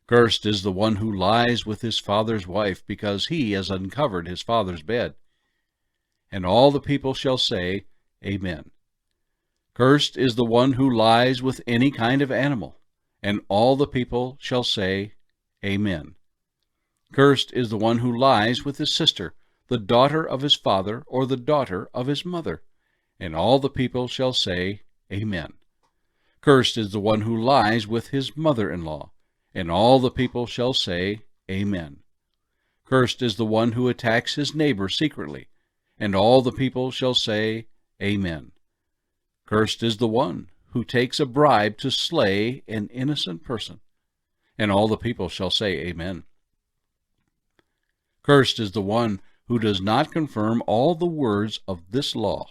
Cursed is the one who lies with his father's wife, because he has uncovered his father's bed. And all the people shall say, Amen. Cursed is the one who lies with any kind of animal. And all the people shall say, Amen. Cursed is the one who lies with his sister, the daughter of his father, or the daughter of his mother. And all the people shall say, Amen. Cursed is the one who lies with his mother-in-law. And all the people shall say, Amen. Cursed is the one who attacks his neighbor secretly. And all the people shall say, Amen. Cursed is the one who takes a bribe to slay an innocent person. And all the people shall say, Amen. Cursed is the one who does not confirm all the words of this law.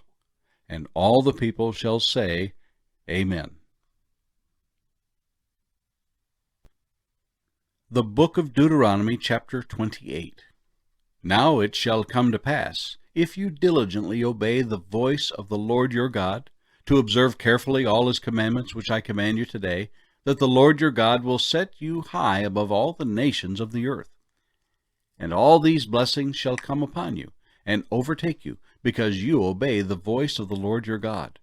And all the people shall say, Amen. The Book of Deuteronomy, chapter 28. Now it shall come to pass, if you diligently obey the voice of the Lord your God, to observe carefully all his commandments which I command you today, that the Lord your God will set you high above all the nations of the earth. And all these blessings shall come upon you, and overtake you, because you obey the voice of the Lord your God.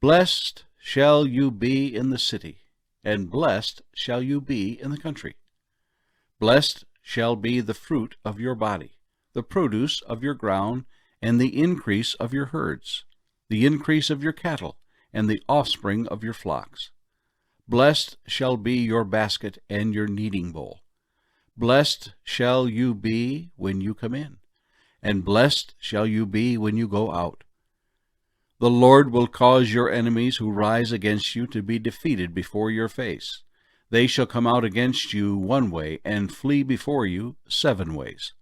Blessed shall you be in the city, and blessed shall you be in the country. Blessed shall be the fruit of your body, the produce of your ground, and the increase of your herds, the increase of your cattle, and the offspring of your flocks. Blessed shall be your basket and your kneading bowl. Blessed shall you be when you come in, and blessed shall you be when you go out. The Lord will cause your enemies who rise against you to be defeated before your face. They shall come out against you one way, and flee before you 7 ways.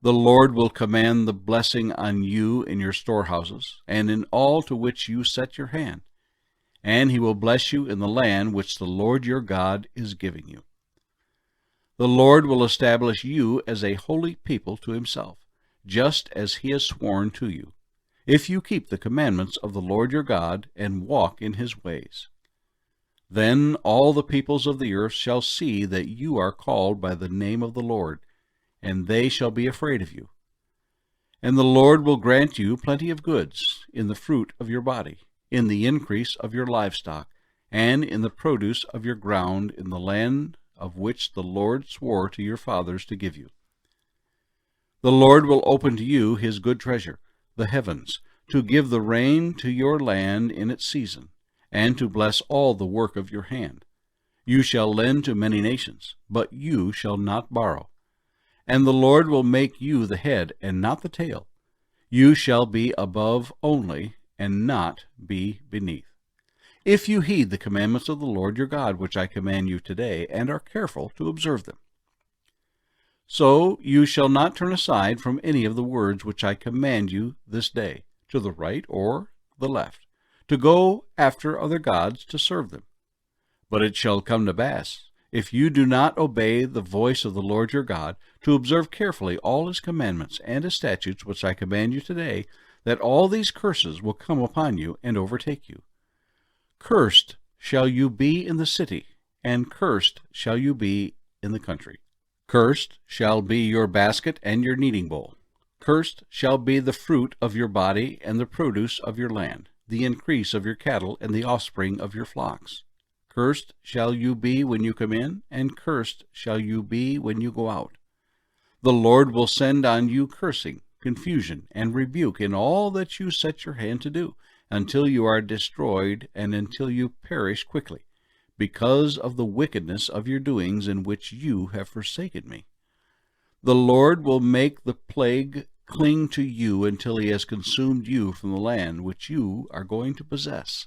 The Lord will command the blessing on you in your storehouses, and in all to which you set your hand. And he will bless you in the land which the Lord your God is giving you. The Lord will establish you as a holy people to himself, just as he has sworn to you, if you keep the commandments of the Lord your God and walk in his ways. Then all the peoples of the earth shall see that you are called by the name of the Lord, and they shall be afraid of you. And the Lord will grant you plenty of goods in the fruit of your body, in the increase of your livestock, and in the produce of your ground in the land of which the Lord swore to your fathers to give you. The Lord will open to you his good treasure, the heavens, to give the rain to your land in its season, and to bless all the work of your hand. You shall lend to many nations, but you shall not borrow. And the Lord will make you the head and not the tail. You shall be above only, and not be beneath. If you heed the commandments of the Lord your God, which I command you today, and are careful to observe them. So you shall not turn aside from any of the words which I command you this day, to the right or the left, to go after other gods to serve them. But it shall come to pass, if you do not obey the voice of the Lord your God, to observe carefully all his commandments and his statutes which I command you today, that all these curses will come upon you and overtake you. Cursed shall you be in the city, and cursed shall you be in the country. Cursed shall be your basket and your kneading bowl. Cursed shall be the fruit of your body and the produce of your land, the increase of your cattle and the offspring of your flocks. Cursed shall you be when you come in, and cursed shall you be when you go out. The Lord will send on you cursing, confusion, and rebuke in all that you set your hand to do, until you are destroyed and until you perish quickly, because of the wickedness of your doings in which you have forsaken me. The Lord will make the plague cling to you until he has consumed you from the land which you are going to possess.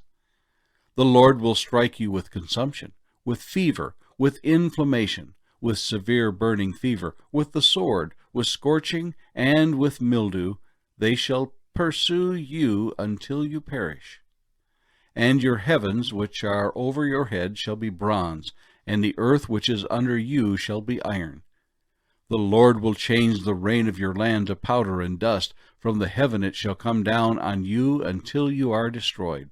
The Lord will strike you with consumption, with fever, with inflammation, with severe burning fever, with the sword, with scorching, and with mildew. They shall pursue you until you perish. And your heavens which are over your head shall be bronze, and the earth which is under you shall be iron. The Lord will change the rain of your land to powder and dust. From the heaven it shall come down on you until you are destroyed.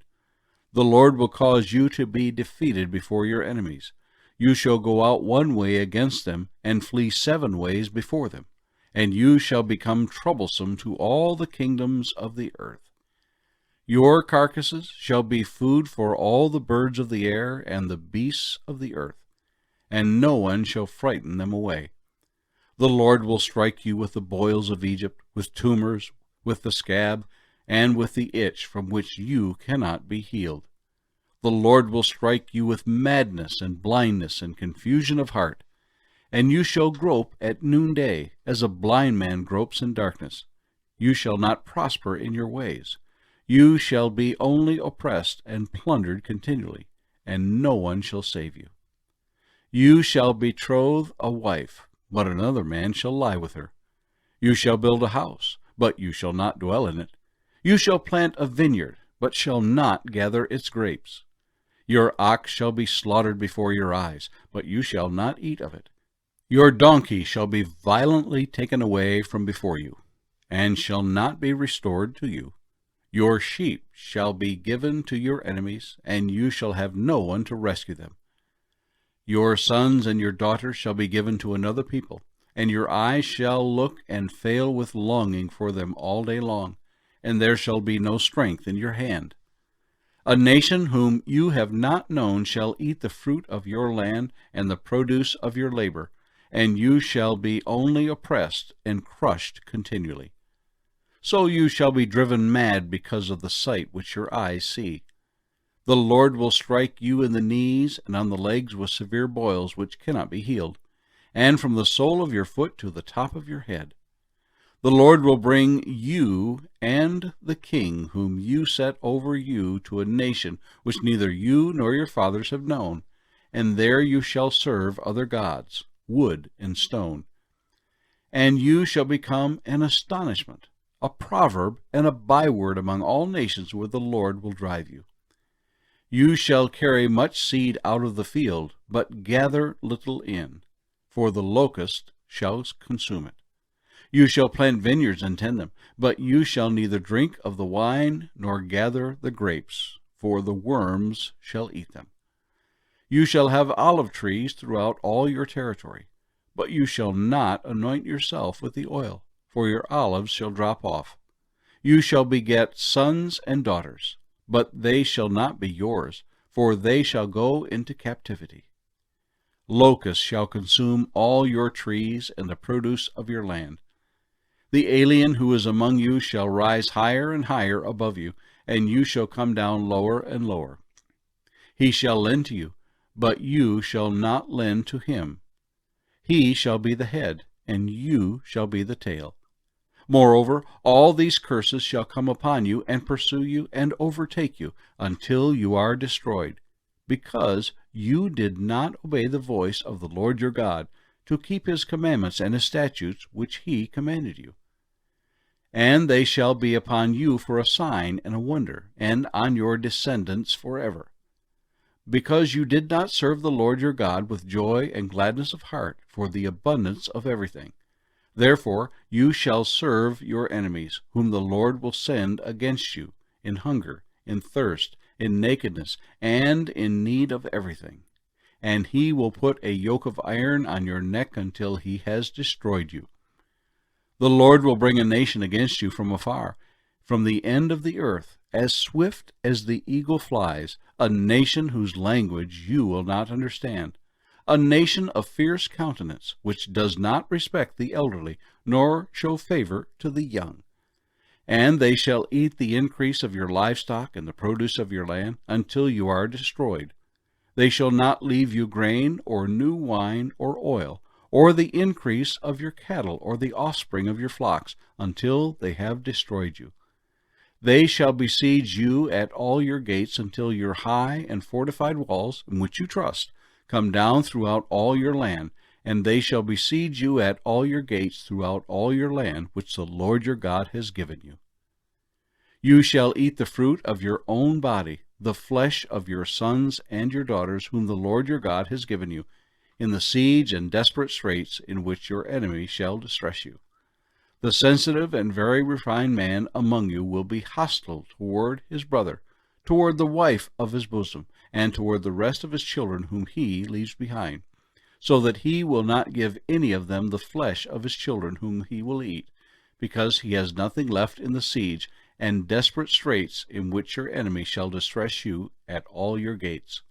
The Lord will cause you to be defeated before your enemies. You shall go out one way against them, and flee 7 ways before them, and you shall become troublesome to all the kingdoms of the earth. Your carcasses shall be food for all the birds of the air and the beasts of the earth, and no one shall frighten them away. The Lord will strike you with the boils of Egypt, with tumors, with the scab, and with the itch from which you cannot be healed. The Lord will strike you with madness and blindness and confusion of heart, and you shall grope at noonday, as a blind man gropes in darkness. You shall not prosper in your ways. You shall be only oppressed and plundered continually, and no one shall save you. You shall betroth a wife, but another man shall lie with her. You shall build a house, but you shall not dwell in it. You shall plant a vineyard, but shall not gather its grapes. Your ox shall be slaughtered before your eyes, but you shall not eat of it. Your donkey shall be violently taken away from before you, and shall not be restored to you. Your sheep shall be given to your enemies, and you shall have no one to rescue them. Your sons and your daughters shall be given to another people, and your eyes shall look and fail with longing for them all day long, and there shall be no strength in your hand. A nation whom you have not known shall eat the fruit of your land and the produce of your labor, and you shall be only oppressed and crushed continually. So you shall be driven mad because of the sight which your eyes see. The Lord will strike you in the knees and on the legs with severe boils which cannot be healed, and from the sole of your foot to the top of your head. The Lord will bring you and the king whom you set over you to a nation which neither you nor your fathers have known, and there you shall serve other gods, wood and stone. And you shall become an astonishment, a proverb and a byword among all nations where the Lord will drive you. You shall carry much seed out of the field, but gather little in, for the locust shall consume it. You shall plant vineyards and tend them, but you shall neither drink of the wine nor gather the grapes, for the worms shall eat them. You shall have olive trees throughout all your territory, but you shall not anoint yourself with the oil, for your olives shall drop off. You shall beget sons and daughters, but they shall not be yours, for they shall go into captivity. Locusts shall consume all your trees and the produce of your land. The alien who is among you shall rise higher and higher above you, and you shall come down lower and lower. He shall lend to you, but you shall not lend to him. He shall be the head, and you shall be the tail. Moreover, all these curses shall come upon you and pursue you and overtake you until you are destroyed, because you did not obey the voice of the Lord your God to keep his commandments and his statutes which he commanded you. And they shall be upon you for a sign and a wonder, and on your descendants forever. Because you did not serve the Lord your God with joy and gladness of heart for the abundance of everything. Therefore you shall serve your enemies, whom the Lord will send against you, in hunger, in thirst, in nakedness, and in need of everything. And he will put a yoke of iron on your neck until he has destroyed you. The Lord will bring a nation against you from afar, from the end of the earth, as swift as the eagle flies, a nation whose language you will not understand, a nation of fierce countenance, which does not respect the elderly, nor show favor to the young. And they shall eat the increase of your livestock and the produce of your land, until you are destroyed. They shall not leave you grain, or new wine, or oil, or the increase of your cattle, or the offspring of your flocks, until they have destroyed you. They shall besiege you at all your gates until your high and fortified walls, in which you trust, come down throughout all your land, and they shall besiege you at all your gates throughout all your land, which the Lord your God has given you. You shall eat the fruit of your own body, the flesh of your sons and your daughters, whom the Lord your God has given you, in the siege and desperate straits in which your enemy shall distress you. The sensitive and very refined man among you will be hostile toward his brother, toward the wife of his bosom, and toward the rest of his children whom he leaves behind, so that he will not give any of them the flesh of his children whom he will eat, because he has nothing left in the siege and desperate straits in which your enemy shall distress you at all your gates.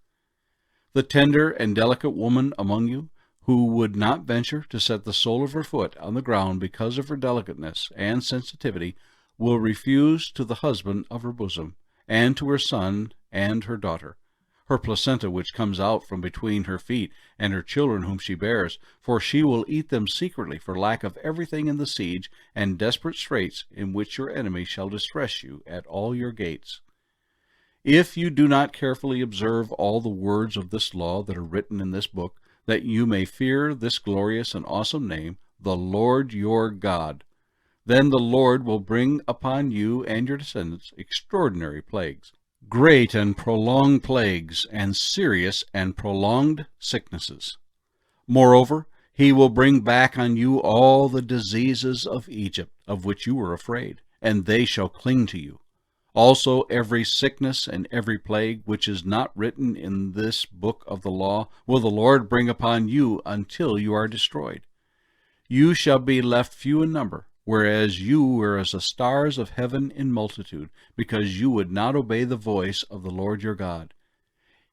The tender and delicate woman among you, who would not venture to set the sole of her foot on the ground because of her delicateness and sensitivity, will refuse to the husband of her bosom, and to her son and her daughter, her placenta which comes out from between her feet, and her children whom she bears, for she will eat them secretly for lack of everything in the siege and desperate straits in which your enemy shall distress you at all your gates. If you do not carefully observe all the words of this law that are written in this book, that you may fear this glorious and awesome name, the Lord your God, then the Lord will bring upon you and your descendants extraordinary plagues, great and prolonged plagues, and serious and prolonged sicknesses. Moreover, he will bring back on you all the diseases of Egypt, of which you were afraid, and they shall cling to you. Also every sickness and every plague which is not written in this book of the law will the Lord bring upon you until you are destroyed. You shall be left few in number, whereas you were as the stars of heaven in multitude, because you would not obey the voice of the Lord your God.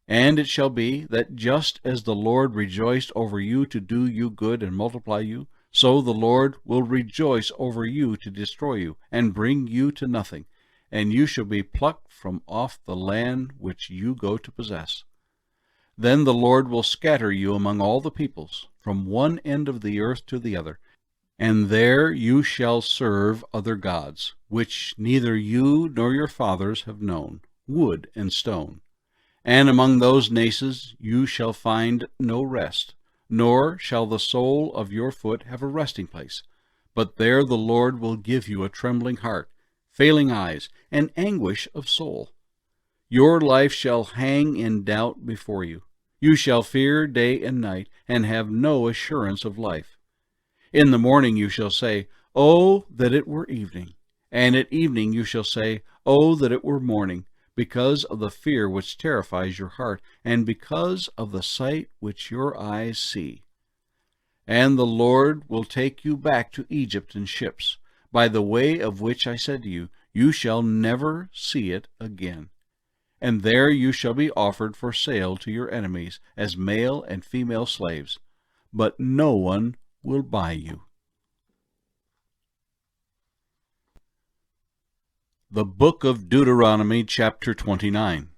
And it shall be that just as the Lord rejoiced over you to do you good and multiply you, so the Lord will rejoice over you to destroy you and bring you to nothing, and you shall be plucked from off the land which you go to possess. Then the Lord will scatter you among all the peoples, from one end of the earth to the other, and there you shall serve other gods, which neither you nor your fathers have known, wood and stone. And among those nations you shall find no rest, nor shall the sole of your foot have a resting place. But there the Lord will give you a trembling heart, failing eyes, and anguish of soul. Your life shall hang in doubt before you. You shall fear day and night, and have no assurance of life. In the morning you shall say, Oh, that it were evening! And at evening you shall say, Oh, that it were morning! Because of the fear which terrifies your heart, and because of the sight which your eyes see. And the Lord will take you back to Egypt in ships, by the way of which I said to you, You shall never see it again. And there you shall be offered for sale to your enemies as male and female slaves, but no one will buy you. The Book of Deuteronomy, chapter 29.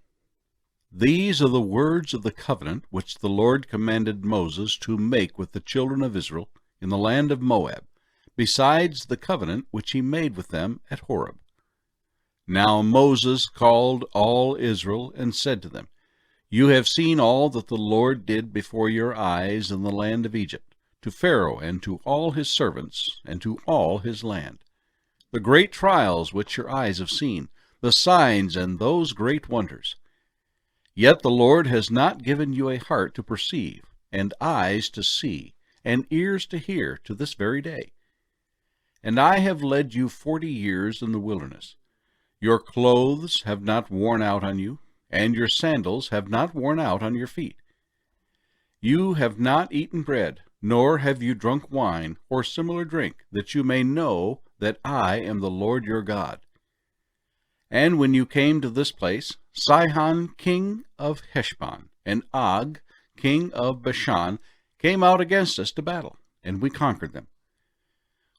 These are the words of the covenant which the Lord commanded Moses to make with the children of Israel in the land of Moab, besides the covenant which he made with them at Horeb. Now Moses called all Israel and said to them, You have seen all that the Lord did before your eyes in the land of Egypt, to Pharaoh and to all his servants and to all his land. The great trials which your eyes have seen, the signs and those great wonders. Yet the Lord has not given you a heart to perceive, and eyes to see, and ears to hear to this very day. And I have led you 40 years in the wilderness. Your clothes have not worn out on you, and your sandals have not worn out on your feet. You have not eaten bread, nor have you drunk wine or similar drink, that you may know that I am the Lord your God. And when you came to this place, Sihon king of Heshbon and Og king of Bashan came out against us to battle, and we conquered them.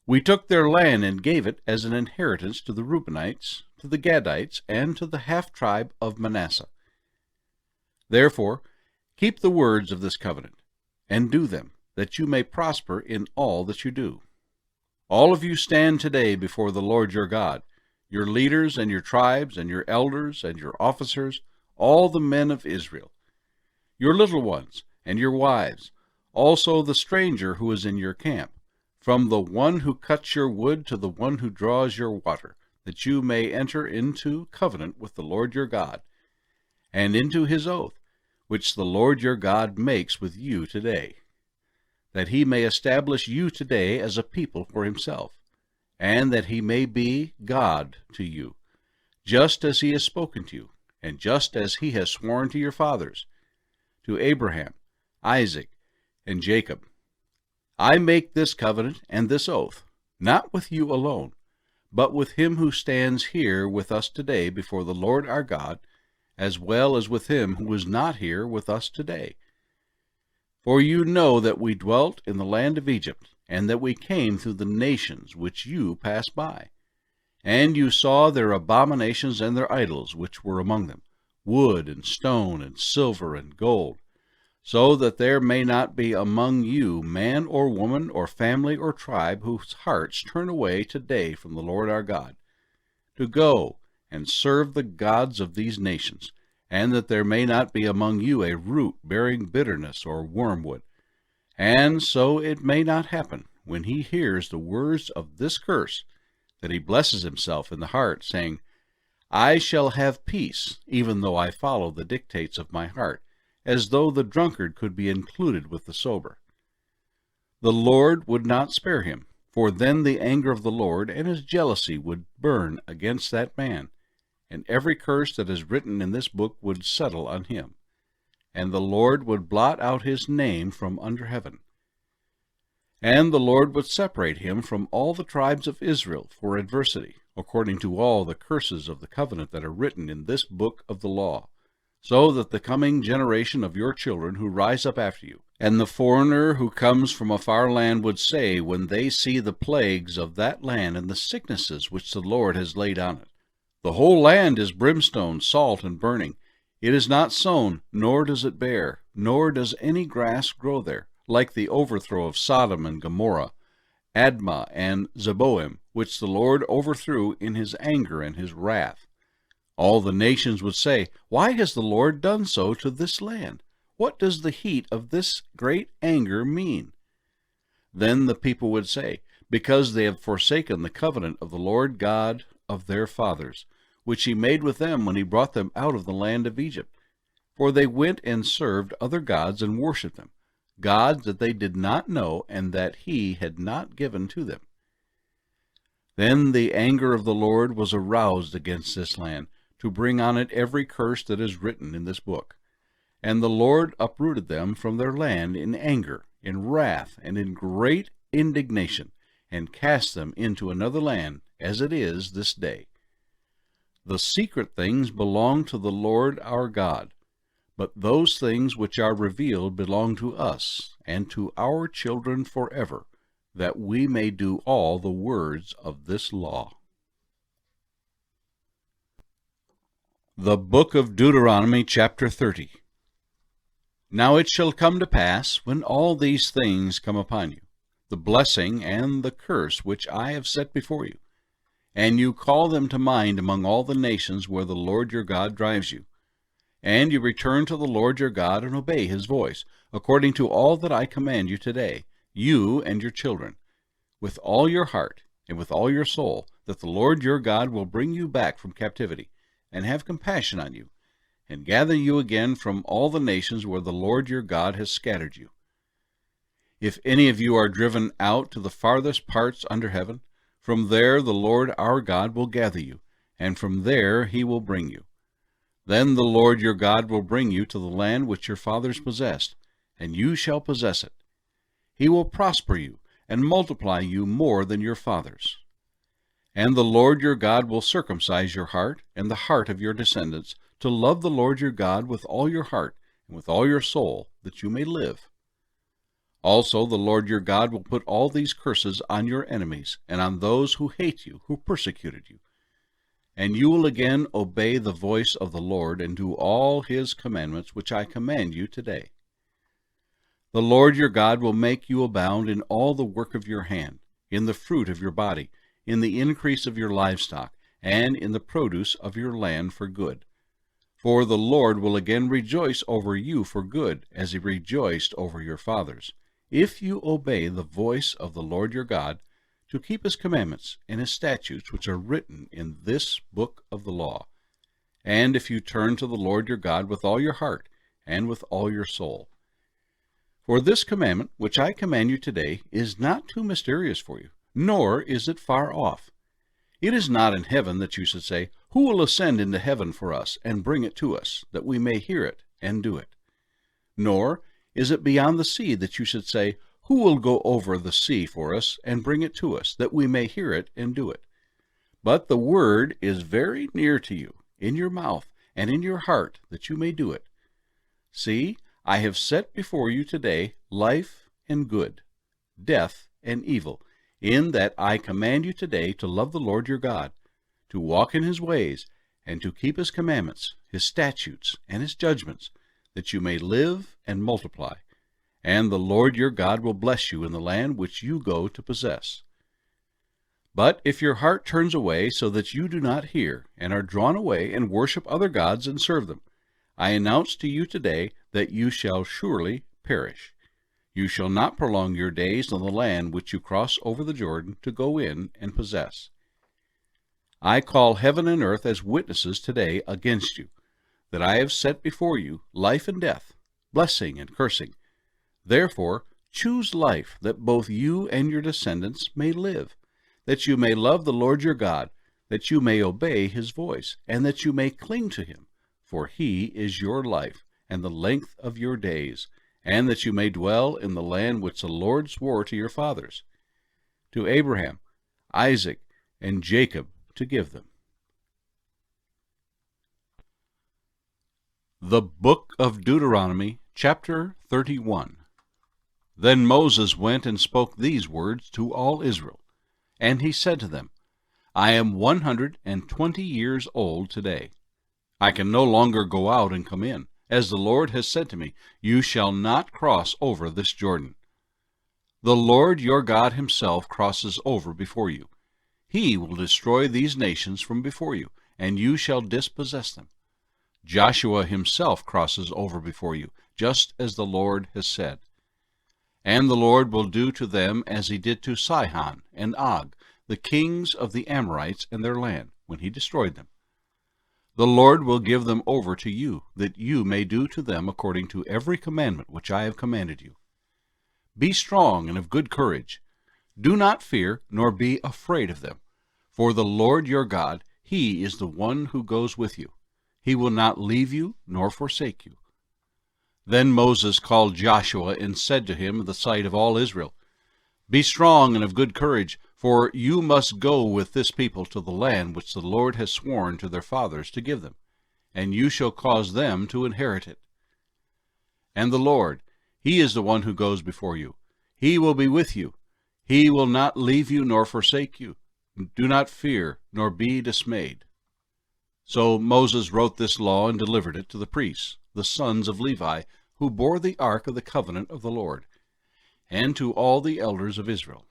We took their land and gave it as an inheritance to the Reubenites, to the Gadites, and to the half-tribe of Manasseh. Therefore, keep the words of this covenant, and do them, that you may prosper in all that you do. All of you stand today before the Lord your God, your leaders and your tribes and your elders and your officers, all the men of Israel, your little ones and your wives, also the stranger who is in your camp, from the one who cuts your wood to the one who draws your water, that you may enter into covenant with the Lord your God, and into his oath, which the Lord your God makes with you today, that he may establish you today as a people for himself, and that he may be God to you, just as he has spoken to you, and just as he has sworn to your fathers, to Abraham, Isaac, and Jacob. I make this covenant and this oath, not with you alone, but with him who stands here with us today before the Lord our God, as well as with him who is not here with us today. For you know that we dwelt in the land of Egypt, and that we came through the nations which you passed by. And you saw their abominations and their idols which were among them, wood and stone and silver and gold, so that there may not be among you man or woman or family or tribe whose hearts turn away today from the Lord our God, to go and serve the gods of these nations, and that there may not be among you a root bearing bitterness or wormwood. And so it may not happen, when he hears the words of this curse, that he blesses himself in the heart, saying, I shall have peace, even though I follow the dictates of my heart, as though the drunkard could be included with the sober. The Lord would not spare him, for then the anger of the Lord and his jealousy would burn against that man, and every curse that is written in this book would settle on him, and the Lord would blot out his name from under heaven. And the Lord would separate him from all the tribes of Israel for adversity, according to all the curses of the covenant that are written in this book of the law, so that the coming generation of your children who rise up after you, and the foreigner who comes from a far land would say, when they see the plagues of that land and the sicknesses which the Lord has laid on it, the whole land is brimstone, salt, and burning. It is not sown, nor does it bear, nor does any grass grow there, like the overthrow of Sodom and Gomorrah, Admah and Zeboim, which the Lord overthrew in his anger and his wrath. All the nations would say, why has the Lord done so to this land? What does the heat of this great anger mean? Then the people would say, because they have forsaken the covenant of the Lord God of their fathers, which he made with them when he brought them out of the land of Egypt. For they went and served other gods and worshipped them, gods that they did not know and that he had not given to them. Then the anger of the Lord was aroused against this land, to bring on it every curse that is written in this book. And the Lord uprooted them from their land in anger, in wrath, and in great indignation, and cast them into another land, as it is this day. The secret things belong to the Lord our God, but those things which are revealed belong to us and to our children forever, that we may do all the words of this law. The Book of Deuteronomy, chapter 30. Now it shall come to pass, when all these things come upon you, the blessing and the curse which I have set before you, and you call them to mind among all the nations where the Lord your God drives you, and you return to the Lord your God and obey his voice, according to all that I command you today, you and your children, with all your heart and with all your soul, that the Lord your God will bring you back from captivity, and have compassion on you, and gather you again from all the nations where the Lord your God has scattered you. If any of you are driven out to the farthest parts under heaven, from there the Lord our God will gather you, and from there he will bring you. Then the Lord your God will bring you to the land which your fathers possessed, and you shall possess it. He will prosper you, and multiply you more than your fathers. And the Lord your God will circumcise your heart, and the heart of your descendants, to love the Lord your God with all your heart, and with all your soul, that you may live. Also the Lord your God will put all these curses on your enemies, and on those who hate you, who persecuted you. And you will again obey the voice of the Lord, and do all his commandments which I command you today. The Lord your God will make you abound in all the work of your hand, in the fruit of your body, in the increase of your livestock, and in the produce of your land for good. For the Lord will again rejoice over you for good, as he rejoiced over your fathers, if you obey the voice of the Lord your God, to keep his commandments and his statutes which are written in this book of the law, and if you turn to the Lord your God with all your heart and with all your soul. For this commandment which I command you today is not too mysterious for you, nor is it far off. It is not in heaven that you should say, who will ascend into heaven for us, and bring it to us, that we may hear it and do it? Nor is it beyond the sea that you should say, who will go over the sea for us, and bring it to us, that we may hear it and do it? But the word is very near to you, in your mouth and in your heart, that you may do it. See, I have set before you today life and good, death and evil, in that I command you today to love the Lord your God, to walk in his ways, and to keep his commandments, his statutes, and his judgments, that you may live and multiply. And the Lord your God will bless you in the land which you go to possess. But if your heart turns away so that you do not hear, and are drawn away and worship other gods and serve them, I announce to you today that you shall surely perish. You shall not prolong your days in the land which you cross over the Jordan to go in and possess. I call heaven and earth as witnesses today against you, that I have set before you life and death, blessing and cursing. Therefore choose life, that both you and your descendants may live, that you may love the Lord your God, that you may obey his voice, and that you may cling to him, for he is your life and the length of your days, and that you may dwell in the land which the Lord swore to your fathers, to Abraham, Isaac, and Jacob, to give them. The Book of Deuteronomy, chapter 31. Then Moses went and spoke these words to all Israel. And he said to them, I am 120 years old today. I can no longer go out and come in, as the Lord has said to me, you shall not cross over this Jordan. The Lord your God himself crosses over before you. He will destroy these nations from before you, and you shall dispossess them. Joshua himself crosses over before you, just as the Lord has said. And the Lord will do to them as he did to Sihon and Og, the kings of the Amorites and their land, when he destroyed them. The Lord will give them over to you, that you may do to them according to every commandment which I have commanded you. Be strong and of good courage. Do not fear, nor be afraid of them. For the Lord your God, he is the one who goes with you. He will not leave you nor forsake you. Then Moses called Joshua and said to him in the sight of all Israel, Be strong and of good courage, for you must go with this people to the land which the Lord has sworn to their fathers to give them, and you shall cause them to inherit it. And the Lord, he is the one who goes before you. He will be with you. He will not leave you nor forsake you. Do not fear, nor be dismayed. So Moses wrote this law and delivered it to the priests, the sons of Levi, who bore the ark of the covenant of the Lord, and to all the elders of Israel.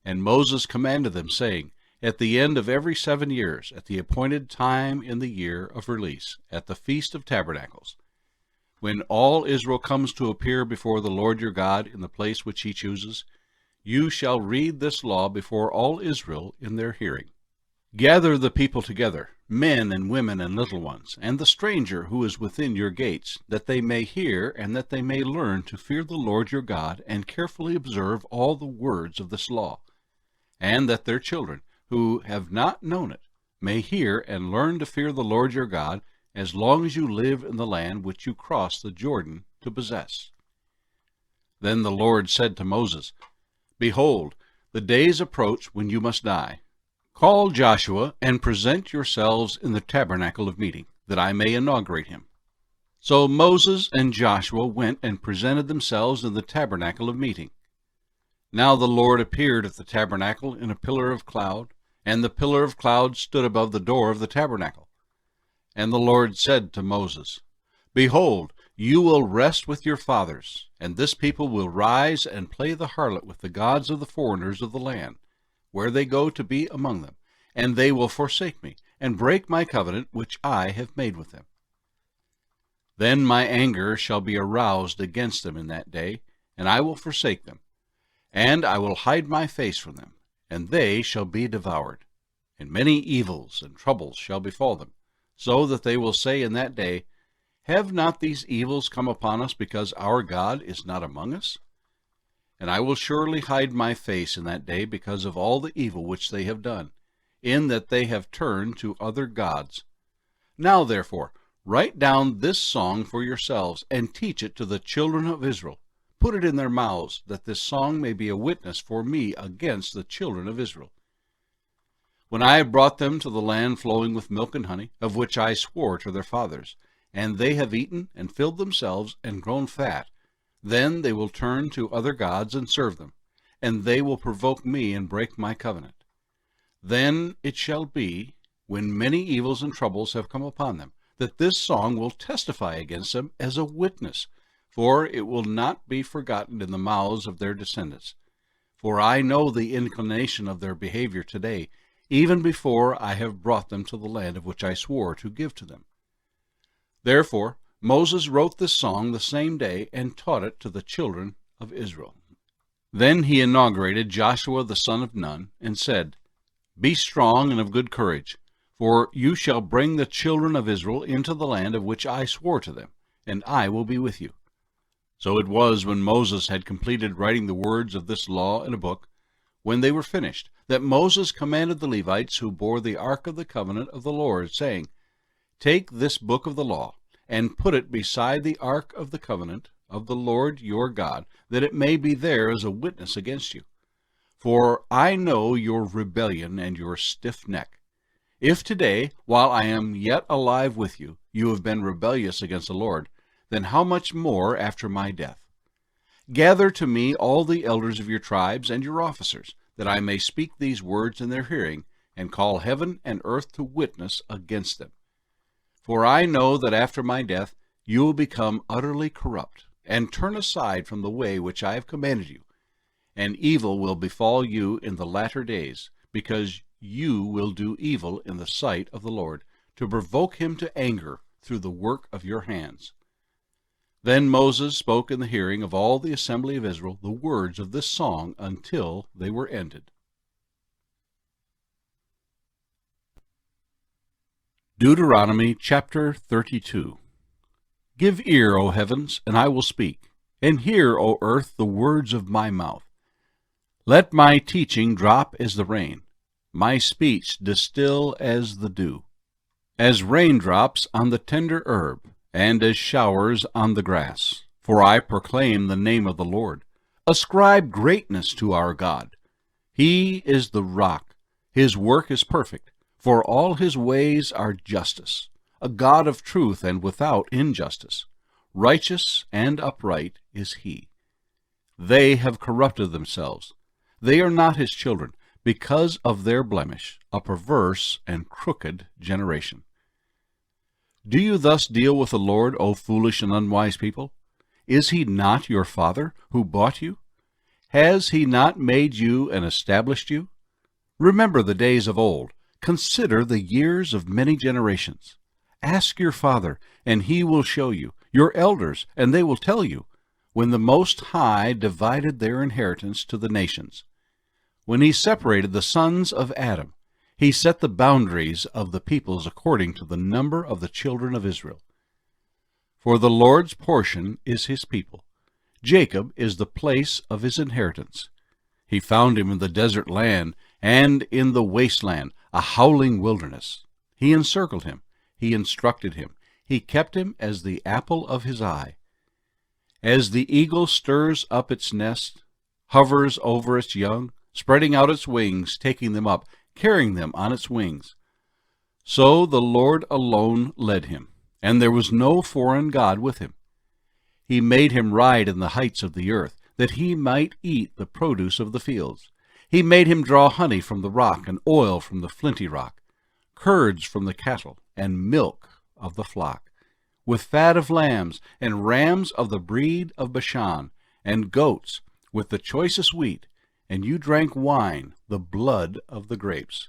And Moses commanded them, saying, At the end of every 7 years, at the appointed time in the year of release, at the Feast of Tabernacles, when all Israel comes to appear before the Lord your God in the place which he chooses, you shall read this law before all Israel in their hearing. Gather the people together, men and women and little ones, and the stranger who is within your gates, that they may hear and that they may learn to fear the Lord your God, and carefully observe all the words of this law, and that their children, who have not known it, may hear and learn to fear the Lord your God, as long as you live in the land which you cross the Jordan to possess. Then the Lord said to Moses, Behold, the days approach when you must die. Call Joshua, and present yourselves in the tabernacle of meeting, that I may inaugurate him. So Moses and Joshua went and presented themselves in the tabernacle of meeting. Now the Lord appeared at the tabernacle in a pillar of cloud, and the pillar of cloud stood above the door of the tabernacle. And the Lord said to Moses, Behold, you will rest with your fathers, and this people will rise and play the harlot with the gods of the foreigners of the land, where they go to be among them, and they will forsake me, and break my covenant which I have made with them. Then my anger shall be aroused against them in that day, and I will forsake them, and I will hide my face from them, and they shall be devoured. And many evils and troubles shall befall them, so that they will say in that day, Have not these evils come upon us because our God is not among us? And I will surely hide my face in that day because of all the evil which they have done, in that they have turned to other gods. Now therefore, write down this song for yourselves, and teach it to the children of Israel. Put it in their mouths, that this song may be a witness for me against the children of Israel. When I have brought them to the land flowing with milk and honey, of which I swore to their fathers, and they have eaten and filled themselves and grown fat, then they will turn to other gods and serve them, and they will provoke me and break my covenant. Then it shall be, when many evils and troubles have come upon them, that this song will testify against them as a witness, for it will not be forgotten in the mouths of their descendants. For I know the inclination of their behavior today, even before I have brought them to the land of which I swore to give to them. Therefore Moses wrote this song the same day and taught it to the children of Israel. Then he inaugurated Joshua the son of Nun, and said, Be strong and of good courage, for you shall bring the children of Israel into the land of which I swore to them, and I will be with you. So it was, when Moses had completed writing the words of this law in a book, when they were finished, that Moses commanded the Levites who bore the ark of the covenant of the Lord, saying, Take this book of the law, and put it beside the ark of the covenant of the Lord your God, that it may be there as a witness against you. For I know your rebellion and your stiff neck. If today, while I am yet alive with you, you have been rebellious against the Lord, then how much more after my death? Gather to me all the elders of your tribes and your officers, that I may speak these words in their hearing, and call heaven and earth to witness against them. For I know that after my death you will become utterly corrupt, and turn aside from the way which I have commanded you, and evil will befall you in the latter days, because you will do evil in the sight of the Lord, to provoke him to anger through the work of your hands. Then Moses spoke in the hearing of all the assembly of Israel the words of this song until they were ended. Deuteronomy chapter 32. Give ear, O heavens, and I will speak, and hear, O earth, the words of my mouth. Let my teaching drop as the rain, my speech distill as the dew, as raindrops on the tender herb, and as showers on the grass. For I proclaim the name of the Lord. Ascribe greatness to our God. He is the rock. His work is perfect, for all his ways are justice, a God of truth and without injustice. Righteous and upright is he. They have corrupted themselves. They are not his children, because of their blemish, a perverse and crooked generation. Do you thus deal with the Lord, O foolish and unwise people? Is he not your father, who bought you? Has he not made you and established you? Remember the days of old. Consider the years of many generations. Ask your father, and he will show you, your elders, and they will tell you, when the Most High divided their inheritance to the nations. When he separated the sons of Adam, he set the boundaries of the peoples according to the number of the children of Israel. For the Lord's portion is his people. Jacob is the place of his inheritance. He found him in the desert land and in the wasteland, a howling wilderness. He encircled him. He instructed him. He kept him as the apple of his eye. As the eagle stirs up its nest, hovers over its young, spreading out its wings, taking them up, carrying them on its wings. So the Lord alone led him, and there was no foreign god with him. He made him ride in the heights of the earth, that he might eat the produce of the fields. He made him draw honey from the rock, and oil from the flinty rock, curds from the cattle, and milk of the flock, with fat of lambs, and rams of the breed of Bashan, and goats, with the choicest wheat, and you drank wine, the blood of the grapes.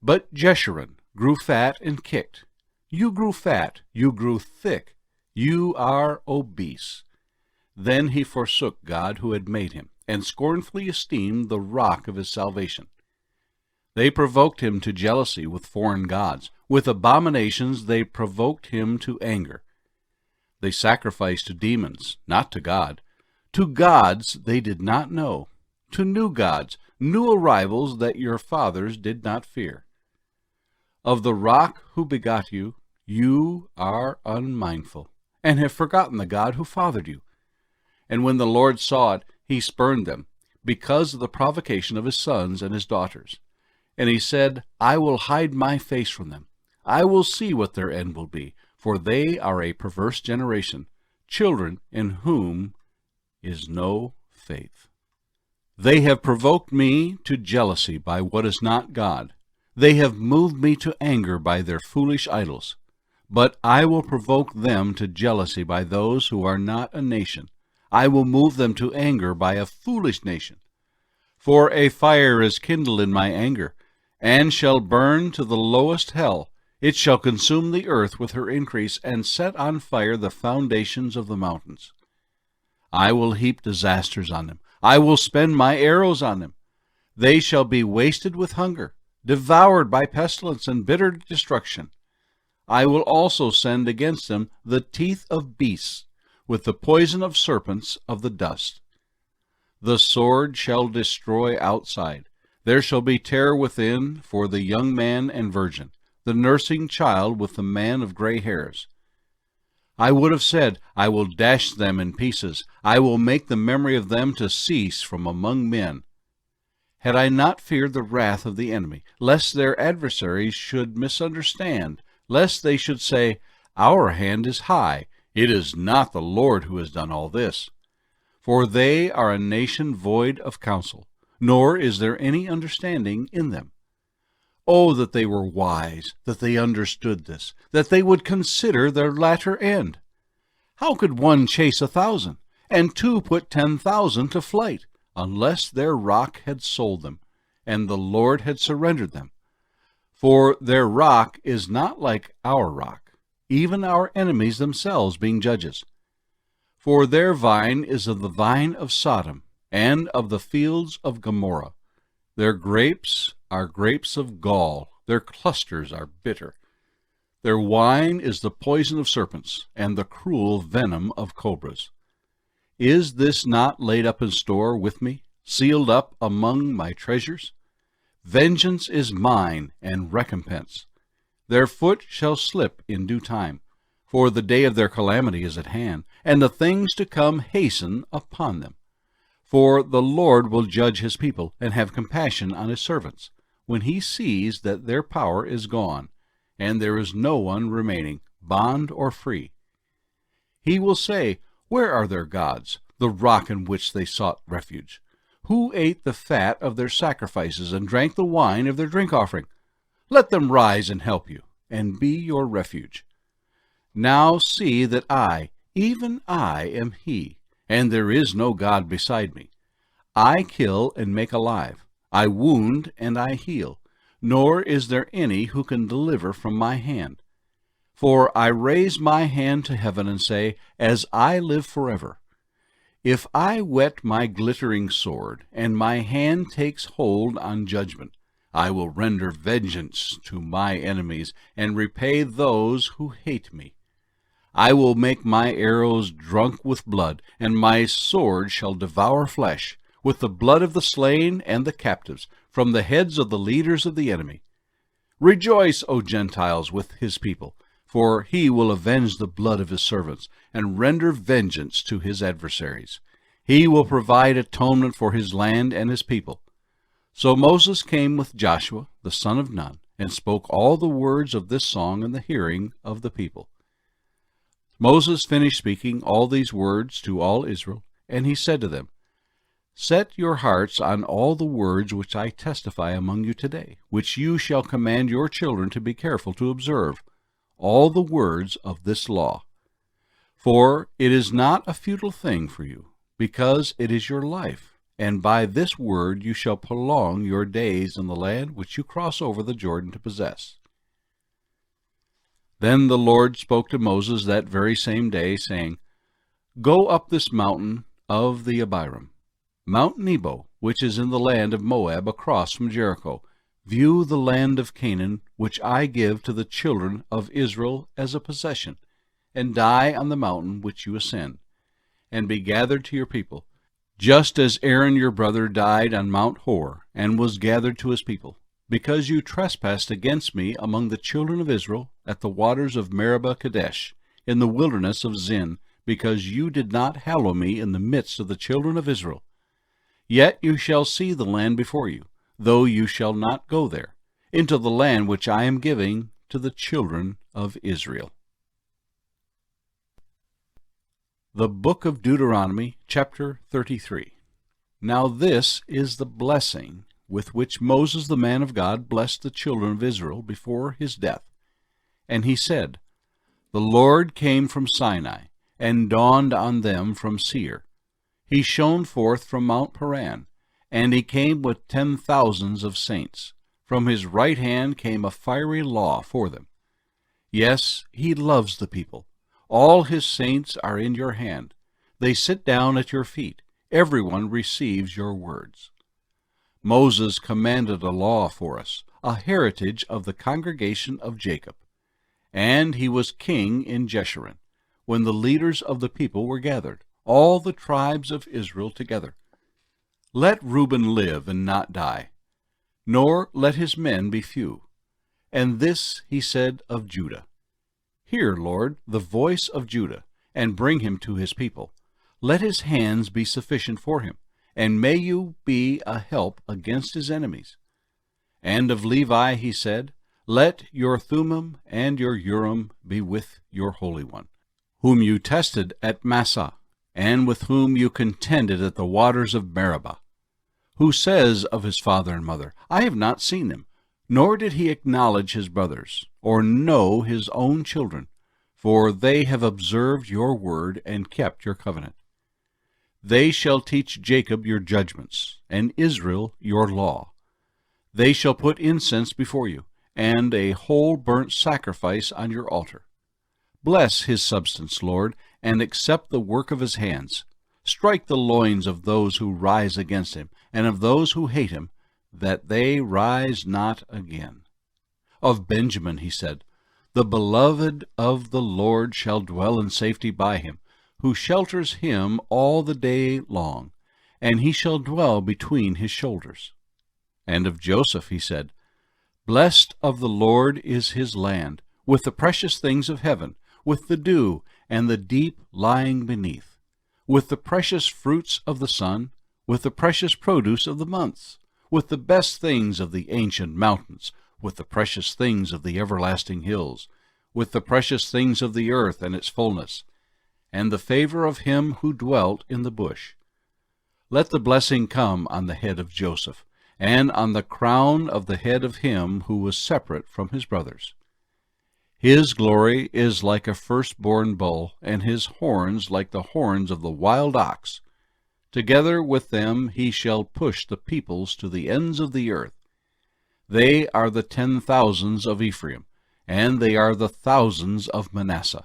But Jeshurun grew fat and kicked. You grew fat, you grew thick, you are obese. Then he forsook God who had made him, and scornfully esteemed the rock of his salvation. They provoked him to jealousy with foreign gods. With abominations they provoked him to anger. They sacrificed to demons, not to God. To gods they did not know, to new gods, new arrivals that your fathers did not fear. Of the rock who begot you, you are unmindful, and have forgotten the God who fathered you. And when the Lord saw it, he spurned them, because of the provocation of his sons and his daughters. And he said, I will hide my face from them. I will see what their end will be, for they are a perverse generation, children in whom is no faith. They have provoked me to jealousy by what is not God. They have moved me to anger by their foolish idols. But I will provoke them to jealousy by those who are not a nation. I will move them to anger by a foolish nation. For a fire is kindled in my anger, and shall burn to the lowest hell. It shall consume the earth with her increase, and set on fire the foundations of the mountains. I will heap disasters on them. I will spend my arrows on them. They shall be wasted with hunger. devoured by pestilence and bitter destruction. I will also send against them the teeth of beasts, with the poison of serpents of the dust. The sword shall destroy outside. There shall be terror within for the young man and virgin, the nursing child with the man of gray hairs. I would have said, I will dash them in pieces. I will make the memory of them to cease from among men. Had I not feared the wrath of the enemy, lest their adversaries should misunderstand, lest they should say, Our hand is high. It is not the Lord who has done all this. For they are a nation void of counsel, nor is there any understanding in them. Oh, that they were wise, that they understood this, that they would consider their latter end. How could one chase 1,000, and two put 10,000 to flight, unless their rock had sold them, and the Lord had surrendered them? For their rock is not like our rock, even our enemies themselves being judges. For their vine is of the vine of Sodom, and of the fields of Gomorrah. Their grapes are grapes of gall, their clusters are bitter. Their wine is the poison of serpents, and the cruel venom of cobras. Is this not laid up in store with me, sealed up among my treasures? Vengeance is mine, and recompense. Their foot shall slip in due time, for the day of their calamity is at hand, and the things to come hasten upon them. For the Lord will judge his people, and have compassion on his servants, when he sees that their power is gone, and there is no one remaining, bond or free. He will say, Where are their gods, the rock in which they sought refuge? Who ate the fat of their sacrifices, and drank the wine of their drink offering? Let them rise and help you, and be your refuge. Now see that I, even I, am he, and there is no God beside me. I kill and make alive. I wound and I heal, nor is there any who can deliver from my hand. For I raise my hand to heaven and say, As I live forever, if I whet my glittering sword, and my hand takes hold on judgment, I will render vengeance to my enemies, and repay those who hate me. I will make my arrows drunk with blood, and my sword shall devour flesh, with the blood of the slain and the captives, from the heads of the leaders of the enemy. Rejoice, O Gentiles, with his people, for he will avenge the blood of his servants, and render vengeance to his adversaries. He will provide atonement for his land and his people. So Moses came with Joshua, the son of Nun, and spoke all the words of this song in the hearing of the people. Moses finished speaking all these words to all Israel, and he said to them, Set your hearts on all the words which I testify among you today, which you shall command your children to be careful to observe, all the words of this law. For it is not a futile thing for you, because it is your life, and by this word you shall prolong your days in the land which you cross over the Jordan to possess. Then the Lord spoke to Moses that very same day, saying, Go up this mountain of the Abiram, Mount Nebo, which is in the land of Moab across from Jericho. View the land of Canaan, which I give to the children of Israel as a possession, and die on the mountain which you ascend, and be gathered to your people, just as Aaron your brother died on Mount Hor, and was gathered to his people, because you trespassed against me among the children of Israel at the waters of Meribah Kadesh, in the wilderness of Zin, because you did not hallow me in the midst of the children of Israel. Yet you shall see the land before you, though you shall not go there, into the land which I am giving to the children of Israel. The Book of Deuteronomy, chapter 33. Now this is the blessing with which Moses the man of God blessed the children of Israel before his death. And he said, The Lord came from Sinai, and dawned on them from Seir. He shone forth from Mount Paran, and he came with 10,000s of saints. From his right hand came a fiery law for them. Yes, he loves the people. All his saints are in your hand. They sit down at your feet. Everyone receives your words. Moses commanded a law for us, a heritage of the congregation of Jacob. And he was king in Jeshurun, when the leaders of the people were gathered, all the tribes of Israel together. Let Reuben live and not die, nor let his men be few. And this he said of Judah, Hear, Lord, the voice of Judah, and bring him to his people. Let his hands be sufficient for him, and may you be a help against his enemies. And of Levi he said, Let your Thummim and your Urim be with your Holy One, whom you tested at Massah, and with whom you contended at the waters of Meribah, who says of his father and mother, I have not seen them, nor did he acknowledge his brothers, or know his own children, for they have observed your word and kept your covenant. They shall teach Jacob your judgments, and Israel your law. They shall put incense before you, and a whole burnt sacrifice on your altar. Bless his substance, Lord, and accept the work of his hands. Strike the loins of those who rise against him, and of those who hate him, that they rise not again. Of Benjamin he said, The beloved of the Lord shall dwell in safety by him, who shelters him all the day long, and he shall dwell between his shoulders. And of Joseph he said, Blessed of the Lord is his land, with the precious things of heaven, with the dew and the deep lying beneath, with the precious fruits of the sun, with the precious produce of the months, with the best things of the ancient mountains, with the precious things of the everlasting hills, with the precious things of the earth and its fullness, and the favor of him who dwelt in the bush. Let the blessing come on the head of Joseph, and on the crown of the head of him who was separate from his brothers. His glory is like a firstborn bull, and his horns like the horns of the wild ox. Together with them he shall push the peoples to the ends of the earth. They are the 10,000s of Ephraim, and they are the thousands of Manasseh.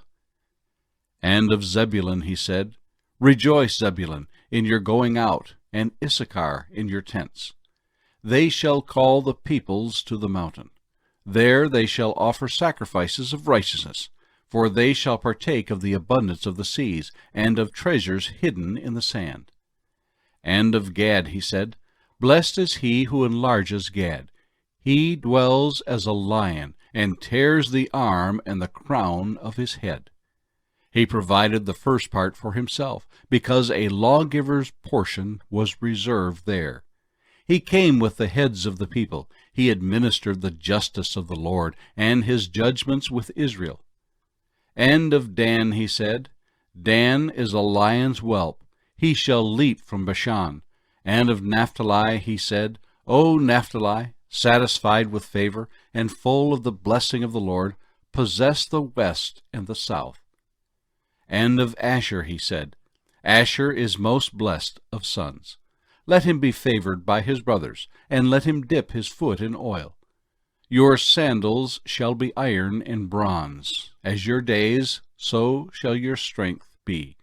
And of Zebulun he said, Rejoice, Zebulun, in your going out, and Issachar in your tents. They shall call the peoples to the mountain. There they shall offer sacrifices of righteousness, for they shall partake of the abundance of the seas, and of treasures hidden in the sand. And of Gad he said, Blessed is he who enlarges Gad. He dwells as a lion, and tears the arm and the crown of his head. He provided the first part for himself, because a lawgiver's portion was reserved there. He came with the heads of the people. He administered the justice of the Lord, and his judgments with Israel. And of Dan he said, Dan is a lion's whelp. He shall leap from Bashan. And of Naphtali he said, O Naphtali, satisfied with favor, and full of the blessing of the Lord, possess the west and the south. And of Asher he said, Asher is most blessed of sons. Let him be favored by his brothers, and let him dip his foot in oil. Your sandals shall be iron and bronze. As your days, so shall your strength be.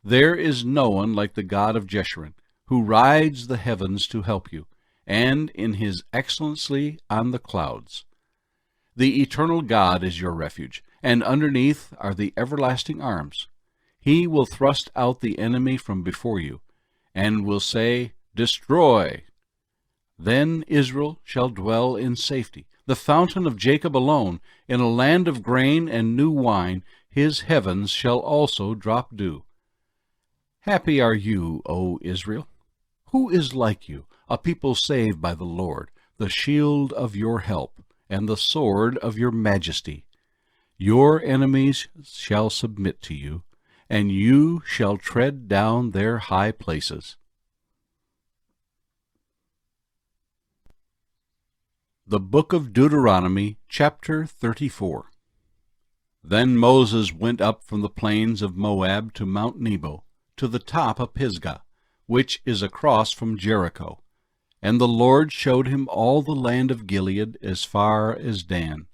There is no one like the God of Jeshurun, who rides the heavens to help you, and in his excellency on the clouds. The eternal God is your refuge, and underneath are the everlasting arms. He will thrust out the enemy from before you, and will say, Destroy. Then Israel shall dwell in safety, the fountain of Jacob alone, in a land of grain and new wine. His heavens shall also drop dew. Happy are you, O Israel! Who is like you, a people saved by the Lord, the shield of your help, and the sword of your majesty? Your enemies shall submit to you, and you shall tread down their high places. The Book of Deuteronomy, chapter 34. Then Moses went up from the plains of Moab to Mount Nebo, to the top of Pisgah, which is across from Jericho. And the Lord showed him all the land of Gilead as far as Dan,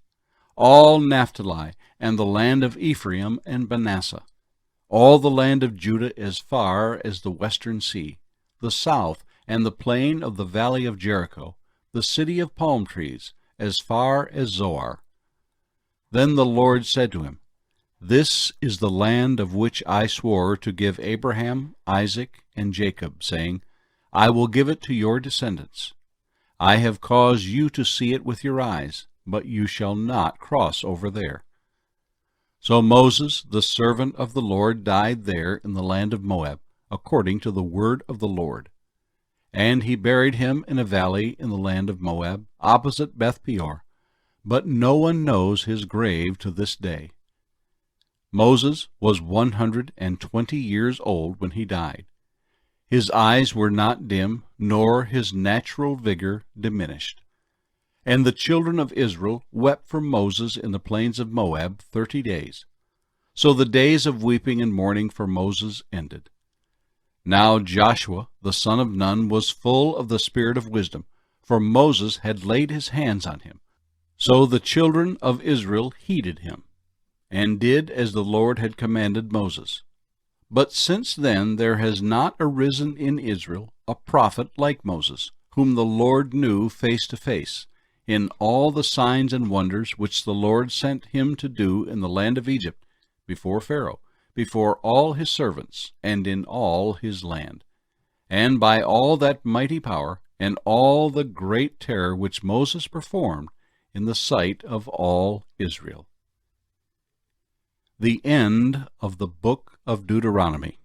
all Naphtali, and the land of Ephraim and Manasseh, all the land of Judah as far as the western sea, the south, and the plain of the valley of Jericho, the city of palm trees, as far as Zoar. Then the Lord said to him, This is the land of which I swore to give Abraham, Isaac, and Jacob, saying, I will give it to your descendants. I have caused you to see it with your eyes, but you shall not cross over there. So Moses, the servant of the Lord, died there in the land of Moab, according to the word of the Lord. And he buried him in a valley in the land of Moab, opposite Beth-Peor, but no one knows his grave to this day. Moses was 120 years old when he died. His eyes were not dim, nor his natural vigor diminished. And the children of Israel wept for Moses in the plains of Moab 30 days. So the days of weeping and mourning for Moses ended. Now Joshua, the son of Nun, was full of the spirit of wisdom, for Moses had laid his hands on him. So the children of Israel heeded him, and did as the Lord had commanded Moses. But since then there has not arisen in Israel a prophet like Moses, whom the Lord knew face to face, in all the signs and wonders which the Lord sent him to do in the land of Egypt, before Pharaoh, before all his servants, and in all his land, and by all that mighty power, and all the great terror which Moses performed in the sight of all Israel. The end of the Book of Deuteronomy.